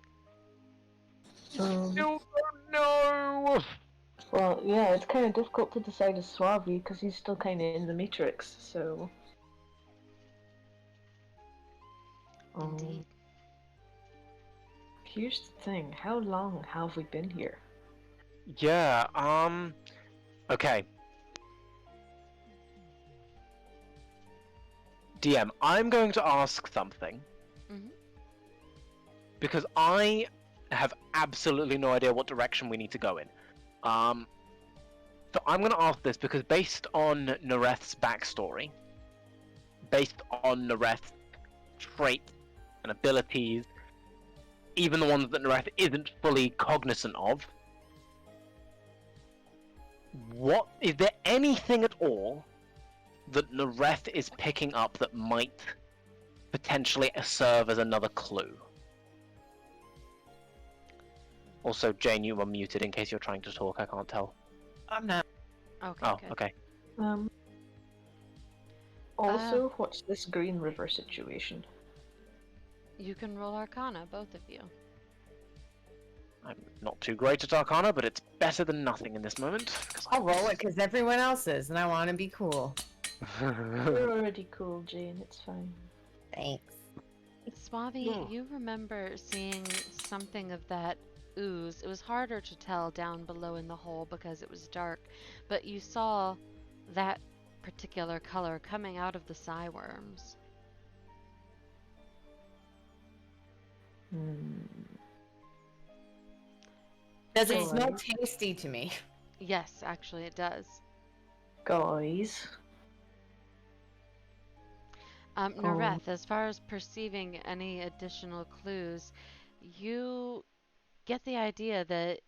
No, no! Well, yeah, it's kind of difficult to decide as Suave because he's still kind of in the Matrix, so. Indeed. Here's the thing, how long have we been here? Yeah, okay. DM, I'm going to ask something. Mhm. Because I have absolutely no idea what direction we need to go in. So I'm going to ask this because based on Nareth's backstory, based on Nareth's traits and abilities, even the ones that Nareth isn't fully cognizant of, is there anything at all that Nareth is picking up that might potentially serve as another clue? Also, Jane, you were muted in case you're trying to talk, I can't tell. I'm not. Okay, Oh, good. okay. Also, what's this Green River situation? You can roll Arcana, both of you. I'm not too great at Arcana, but it's better than nothing in this moment. I'll roll it because everyone else is, and I want to be cool. You're already cool, Jane, it's fine. Thanks. Swavi, Hmm. you remember seeing something of that ooze. It was harder to tell down below in the hole because it was dark, but you saw that particular color coming out of the psi worms. Does it Jane. smell tasty to me? Yes, actually it does. Guys. Nareth, as far as perceiving any additional clues, you get the idea that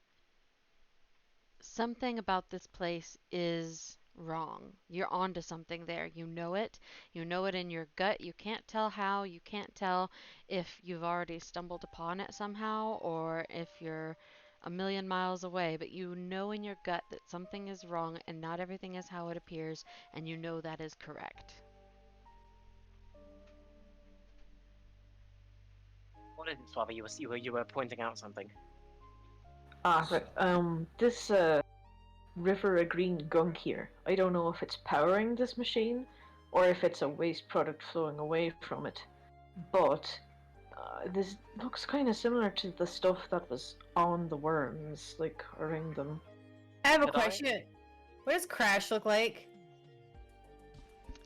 something about this place is wrong. You're onto something there. You know it. You know it in your gut. You can't tell how. You can't tell if you've already stumbled upon it somehow or if you're a million miles away, but you know in your gut that something is wrong and not everything is how it appears, and you know that is correct. What is it, Suave? You were pointing out something. Right. This river of green gunk here. I don't know if it's powering this machine or if it's a waste product flowing away from it. But this looks kind of similar to the stuff that was on the worms, like around them. I have a Did I? question. What does Crash look like?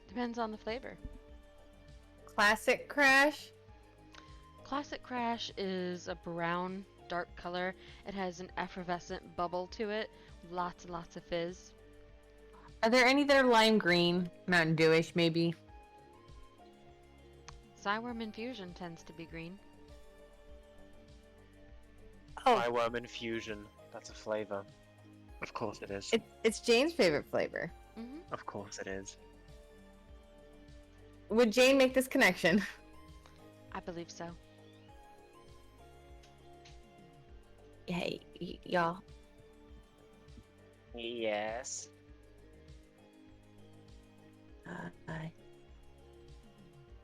Depends on the flavor. Classic Crash? Classic Crash is a brown, dark color. It has an effervescent bubble to it, lots and lots of fizz. Are there any that are lime green? Mountain Dewish, maybe? Psyworm infusion tends to be green. Fireworm infusion. That's a flavor. Of course it is. It's Jane's favorite flavor. Mm-hmm. Of course it is. Would Jane make this connection? I believe so. Hey, y'all. Yes.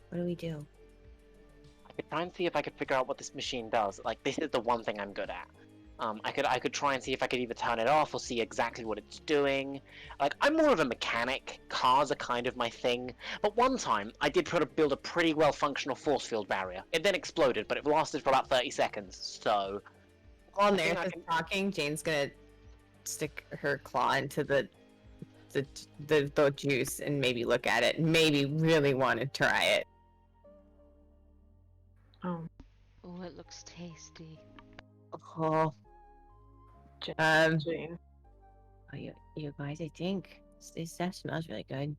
What do we do? I could try and see if I could figure out what this machine does. Like, this is the one thing I'm good at. I could try and see if I could either turn it off or see exactly what it's doing. Like, I'm more of a mechanic. Cars are kind of my thing. But one time, I did build a pretty well-functional force field barrier. It then exploded, but it lasted for about 30 seconds, so... While I think I Nerth is can- talking, Jane's gonna stick her claw into the juice and maybe look at it and maybe really want to try it. Oh, it looks tasty. Oh. Jane. Oh, you guys, I think that smells really good.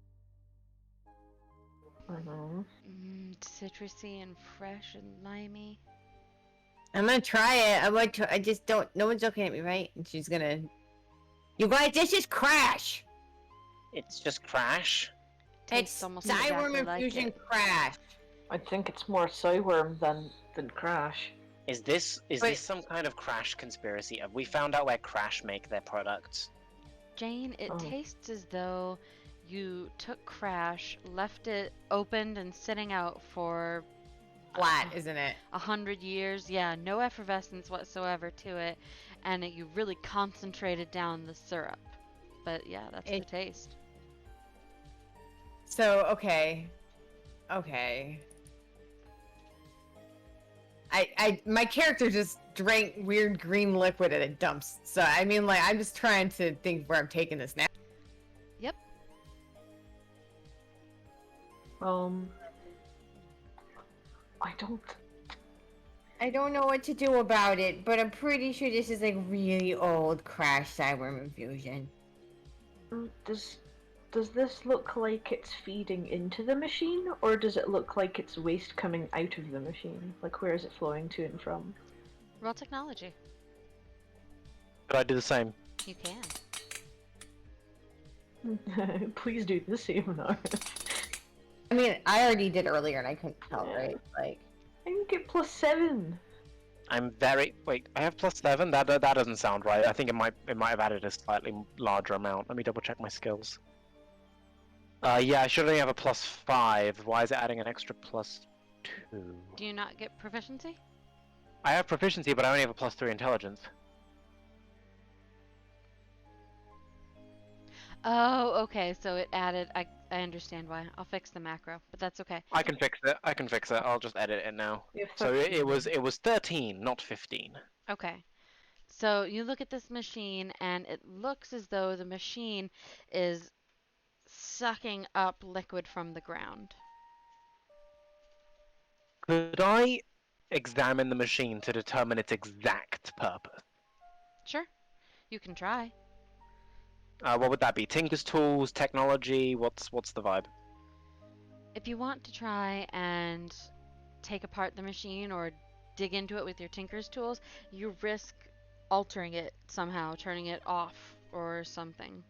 Citrusy and fresh and limey. I'm gonna try it. I just don't. No one's looking at me, right? And she's gonna. You guys, this is Crash. It's just Crash. Tastes It's almost Cyworm exactly like Infusion it. Crash. I think it's more Psyworm than Crash. Is this Wait. some kind of Crash conspiracy? Have we found out where Crash make their products? Jane, it Oh. tastes as though You took Crash, left it opened and sitting out for Flat, isn't it? 100 years. Yeah, no effervescence whatsoever to it, and you really concentrated down the syrup. But yeah, that's the taste. So, okay. My character just drank weird green liquid at a dumps. So, I mean, like, I'm just trying to think where I'm taking this now. Yep. I don't know what to do about it, but I'm pretty sure this is like really old Crash Cyberm infusion. Does this look like it's feeding into the machine, or does it look like it's waste coming out of the machine? Like, where is it flowing to and from? Roll technology. Could I do the same? You can. Please do the same now. I mean, I already did earlier and I couldn't tell, right? Like, I can get +7. I'm very wait. I have +7. That doesn't sound right. I think it might have added a slightly larger amount. Let me double check my skills. Yeah, I should only have a +5. Why is it adding an extra +2? Do you not get proficiency? I have proficiency, but I only have a +3 intelligence. Oh, okay. So it added. I understand why. I'll fix the macro, but that's okay. I can fix it. I'll just edit it now. So it was 13, not 15. Okay. So you look at this machine, and it looks as though the machine is sucking up liquid from the ground. Could I examine the machine to determine its exact purpose? Sure. You can try. What would that be? Tinker's tools, technology? What's the vibe? If you want to try and take apart the machine or dig into it with your tinker's tools, you risk altering it somehow, turning it off or something.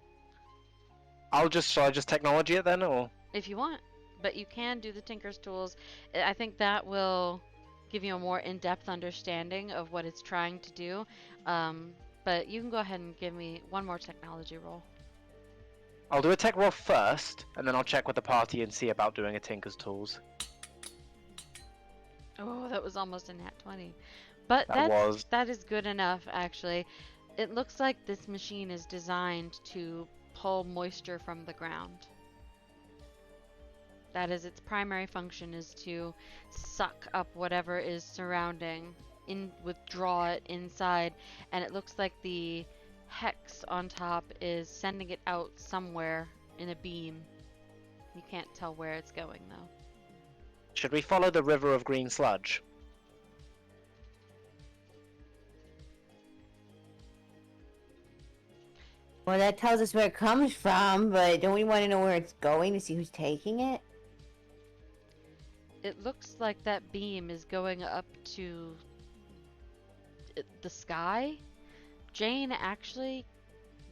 Shall I just technology it then, or? If you want, but you can do the tinker's tools. I think that will give you a more in-depth understanding of what it's trying to do. But you can go ahead and give me one more technology roll. I'll do a tech roll first, and then I'll check with the party and see about doing a Tinker's Tools. Oh, that was almost a nat 20. But that is good enough, actually. It looks like this machine is designed to pull moisture from the ground. That is its primary function, is to suck up whatever is surrounding, withdraw it inside, and it looks like the hex on top is sending it out somewhere in a beam. You can't tell where it's going, though. Should we follow the river of green sludge? Well, that tells us where it comes from, but don't we want to know where it's going to see who's taking it? It looks like that beam is going up to the sky. Jane, actually,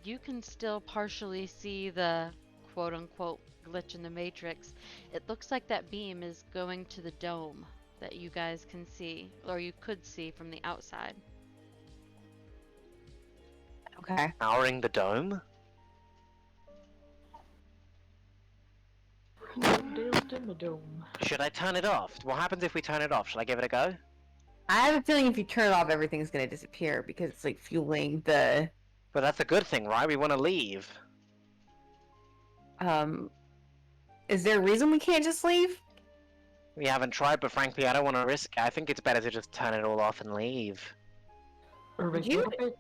you can still partially see the quote-unquote glitch in the matrix. It looks like that beam is going to the dome that you guys can see, or you could see from the outside. okay. Powering the dome? Should I turn it off? What happens if we turn it off? Should I give it a go? I have a feeling if you turn it off, everything's gonna disappear because it's like fueling the. But that's a good thing, right? We want to leave. Is there a reason we can't just leave? We haven't tried, but frankly, I don't want to risk it. I think it's better to just turn it all off and leave. I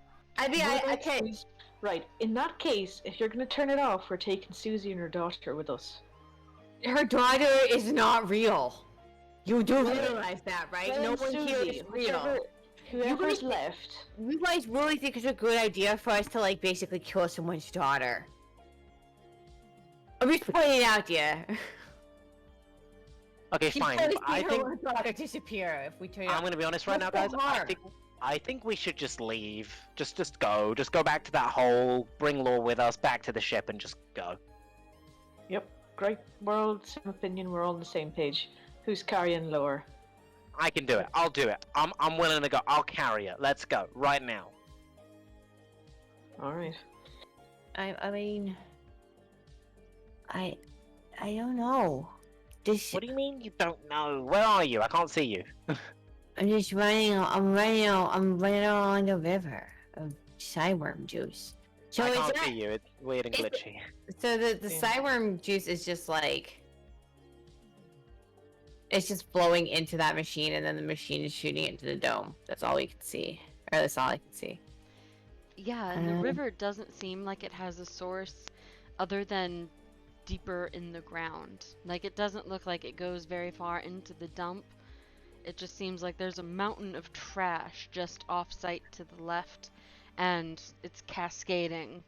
can't. Right, in that case, if you're gonna turn it off, we're taking Susie and her daughter with us. Her daughter is not real. You do realize that, right? Well, No one here Susie, is real. Whoever's left. You guys really think it's a good idea for us to, like, basically kill someone's daughter? I'm just pointing it out to you. Okay, fine. I think her daughter disappear if we turn it off. I'm gonna be honest right now, guys. I think we should just leave. Just go. Just go back to that hole. Bring Law with us back to the ship and just go. Yep, great. We're all the same opinion. We're all on the same page. Who's carrying Lower? I can do it. I'll do it. I'm willing to go. I'll carry it. Let's go right now. All right. I mean, I don't know. This What do you mean you don't know? Where are you? I can't see you. I'm just running. I'm running along the river of cyworm juice. So I is can't that see you. It's weird and is it- glitchy. So the Yeah. cyworm juice is just like it's just flowing into that machine, and then the machine is shooting it into the dome. That's all we can see, or that's all I can see. Yeah, and the Um, river doesn't seem like it has a source other than deeper in the ground. Like, it doesn't look like it goes very far into the dump. It just seems like there's a mountain of trash just off site to the left, and it's cascading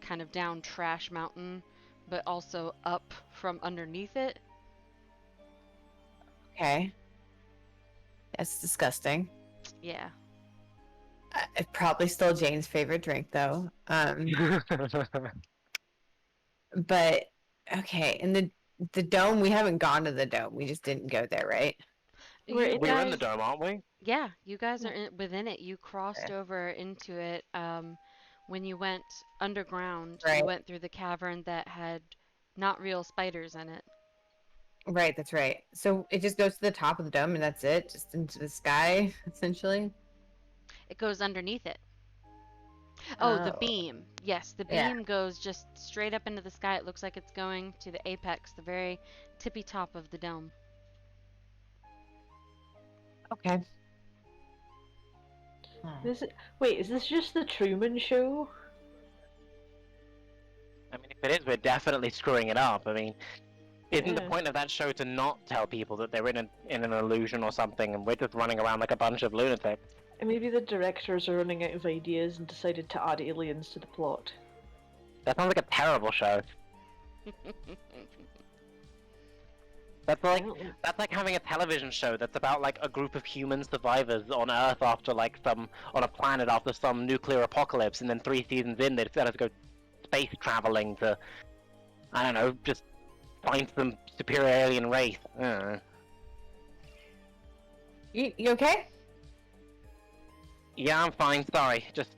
kind of down Trash Mountain, but also up from underneath it. Okay, that's disgusting. Yeah. It's probably still Jane's favorite drink, though. But okay, and the dome. We haven't gone to the dome. We just didn't go there, right? We're You in We're in the guys, dome, aren't we? yeah, you guys are Yeah. within it. You crossed Okay. over into it when you went underground. Right. You went through the cavern that had not real spiders in it. Right, that's right. So it just goes to the top of the dome, and that's it, just into the sky, essentially. It goes underneath it. Oh, the Oh, beam. Yes, the yeah. beam goes just straight up into the sky. It looks like it's going to the apex, the very tippy top of the dome. Okay. Wait, is this just the Truman Show? I mean, if it is, we're definitely screwing it up. I mean, isn't the Yeah. point of that show to not tell people that they're in an illusion or something, and we're just running around like a bunch of lunatics? And maybe the directors are running out of ideas and decided to add aliens to the plot. That sounds like a terrible show. That's like I don't know. that's like having a television show that's about like a group of human survivors on Earth after like on a planet after some nuclear apocalypse, and then 3 seasons in they decided to go space traveling to, I don't know, just find some superior alien race. I don't know. You okay? Yeah, I'm fine. Sorry, just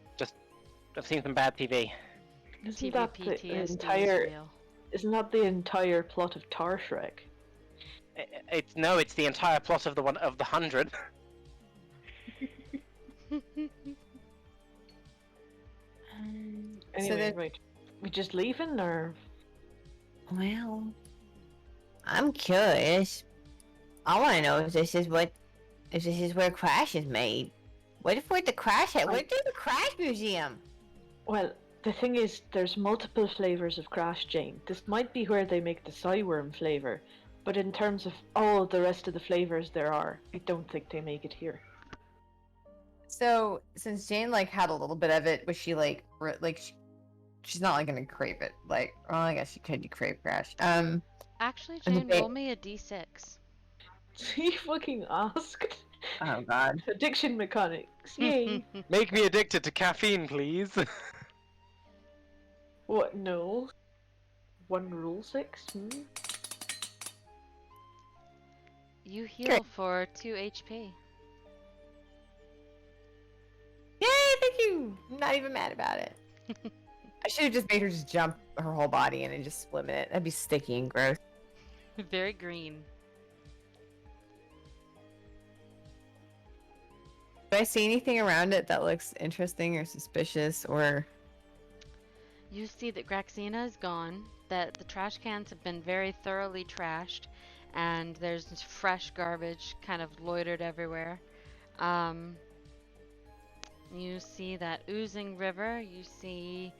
I've seen some bad TV. Isn't TV that the PTSD entire? is real. Isn't that the entire plot of Tar Shrek? It's the entire plot of the 100. Anyway, then- right. We just leaving, or well, I'm curious. I want to know if this is where Crash is made. What if we're at the Crash at? We're at the Crash Museum. well, the thing is, there's multiple flavors of Crash, Jane. This might be where they make the Psyworm flavor, but in terms of all the rest of the flavors there are, I don't think they make it here. So since Jane like had a little bit of it, was she like she's not like gonna crave it? Like, well, I guess she could crave Crash. Actually, And the Jane, ba- roll me a d6. He fucking asked. Oh God. Addiction mechanics, yay! Make me addicted to caffeine, please. What? No. One rule 6? You heal for 2 HP. Yay! Thank you. I'm not even mad about it. I should have just made her just jump her whole body in and just swim in it. That'd be sticky and gross. Very green. Do I see anything around it that looks interesting or suspicious or? You see that Graxina is gone, that the trash cans have been very thoroughly trashed, and there's this fresh garbage kind of loitered everywhere. You see that oozing river. You see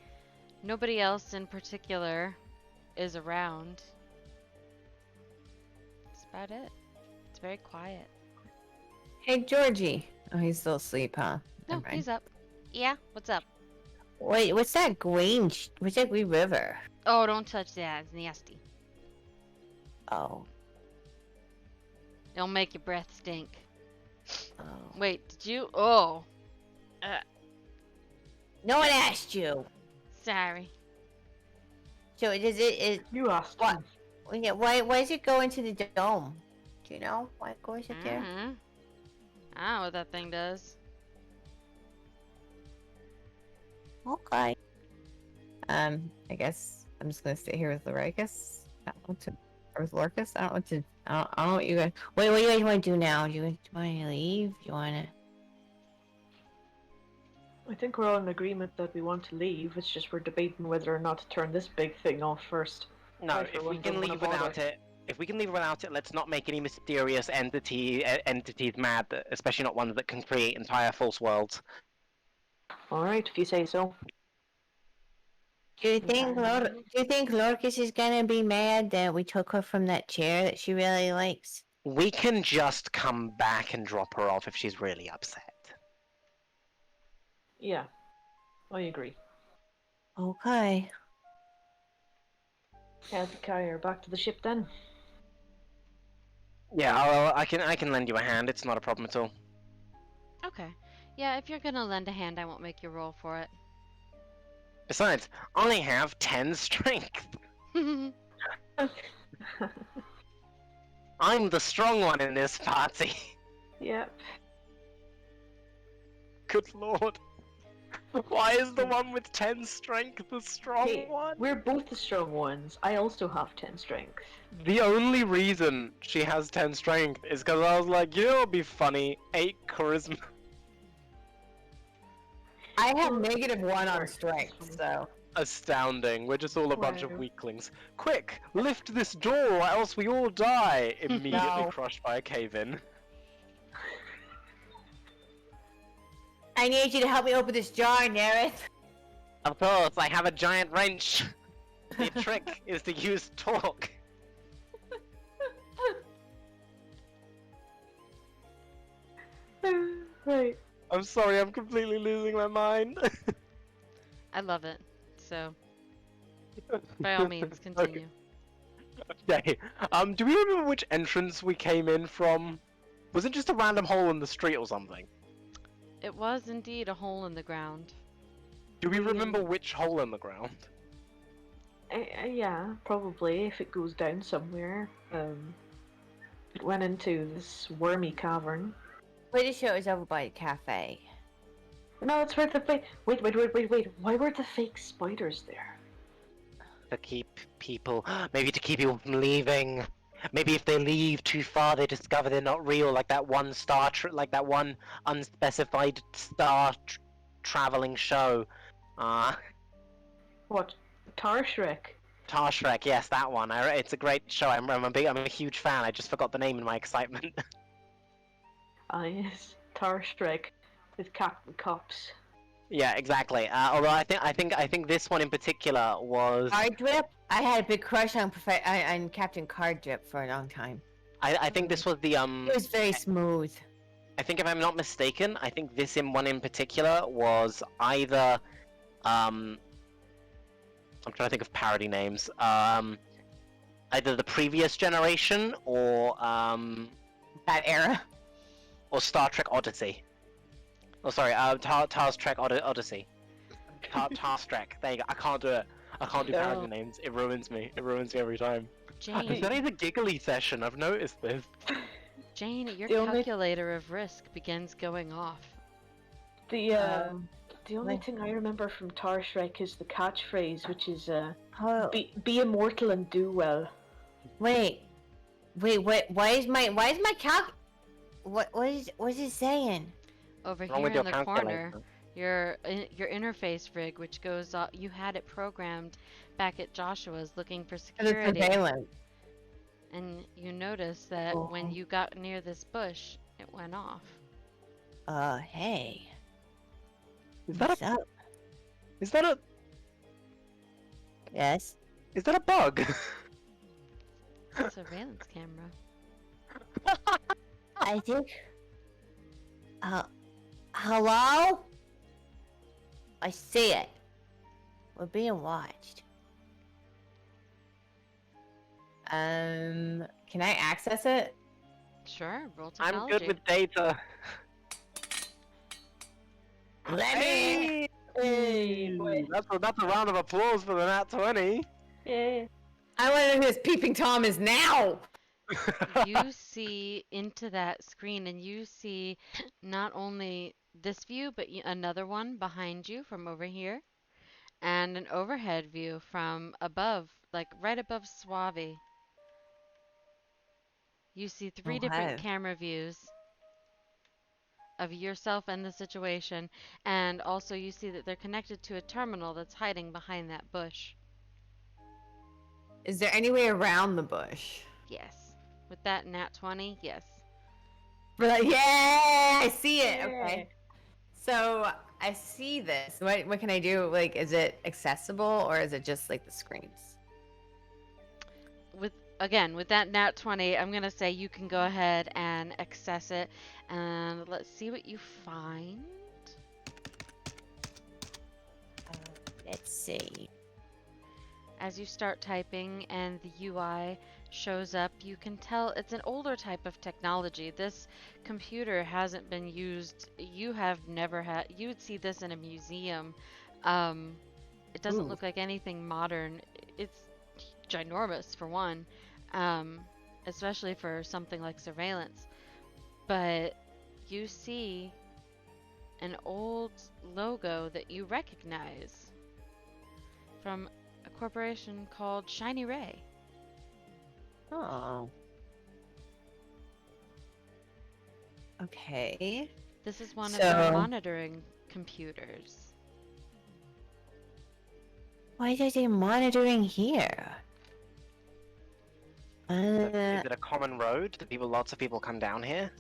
nobody else in particular is around. That's about it. It's very quiet. Hey, Georgie. Oh, he's still asleep, huh? No, Never mind. he's up. Yeah, what's up? Wait, what's that green? What's that green river? Oh, don't touch that. It's nasty. Oh, It'll make your breath stink. oh. Wait, did you? Oh. No one asked you. Sorry. So does it? You asked What? him. Yeah, why does it go into the dome? Do you know why it goes up there? Mhm. I don't know what that thing does. Okay. I guess I'm just gonna stay here with Loricus. I don't want to, or with Lorcus. I don't want to. I don't know what you guys. Wait, what do you guys want to do now? Do you want to leave? Do you want to? I think we're all in agreement that we want to leave. It's just we're debating whether or not to turn this big thing off first. No, I, for if we one, can don't wanna leave without bother. it, let's not make any mysterious entities mad, especially not ones that can create entire false worlds. Alright, if you say so. Do you think Lorcus is gonna be mad that we took her from that chair that she really likes? We can just come back and drop her off if she's really upset. Yeah, I agree. Okay. Have to carry her back to the ship then. Yeah, I can lend you a hand. It's not a problem at all. Okay. Yeah, if you're gonna lend a hand, I won't make you roll for it. Besides, I only have 10 strength. I'm the strong one in this party. Yep. Good lord. Why is the one with 10 strength the strong Hey, one? we're both the strong ones. I also have 10 strength. The only reason she has 10 strength is because I was like, you know what would be funny? 8 charisma. I have -1 on strength, so. Astounding. We're just all a bunch of Wow. weaklings. Quick, lift this door or else we all die! Immediately No. crushed by a cave-in. I need you to help me open this jar, Nerith. Of course, I have a giant wrench. The trick is to use torque. Right. I'm sorry, I'm completely losing my mind. I love it. So, by all means, continue. Okay. Do we remember which entrance we came in from? Was it just a random hole in the street or something? It was indeed a hole in the ground. Do we remember which hole in the ground? Yeah, probably, if it goes down somewhere. It went into this wormy cavern. Pretty sure it was over by the cafe. No, it's where the fake. Wait. Why were the fake spiders there? To keep people, maybe to keep people from leaving. Maybe if they leave too far, they discover they're not real, like that one like that one unspecified traveling show. What? Tar Shrek? Tar Shrek, yes, that one. It's a great show. I'm a huge fan. I just forgot the name in my excitement. Ah, yes. Tar Shrek with Captain Cops. Yeah, exactly. Although I think this one in particular was. Card Drip? I had a big crush on Captain Card Drip for a long time. I think this was the It was very smooth. I think if I'm not mistaken, I think this one in particular was either I'm trying to think of parody names. Either the previous generation or That era. or Star Trek Odyssey. Oh, sorry, Star Trek Odyssey. Star Trek. There you go. I can't do it. I can't do parody No. names. It ruins me. It ruins me every time. Jane, It's only the giggly session. I've noticed this. Jane, your The only- calculator of risk begins going off. The only Wait. thing I remember from Tar Shrek is the catchphrase, which is Oh, be immortal and do well. wait. Why is my what is it saying? Over Wrong here with in your the calculator. corner, your interface rig, which goes off, you had it programmed back at Joshua's looking for And it's security, surveillance. and you notice that when you got near this bush, it went off. Hey. Is that What's a? up? Is that a? Yes. Is that a bug? Surveillance camera. I think. Hello? I see it. We're being watched. Can I access it? Sure, roll I'm technology. good with data. Let me. Hey, That's a round of applause for the Nat 20. yeah. I want to know who this peeping Tom is now. You see into that screen, and you see not only this view, but another one behind you from over here. and an overhead view from above, like right above Suave. You see three different Okay. camera views of yourself and the situation, and also you see that they're connected to a terminal that's hiding behind that bush. Is there any way around the bush? Yes. With that nat 20, yes. Yeah, I see it. Yeah. Okay. So I see this. What can I do? Like, is it accessible or is it just like the screens? With again, with that nat 20, I'm going to say you can go ahead and access it, and let's see what you find. Let's see. As you start typing and the UI shows up, you can tell it's an older type of technology. This computer hasn't been used. You have never had. You would see this in a museum. It doesn't Ooh. look like anything modern. It's ginormous for one, especially for something like surveillance. But you see an old logo that you recognize from a corporation called Shiny Ray. Oh. Okay. This is one of their So- monitoring computers. Why are they monitoring here? Is it a common road? Lots of people come down here?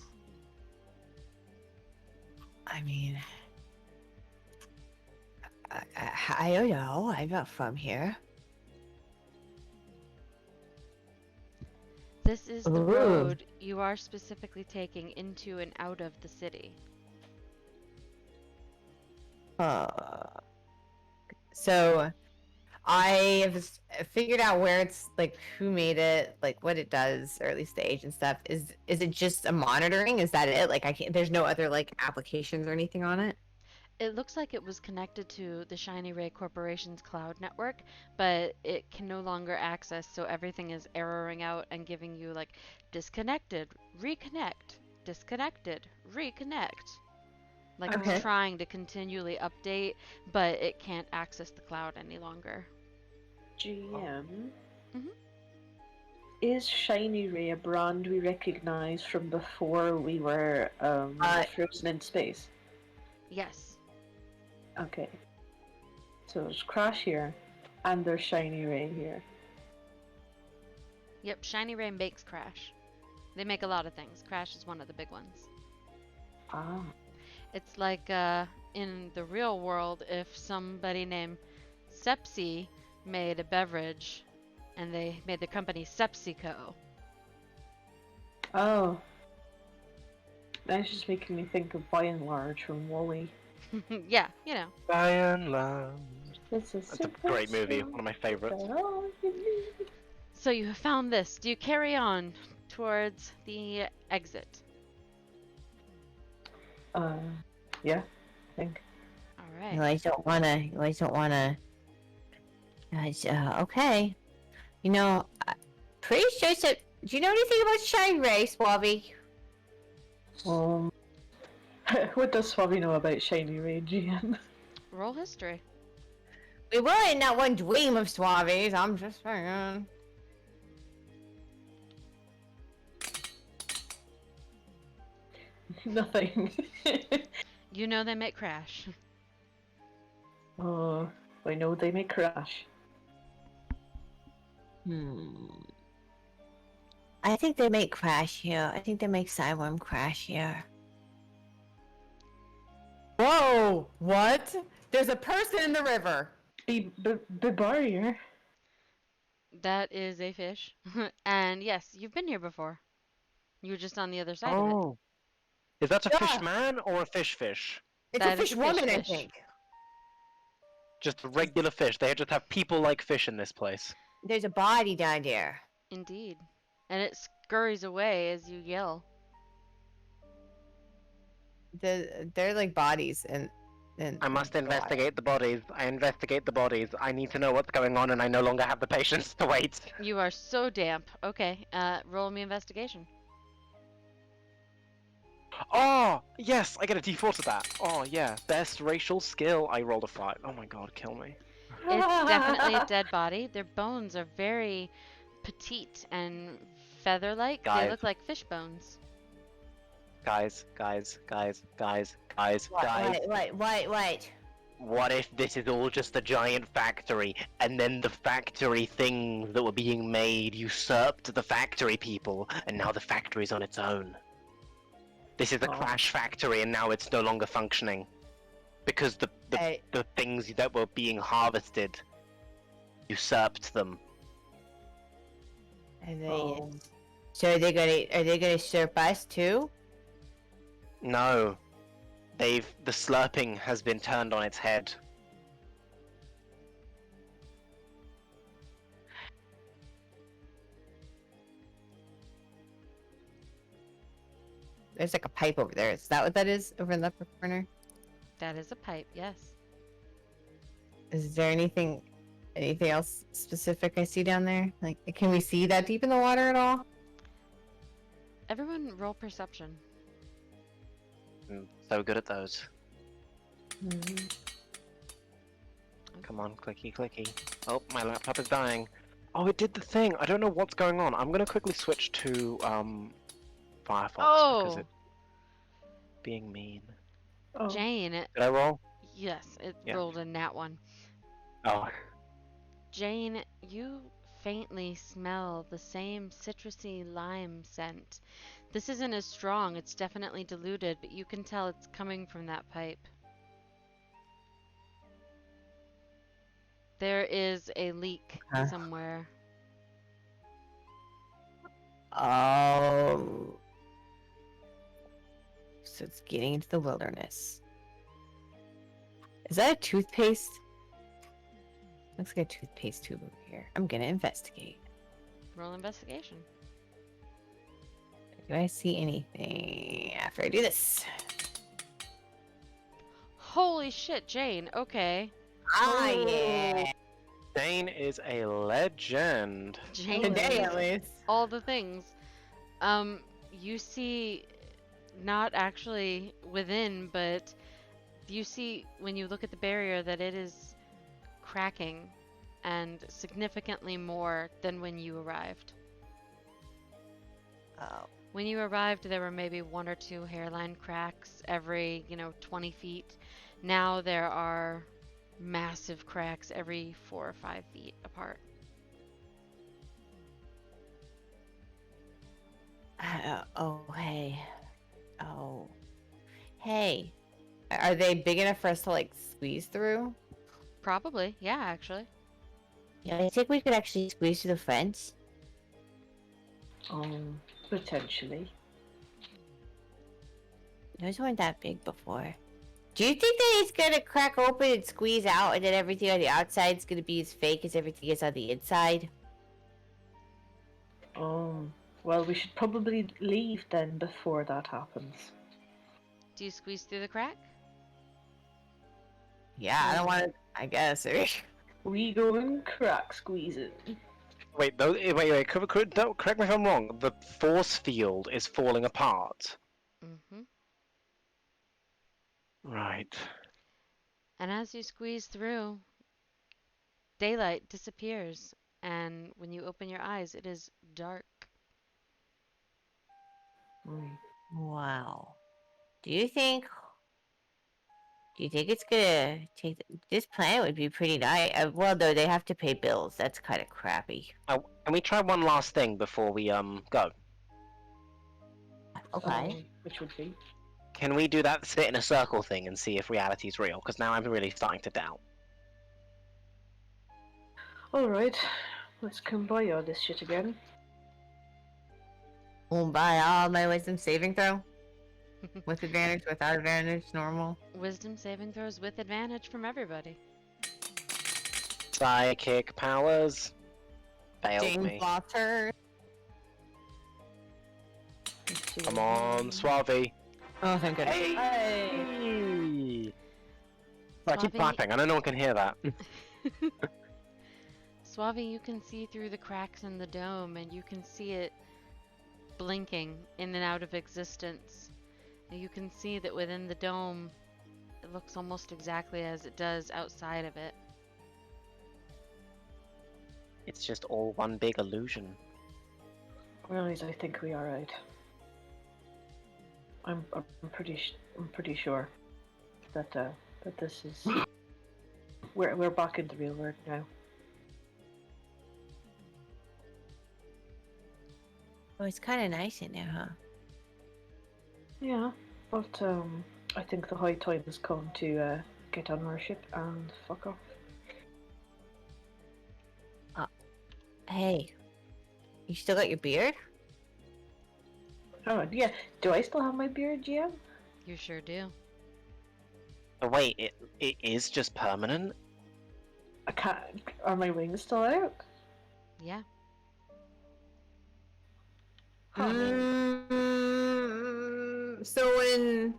I mean, I don't know. I'm not from here. This is the Ooh. road you are specifically taking into and out of the city. So I have figured out where it's like who made it, like what it does, or at least the age and stuff. Is it just a monitoring? Is that it? Like I can't. There's no other like applications or anything on it. It looks like it was connected to the Shiny Ray Corporation's cloud network, but it can no longer access, so everything is erroring out and giving you like disconnected, reconnect, disconnected, reconnect. Like Okay. it's trying to continually update, but it can't access the cloud any longer. GM. Mhm. Is Shiny Ray a brand we recognize from before we were frozen in space? Yes. Okay. So there's Crash here, and there's Shiny Ray here. Yep, Shiny Ray makes Crash. They make a lot of things. Crash is one of the big ones. Ah. It's like in the real world, if somebody named Sepsi made a beverage and they made the company PepsiCo. Oh. That's just making me think of By and Large from Wall-E. Yeah, you know. By and large. It's That's a great movie, one of my favorites. So you have found this. Do you carry on towards the exit? Yeah, I think. All You right. guys don't wanna. You guys don't wanna. Okay. You know, pretty sure that. Do you know anything about Shine Ray, Swabby? What does Swabby know about Shiny Ray, GM? Roll history. We were in that one dream of Suaves. I'm just saying. Nothing. You know they make Crash. Oh, I know they may crash. I think they make Crash here. I think they make Cyworm Crash here. Whoa! What? There's a person in the river. Be barrier. That is a fish. And yes, you've been here before. You were just on the other side of it. Oh. Is that a Yeah. fish man or a fish? It's That a is fish a fish woman, I fish. think. Just a regular fish. They just have people like fish in this place. There's a body down there. Indeed. And it scurries away as you yell. They're like bodies, and I must investigate the bodies. I investigate the bodies. I need to know what's going on, and I no longer have the patience to wait. You are so damp. Okay, roll me investigation. Oh, yes, I get a D4 to that. Oh, yeah. Best racial skill. I rolled a 5. Oh my god, kill me. It's definitely a dead body. Their bones are very petite and feather-like. They Guys. look like fish bones. Guys. Wait. What if this is all just a giant factory, and then the factory things that were being made usurped the factory people, and now the factory's on its own? This is a Oh. crash factory, and now it's no longer functioning. Because the things that were being harvested usurped them. Are they, Oh. So are they gonna usurp us too? No. The slurping has been turned on its head. There's like a pipe over there. Is that what that is over in the upper corner? That is a pipe, yes. Is there anything else specific I see down there? Like, can we see that deep in the water at all? Everyone roll perception. I'm so good at those. Mm-hmm. Come on, clicky. Oh, my laptop is dying. Oh, it did the thing. I don't know what's going on. I'm gonna quickly switch to Firefox because Oh! it's being mean. Oh. Jane, Did I roll? yes, it Yeah. rolled a nat one. Oh, Jane, you faintly smell the same citrusy lime scent. This isn't as strong, it's definitely diluted, but you can tell it's coming from that pipe. There is a leak Huh. somewhere. Oh. So it's getting into the wilderness. Is that a toothpaste? Looks like a toothpaste tube over here. I'm gonna investigate. Roll investigation. Do I see anything after I do this? Holy shit, Jane, okay. Ah, yeah. Dane is a legend. Jane Today, is at least. all the things. You see, not actually within, but you see when you look at the barrier that it is cracking, and significantly more than when you arrived. Oh. When you arrived, there were maybe 1 or 2 hairline cracks every, 20 feet. Now there are massive cracks every 4 or 5 feet apart. Hey. Oh. Hey. Are they big enough for us to like squeeze through? Probably, yeah, actually. Yeah, I think we could actually squeeze through the fence. Potentially. Those weren't that big before. Do you think that it's gonna crack open and squeeze out, and then everything on the outside is gonna be as fake as everything is on the inside? Well, we should probably leave then before that happens. Do you squeeze through the crack? Yeah, I don't want to. I guess. We go and crack squeezing. Wait, wait. Don't, correct me if I'm wrong. The force field is falling apart. Mm-hmm. Right. And as you squeeze through, daylight disappears, and when you open your eyes, it is dark. Wow. Do you think it's gonna take... This planet would be pretty nice. Well, though, they have to pay bills. That's kind of crappy. Can we try one last thing before we go? Okay. Which would be? Can we do that sit in a circle thing and see if reality's real? Because now I'm really starting to doubt. Alright, let's combine all this shit again. By all my wisdom saving throw. With advantage, without advantage, normal. Wisdom saving throws with advantage from everybody. Psychic powers. Failed James me. Blotter. Let's see. Come on, Suave. Oh, thank goodness. Hey! I keep Suave. clapping. I know no one can hear that. Suave, you can see through the cracks in the dome, and you can see it blinking in and out of existence. And you can see that within the dome, it looks almost exactly as it does outside of it. It's just all one big illusion. Anyways, I think we are out. I'm pretty sure that that this is we're back in the real world now. Oh, it's kind of nice in there, huh? Yeah, but I think the high time has come to get on our ship and fuck off. Hey, you still got your beard? Oh yeah, do I still have my beard, GM? You sure do. Oh, wait, it is just permanent? I can't. Are my wings still out? Yeah. So when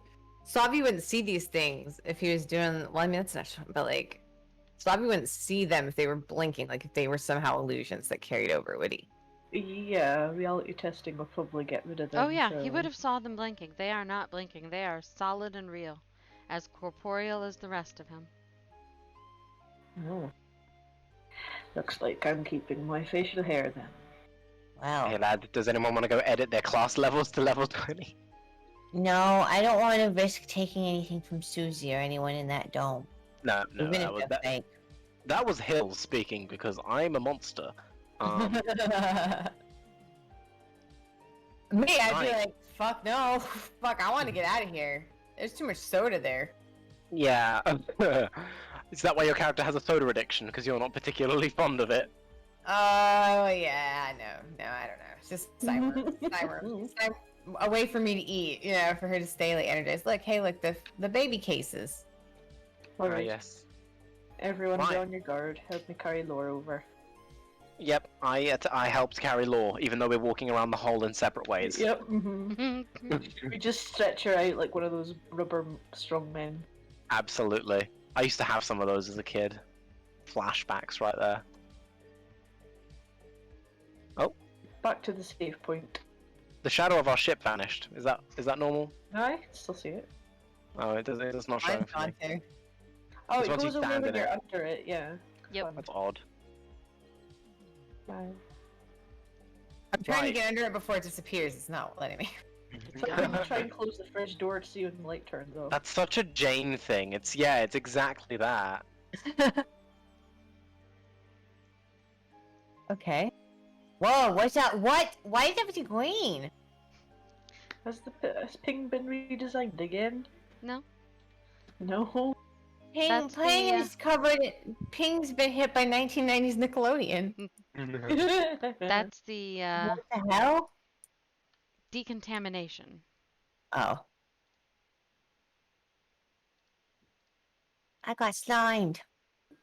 Slavi wouldn't see these things if he was doing, well, I mean that's not true, but like Slavi wouldn't see them if they were blinking, like if they were somehow illusions that carried over, would he? Yeah, reality testing will probably get rid of them. Oh yeah, he so- would have saw them blinking. They are not blinking. They are solid and real, as corporeal as the rest of him. Oh. Looks like I'm keeping my facial hair then. Wow. Hey lad, does anyone want to go edit their class levels to level 20? No, I don't want to risk taking anything from Susie or anyone in that dome. No, Even that if was they're fake. that was Hill speaking because I'm a monster. Me, I'd be Right. like, fuck no, fuck, I want to get out of here. There's too much soda there. Yeah. Is that why your character has a soda addiction? Because you're not particularly fond of it? Oh yeah, no, I don't know. It's just Cyber a way for me to eat, you know, for her to stay like energized. Look, hey, look, the baby cases. Alright, Yes. everyone Right. be on your guard. Help me carry Laura over. Yep, I helped carry Law, even though we're walking around the hole in separate ways. Yep. We just stretch her out like one of those rubber strong men. Absolutely. I used to have some of those as a kid. Flashbacks right there. Back to the save point. The shadow of our ship vanished. Is that normal? I can still see it. Oh, it does not show. I'm for me. gone too. Oh, It's it once you goes away stand when in you're it. under it, yeah. Yep. That's odd. Fine. I'm trying Right. to get under it before it disappears. It's not letting me. It's like when you try and close the fridge door to see when the light turns off. That's such a Jane thing. It's exactly that. Okay. Whoa, what's that? What? Why is everything green? Has Ping been redesigned again? No. No. Ping, That's the, Ping is covered. Ping's been hit by 1990s Nickelodeon. That's the What the hell? decontamination. Oh. I got slimed.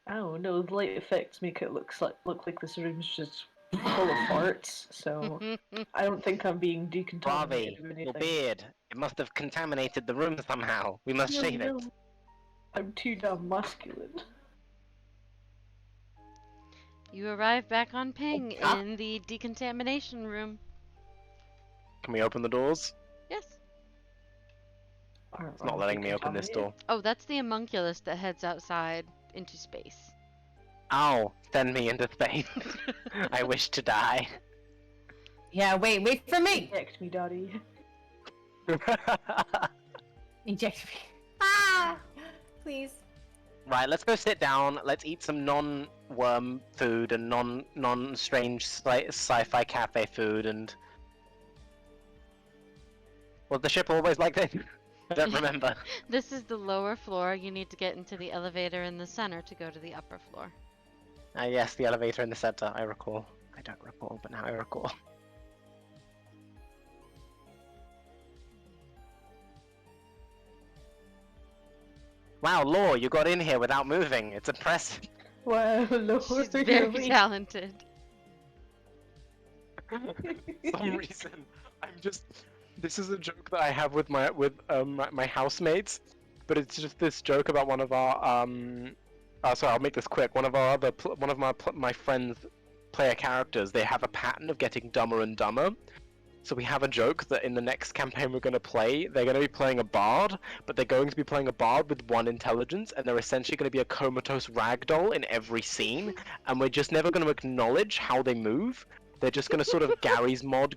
Oh no, the light effects make it look like this room's just full of farts. So I don't think I'm being decontaminated Ravi, or your anything. beard. It must have contaminated the room somehow. We must No, shave it. no. I'm too damn masculine. You arrive back on ping Ah. in the decontamination room. Can we open the doors? Yes. It's It's not letting me open this door. Oh, that's the homunculus that heads outside into space. Ow, send me into space. I wish to die. Yeah, wait for me. Inject me, daddy. Inject me. Ah, please. Right, let's go sit down. Let's eat some non-worm food and non-strange sci-fi cafe food and... Was the ship always like this? I don't remember. This is the lower floor. You need to get into the elevator in the center to go to the upper floor. Ah yes, the elevator in the center, I recall. I don't recall, but now I recall. Wow, Law, you got in here without moving. It's impressive. Wow, Lord, She's you're very weak. talented. For some reason, I'm just. This is a joke that I have with my housemates, but it's just this joke about one of our sorry, I'll make this quick. One of our other my friends' player characters. They have a pattern of getting dumber and dumber. So we have a joke that in the next campaign we're going to play, they're going to be playing a bard, but they're going to be playing a bard with 1 intelligence, and they're essentially going to be a comatose ragdoll in every scene, and we're just never going to acknowledge how they move. They're just going to sort of Gary's mod,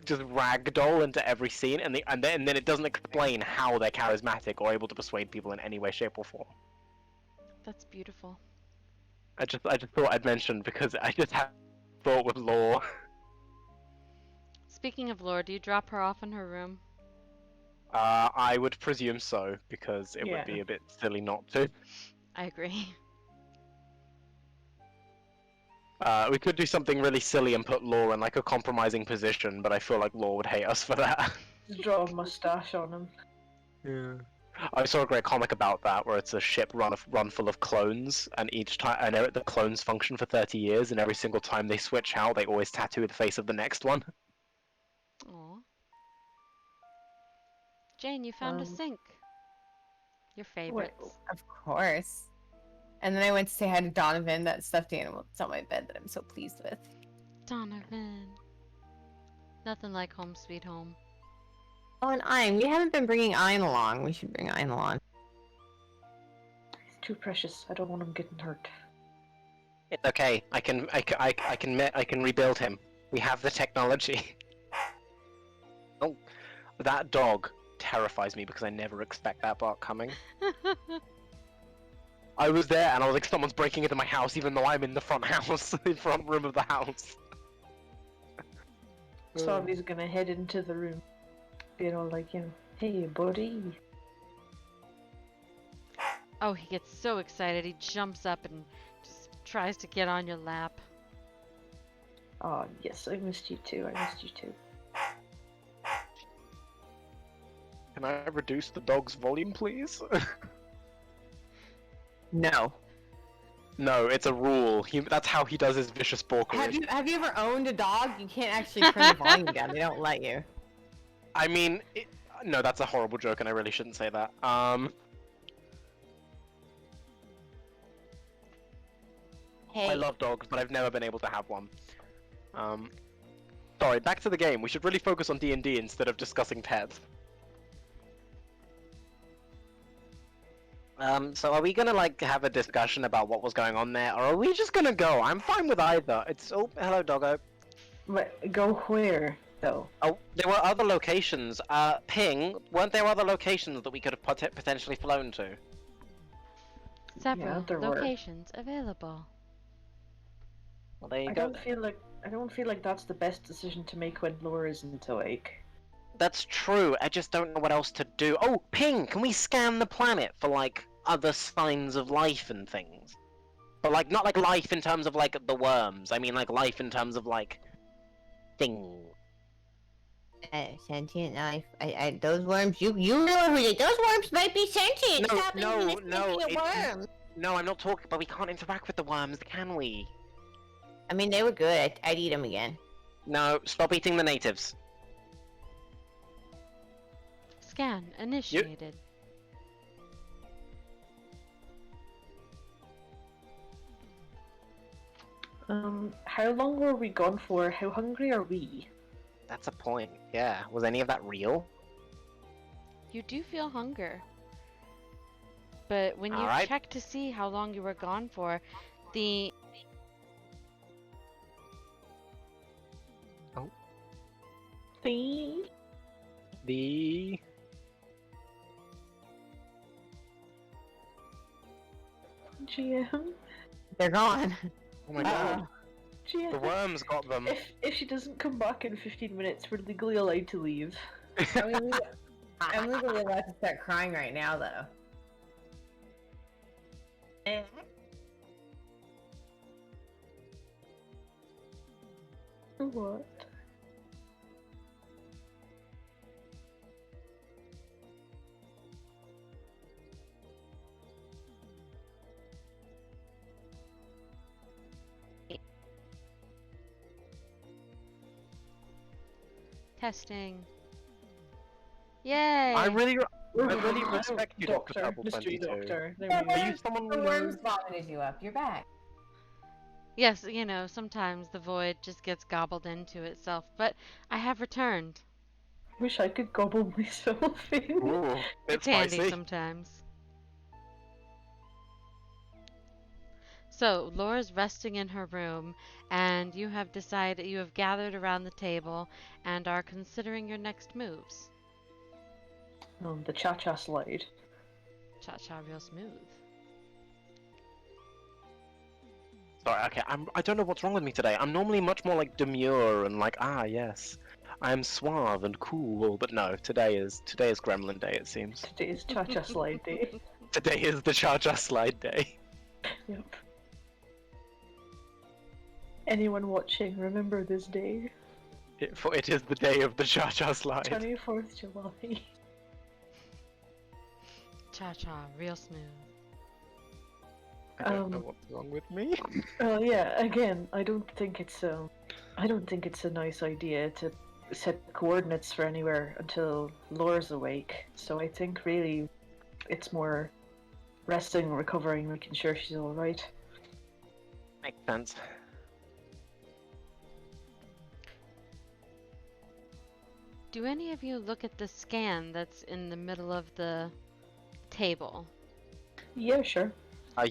just ragdoll into every scene, and then it doesn't explain how they're charismatic or able to persuade people in any way, shape, or form. That's beautiful. I just thought I'd mention because I just have thought with lore. Speaking of lore, do you drop her off in her room? I would presume so, because it would be a bit silly not to. I agree. We could do something really silly and put Law in like a compromising position, but I feel like Law would hate us for that. Just draw a mustache on him. Yeah. I saw a great comic about that, where it's a ship run full of clones, and each time, and the clones function for 30 years, and every single time they switch out, they always tattoo the face of the next one. Aw. Jane, you found a sink. Your favorites. Of course. And then I went to say hi to Donovan, that stuffed animal that's on my bed that I'm so pleased with. Donovan. Nothing like home sweet home. Oh, and Ein. We haven't been bringing Ein along. We should bring Ein along. He's too precious. I don't want him getting hurt. It's okay. I can rebuild him. We have the technology. Oh, that dog terrifies me because I never expect that bark coming. I was there and I was like, someone's breaking into my house, even though I'm in the front house, the front room of the house. Swabby's gonna head into the room. You know, like, hey, buddy. Oh, he gets so excited. He jumps up and just tries to get on your lap. Oh, yes, I missed you too. I missed you too. Can I reduce the dog's volume, please? No. No, it's a rule. That's how he does his vicious porkery. Have you ever owned a dog? You can't actually turn the volume down. They don't let you. I mean, no, that's a horrible joke, and I really shouldn't say that. Hey. I love dogs, but I've never been able to have one. Sorry, back to the game. We should really focus on D&D instead of discussing pets. So are we gonna, like, have a discussion about what was going on there, or are we just gonna go? I'm fine with either. It's... Oh, hello, doggo. But go where, though? Oh, there were other locations. Ping, weren't there other locations that we could have potentially flown to? Several there were. locations available. Well, there you I go. don't feel like that's the best decision to make when lore isn't awake. That's true, I just don't know what else to do. Oh, Ping, can we scan the planet for, like, other signs of life and things? But, like, not like life in terms of, like, the worms. I mean, like, life in terms of, like, things. Sentient life. Those worms, you know who they... Those worms might be sentient! No, Stop no, thinking no, of it's- worms! No, I'm not talking, but we can't interact with the worms, can we? I mean, they were good. I'd eat them again. No, stop eating the natives. Scan initiated. How long were we gone for? How hungry are we? That's a point, yeah. Was any of that real? You do feel hunger. But when you Alright. check to see how long you were gone for, the... The The... GM. They're gone. Oh my god. GM. The worms got them. If she doesn't come back in 15 minutes, we're legally allowed to leave. I'm legally allowed to start crying right now, though. What? Testing. Yay! I really respect you, Dr. Doctor, Purple mystery 22. doctor. There Are we go. you someone The we worms know? vomited you up. You're back. Yes, you know, sometimes the void just gets gobbled into itself, but I have returned. Wish I could gobble myself in. Ooh, It's it's handy spicy. sometimes. So, Laura's resting in her room, and you have decided, you have gathered around the table and are considering your next moves. The cha-cha slide. Cha-cha real smooth. Sorry, okay, I don't know what's wrong with me today. I'm normally much more like demure and like, yes, I'm suave and cool, but no, today is Gremlin Day, it seems. Today's cha-cha slide day. Today is the Cha-Cha Slide Day. Yep. Anyone watching, remember this day? For it is the day of the Cha-Cha Slide. 24th July. Cha-cha real smooth. I don't know what's wrong with me. Well, yeah. Again, I don't think it's a nice idea to set coordinates for anywhere until Laura's awake. So I think really, it's more resting, recovering, making sure she's all right. Makes sense. Do any of you look at the scan that's in the middle of the table? Yeah, sure.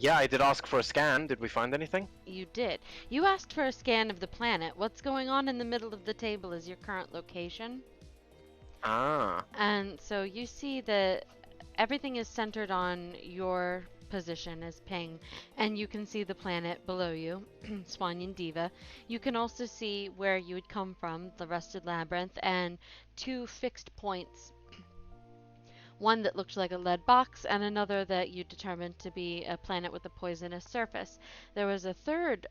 Yeah, I did ask for a scan. Did we find anything? You did. You asked for a scan of the planet. What's going on in the middle of the table is your current location. Ah. And so you see that everything is centered on your position as ping, and you can see the planet below you, Swanion Diva. You can also see where you would come from, the Rusted Labyrinth, and two fixed points. One that looked like a lead box, and another that you determined to be a planet with a poisonous surface. There was a third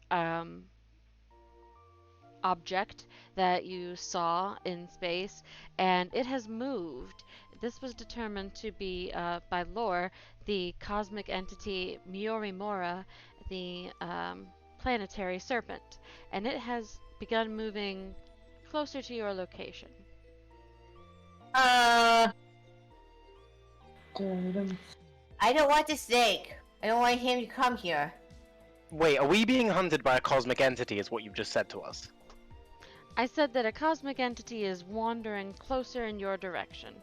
object that you saw in space, and it has moved. This was determined to be, by lore, the cosmic entity Miorimora, the planetary serpent, and it has begun moving closer to your location. I don't want the snake. I don't want him to come here. Wait, are we being hunted by a cosmic entity, is what you've just said to us? I said that a cosmic entity is wandering closer in your direction.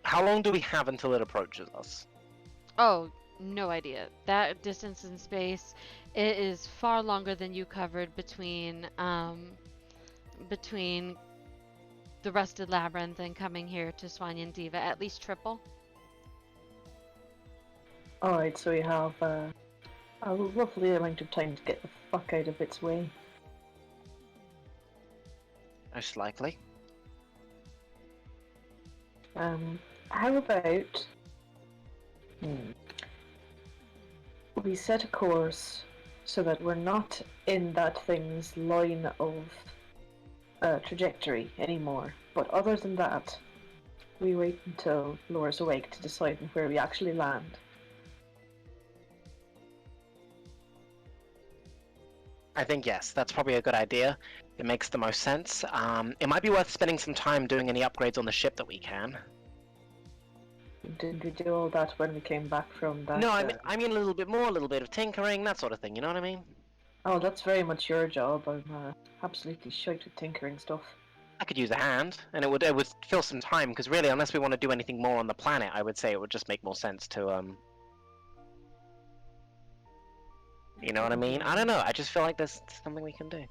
How long do we have until it approaches us? Oh, no idea. That distance in space, it is far longer than you covered between the Rusted Labyrinth and coming here to Swanion Diva. At least triple. Alright, so we have a roughly amount of time to get the fuck out of its way. Most likely. How about we set a course so that we're not in that thing's line of trajectory anymore. But other than that, we wait until Laura's awake to decide where we actually land. I think yes, that's probably a good idea. It makes the most sense. It might be worth spending some time doing any upgrades on the ship that we can. Didn't we do all that when we came back from that? No, I mean a little bit more, a little bit of tinkering, that sort of thing, you know what I mean? Oh, that's very much your job. I'm absolutely shite with tinkering stuff. I could use a hand, and it would fill some time, because really, unless we want to do anything more on the planet, I would say it would just make more sense to, you know what I mean? I don't know, I just feel like there's something we can do.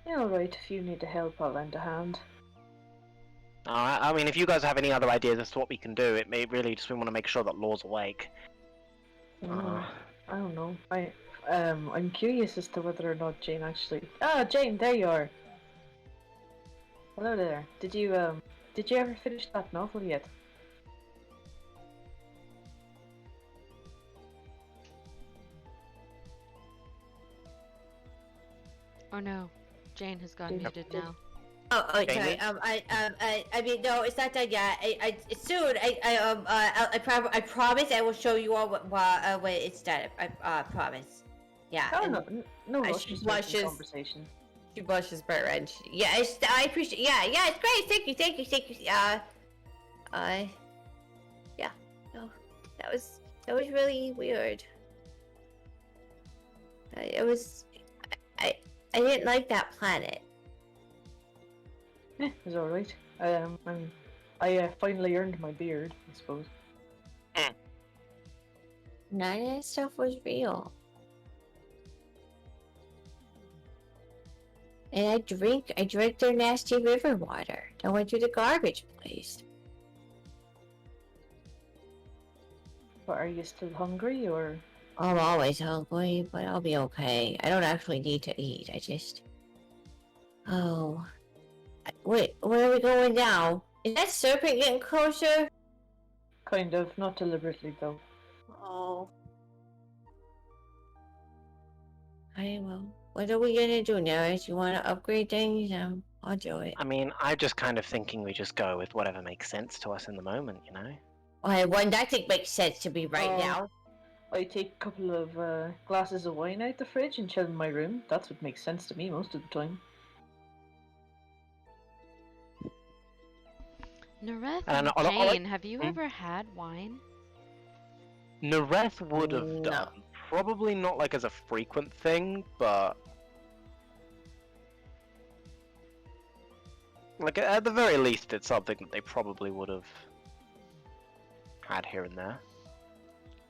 Yeah, alright, if you need to help, I'll lend a hand. I mean, if you guys have any other ideas as to what we can do, it may really just we want to make sure that Law's awake. I don't know. I'm curious as to whether or not Jane actually. Ah, Jane, there you are. Hello there. Did you ever finish that novel yet? Oh no, Jane has gone muted now. Oh, sorry. Jamie? I mean, no, it's not done yet. Soon. I promise I will show you all when it's done. I promise. Yeah. Oh and no, I rush. should Just watch making this. conversation. She blushes bright red. Yeah, I appreciate. Yeah, it's great. Thank you. Yeah. No, that was really weird. It was. I I didn't like that planet. It's alright. I finally earned my beard, I suppose. None of that stuff was real. And I drank their nasty river water that went through the garbage place. But are you still hungry, or? I'm always hungry, but I'll be okay. I don't actually need to eat. I just. Oh. Wait, where are we going now? Is that serpent getting closer? Kind of, not deliberately though. Oh. Okay, well, what are we gonna do now? You want to upgrade things? I'll do it. I mean, I'm just kind of thinking we just go with whatever makes sense to us in the moment, you know? Okay, one that thing makes sense to me right Oh. now. I take a couple of glasses of wine out the fridge and chill in my room. That's what makes sense to me most of the time. Nareth And and I like- Jane, have you Hmm? ever had wine? Nareth would have No. done. Probably not like as a frequent thing, but like at the very least, it's something that they probably would have had here and there.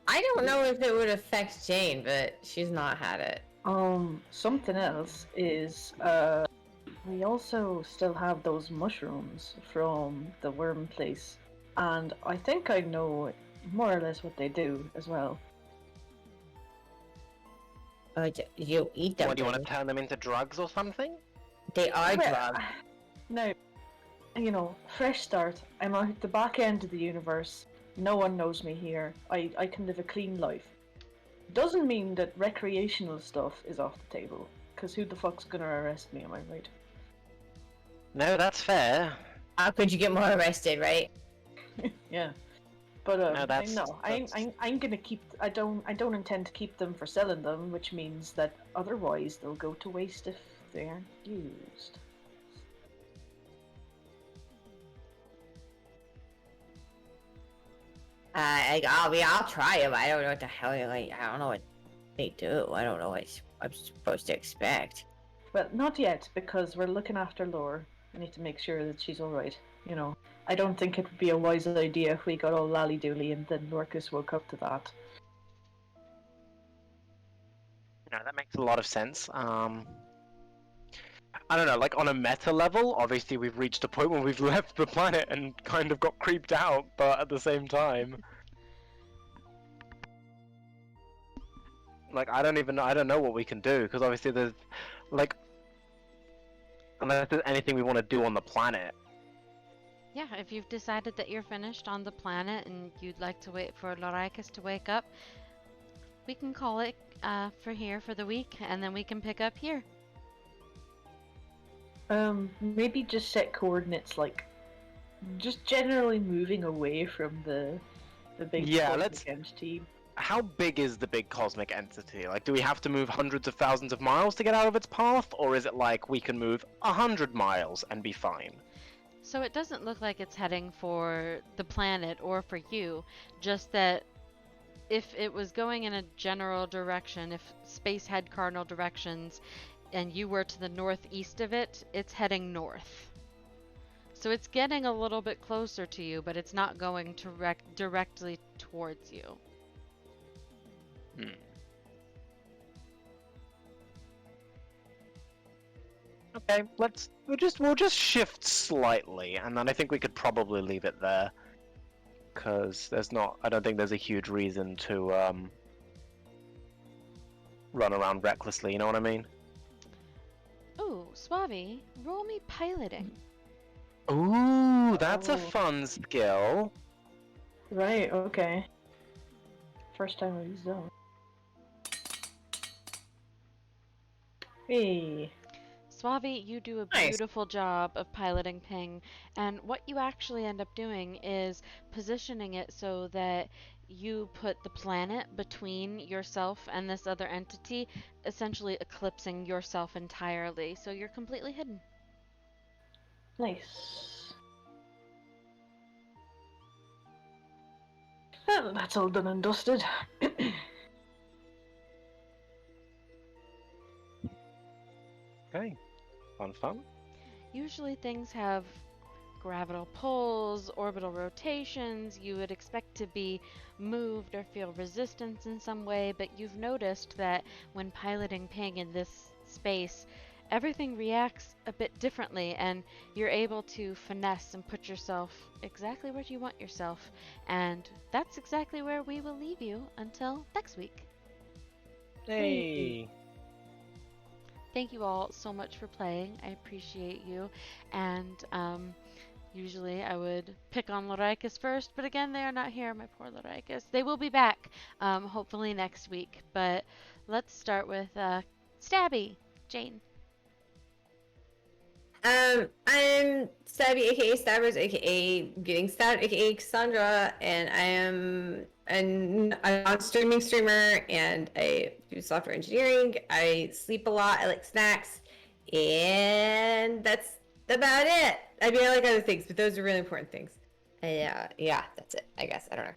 I don't know if it would affect Jane, but she's not had it. Something else is, we also still have those mushrooms from the worm place, and I think I know more or less what they do as well. You eat them. What, do you want to don't turn them into drugs or something? you? They are Well, drugs. Now, you know, fresh start. I'm at the back end of the universe. No one knows me here. I can live a clean life. Doesn't mean that recreational stuff is off the table, because who the fuck's gonna arrest me, am I right? No, that's fair. How could you get more arrested, right? Yeah. But No, that's- I'm gonna keep. I don't intend to keep them for selling them, which means that otherwise they'll go to waste if they aren't used. I'll try them. I don't know what the hell I don't know what they do. I don't know what I'm supposed to expect. Well, not yet, because we're looking after Lore. I need to make sure that she's alright. You know, I don't think it would be a wise idea if we got all lally-dooley and then Lorcus woke up to that. No, that makes a lot of sense. I don't know, like on a meta level, obviously we've reached a point where we've left the planet and kind of got creeped out, but at the same time, like I don't know what we can do because obviously there's like unless there's anything we want to do on the planet. Yeah, if you've decided that you're finished on the planet and you'd like to wait for Loricus to wake up, we can call it for here for the week, and then we can pick up here. Maybe just set coordinates, like, just generally moving away from the big Yeah, cosmic let's- entity. How big is the big cosmic entity? Like, do we have to move hundreds of thousands of miles to get out of its path, or is it like we can move 100 miles and be fine? So it doesn't look like it's heading for the planet or for you, just that if it was going in a general direction, if space had cardinal directions, and you were to the northeast of it, it's heading north. So it's getting a little bit closer to you, but it's not going directly towards you. Okay, we'll just shift slightly, and then I think we could probably leave it there, because I don't think there's a huge reason to run around recklessly. You know what I mean? Ooh, Suave, roll me piloting. Ooh, that's a Oh. fun skill. Right, okay. First time I've used that. Hey. Suave, you do a Nice. beautiful job of piloting Ping, and what you actually end up doing is positioning it so that you put the planet between yourself and this other entity, essentially eclipsing yourself entirely, so you're completely hidden. Nice. Well, that's all done and dusted. Okay. Fun. Usually things have gravital pulls, orbital rotations. You would expect to be moved or feel resistance in some way, but you've noticed that when piloting Ping in this space, everything reacts a bit differently, and you're able to finesse and put yourself exactly where you want yourself. And that's exactly where we will leave you until next week. Hey. Thank you all so much for playing. I appreciate you. And usually I would pick on Loricus first, but again, they are not here, my poor Loricus. They will be back, hopefully next week. But let's start with Stabby. Jane. I'm Stabby, aka Stabbers, aka Getting Stabbed, aka Cassandra, and I am a non-streaming streamer, and I do software engineering. I sleep a lot. I like snacks, and that's about it. I mean, I like other things, but those are really important things. Yeah, that's it. I guess I don't know.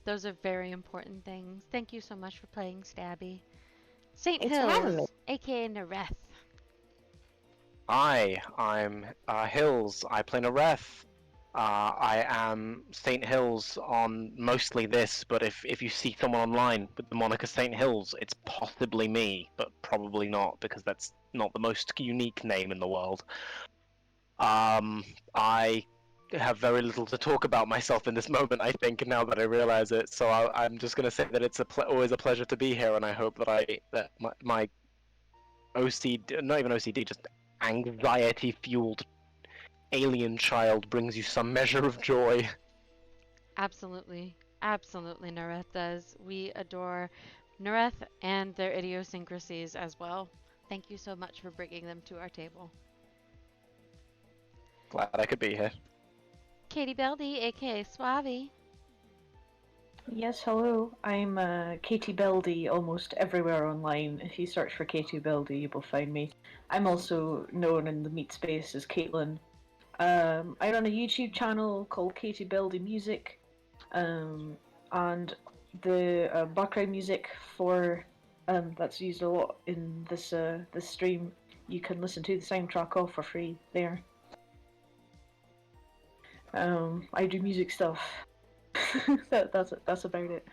Those are very important things. Thank you so much for playing, Stabby. St. Thanks for having me. Hills, aka Nareth. Hi, I'm Hills. I play Nareth. I am Saint Hills on mostly this, but if you see someone online with the moniker Saint Hills, it's possibly me, but probably not, because that's not the most unique name in the world. I have very little to talk about myself in this moment, I think, now that I realize it, so I'm just going to say that it's always a pleasure to be here, and I hope that my OCD, not even OCD, just anxiety-fueled alien child brings you some measure of joy. Absolutely. Absolutely, Nareth does. We adore Nareth and their idiosyncrasies as well. Thank you so much for bringing them to our table. Glad I could be here. Katie Beldy, aka Suave. Yes, hello. I'm Katie Beldy almost everywhere online. If you search for Katie Beldy, you will find me. I'm also known in the meat space as Caitlin. I run a YouTube channel called Katie Beldy Music, and the background music for that's used a lot in this stream. You can listen to the soundtrack off for free there. I do music stuff. That's about it.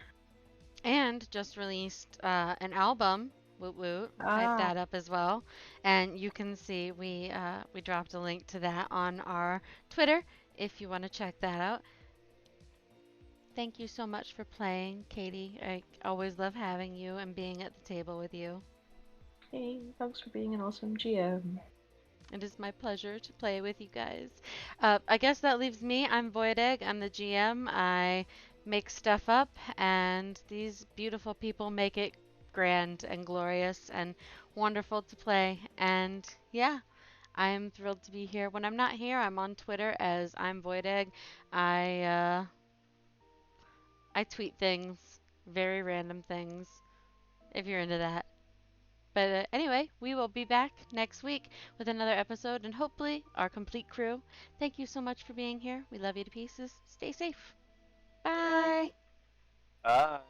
And just released an album. Woot woot. Hype that up as well. And you can see we dropped a link to that on our Twitter if you want to check that out. Thank you so much for playing, Katie. I always love having you and being at the table with you. Hey, thanks for being an awesome GM. It is my pleasure to play with you guys. I guess that leaves me. I'm Void Egg. I'm the GM. I make stuff up, and these beautiful people make it grand and glorious and wonderful to play. And yeah, I'm thrilled to be here. When I'm not here, I'm on Twitter as I'm Void Egg. I tweet things, very random things, if you're into that. But anyway, we will be back next week with another episode and hopefully our complete crew. Thank you so much for being here. We love you to pieces. Stay safe. Bye. Bye.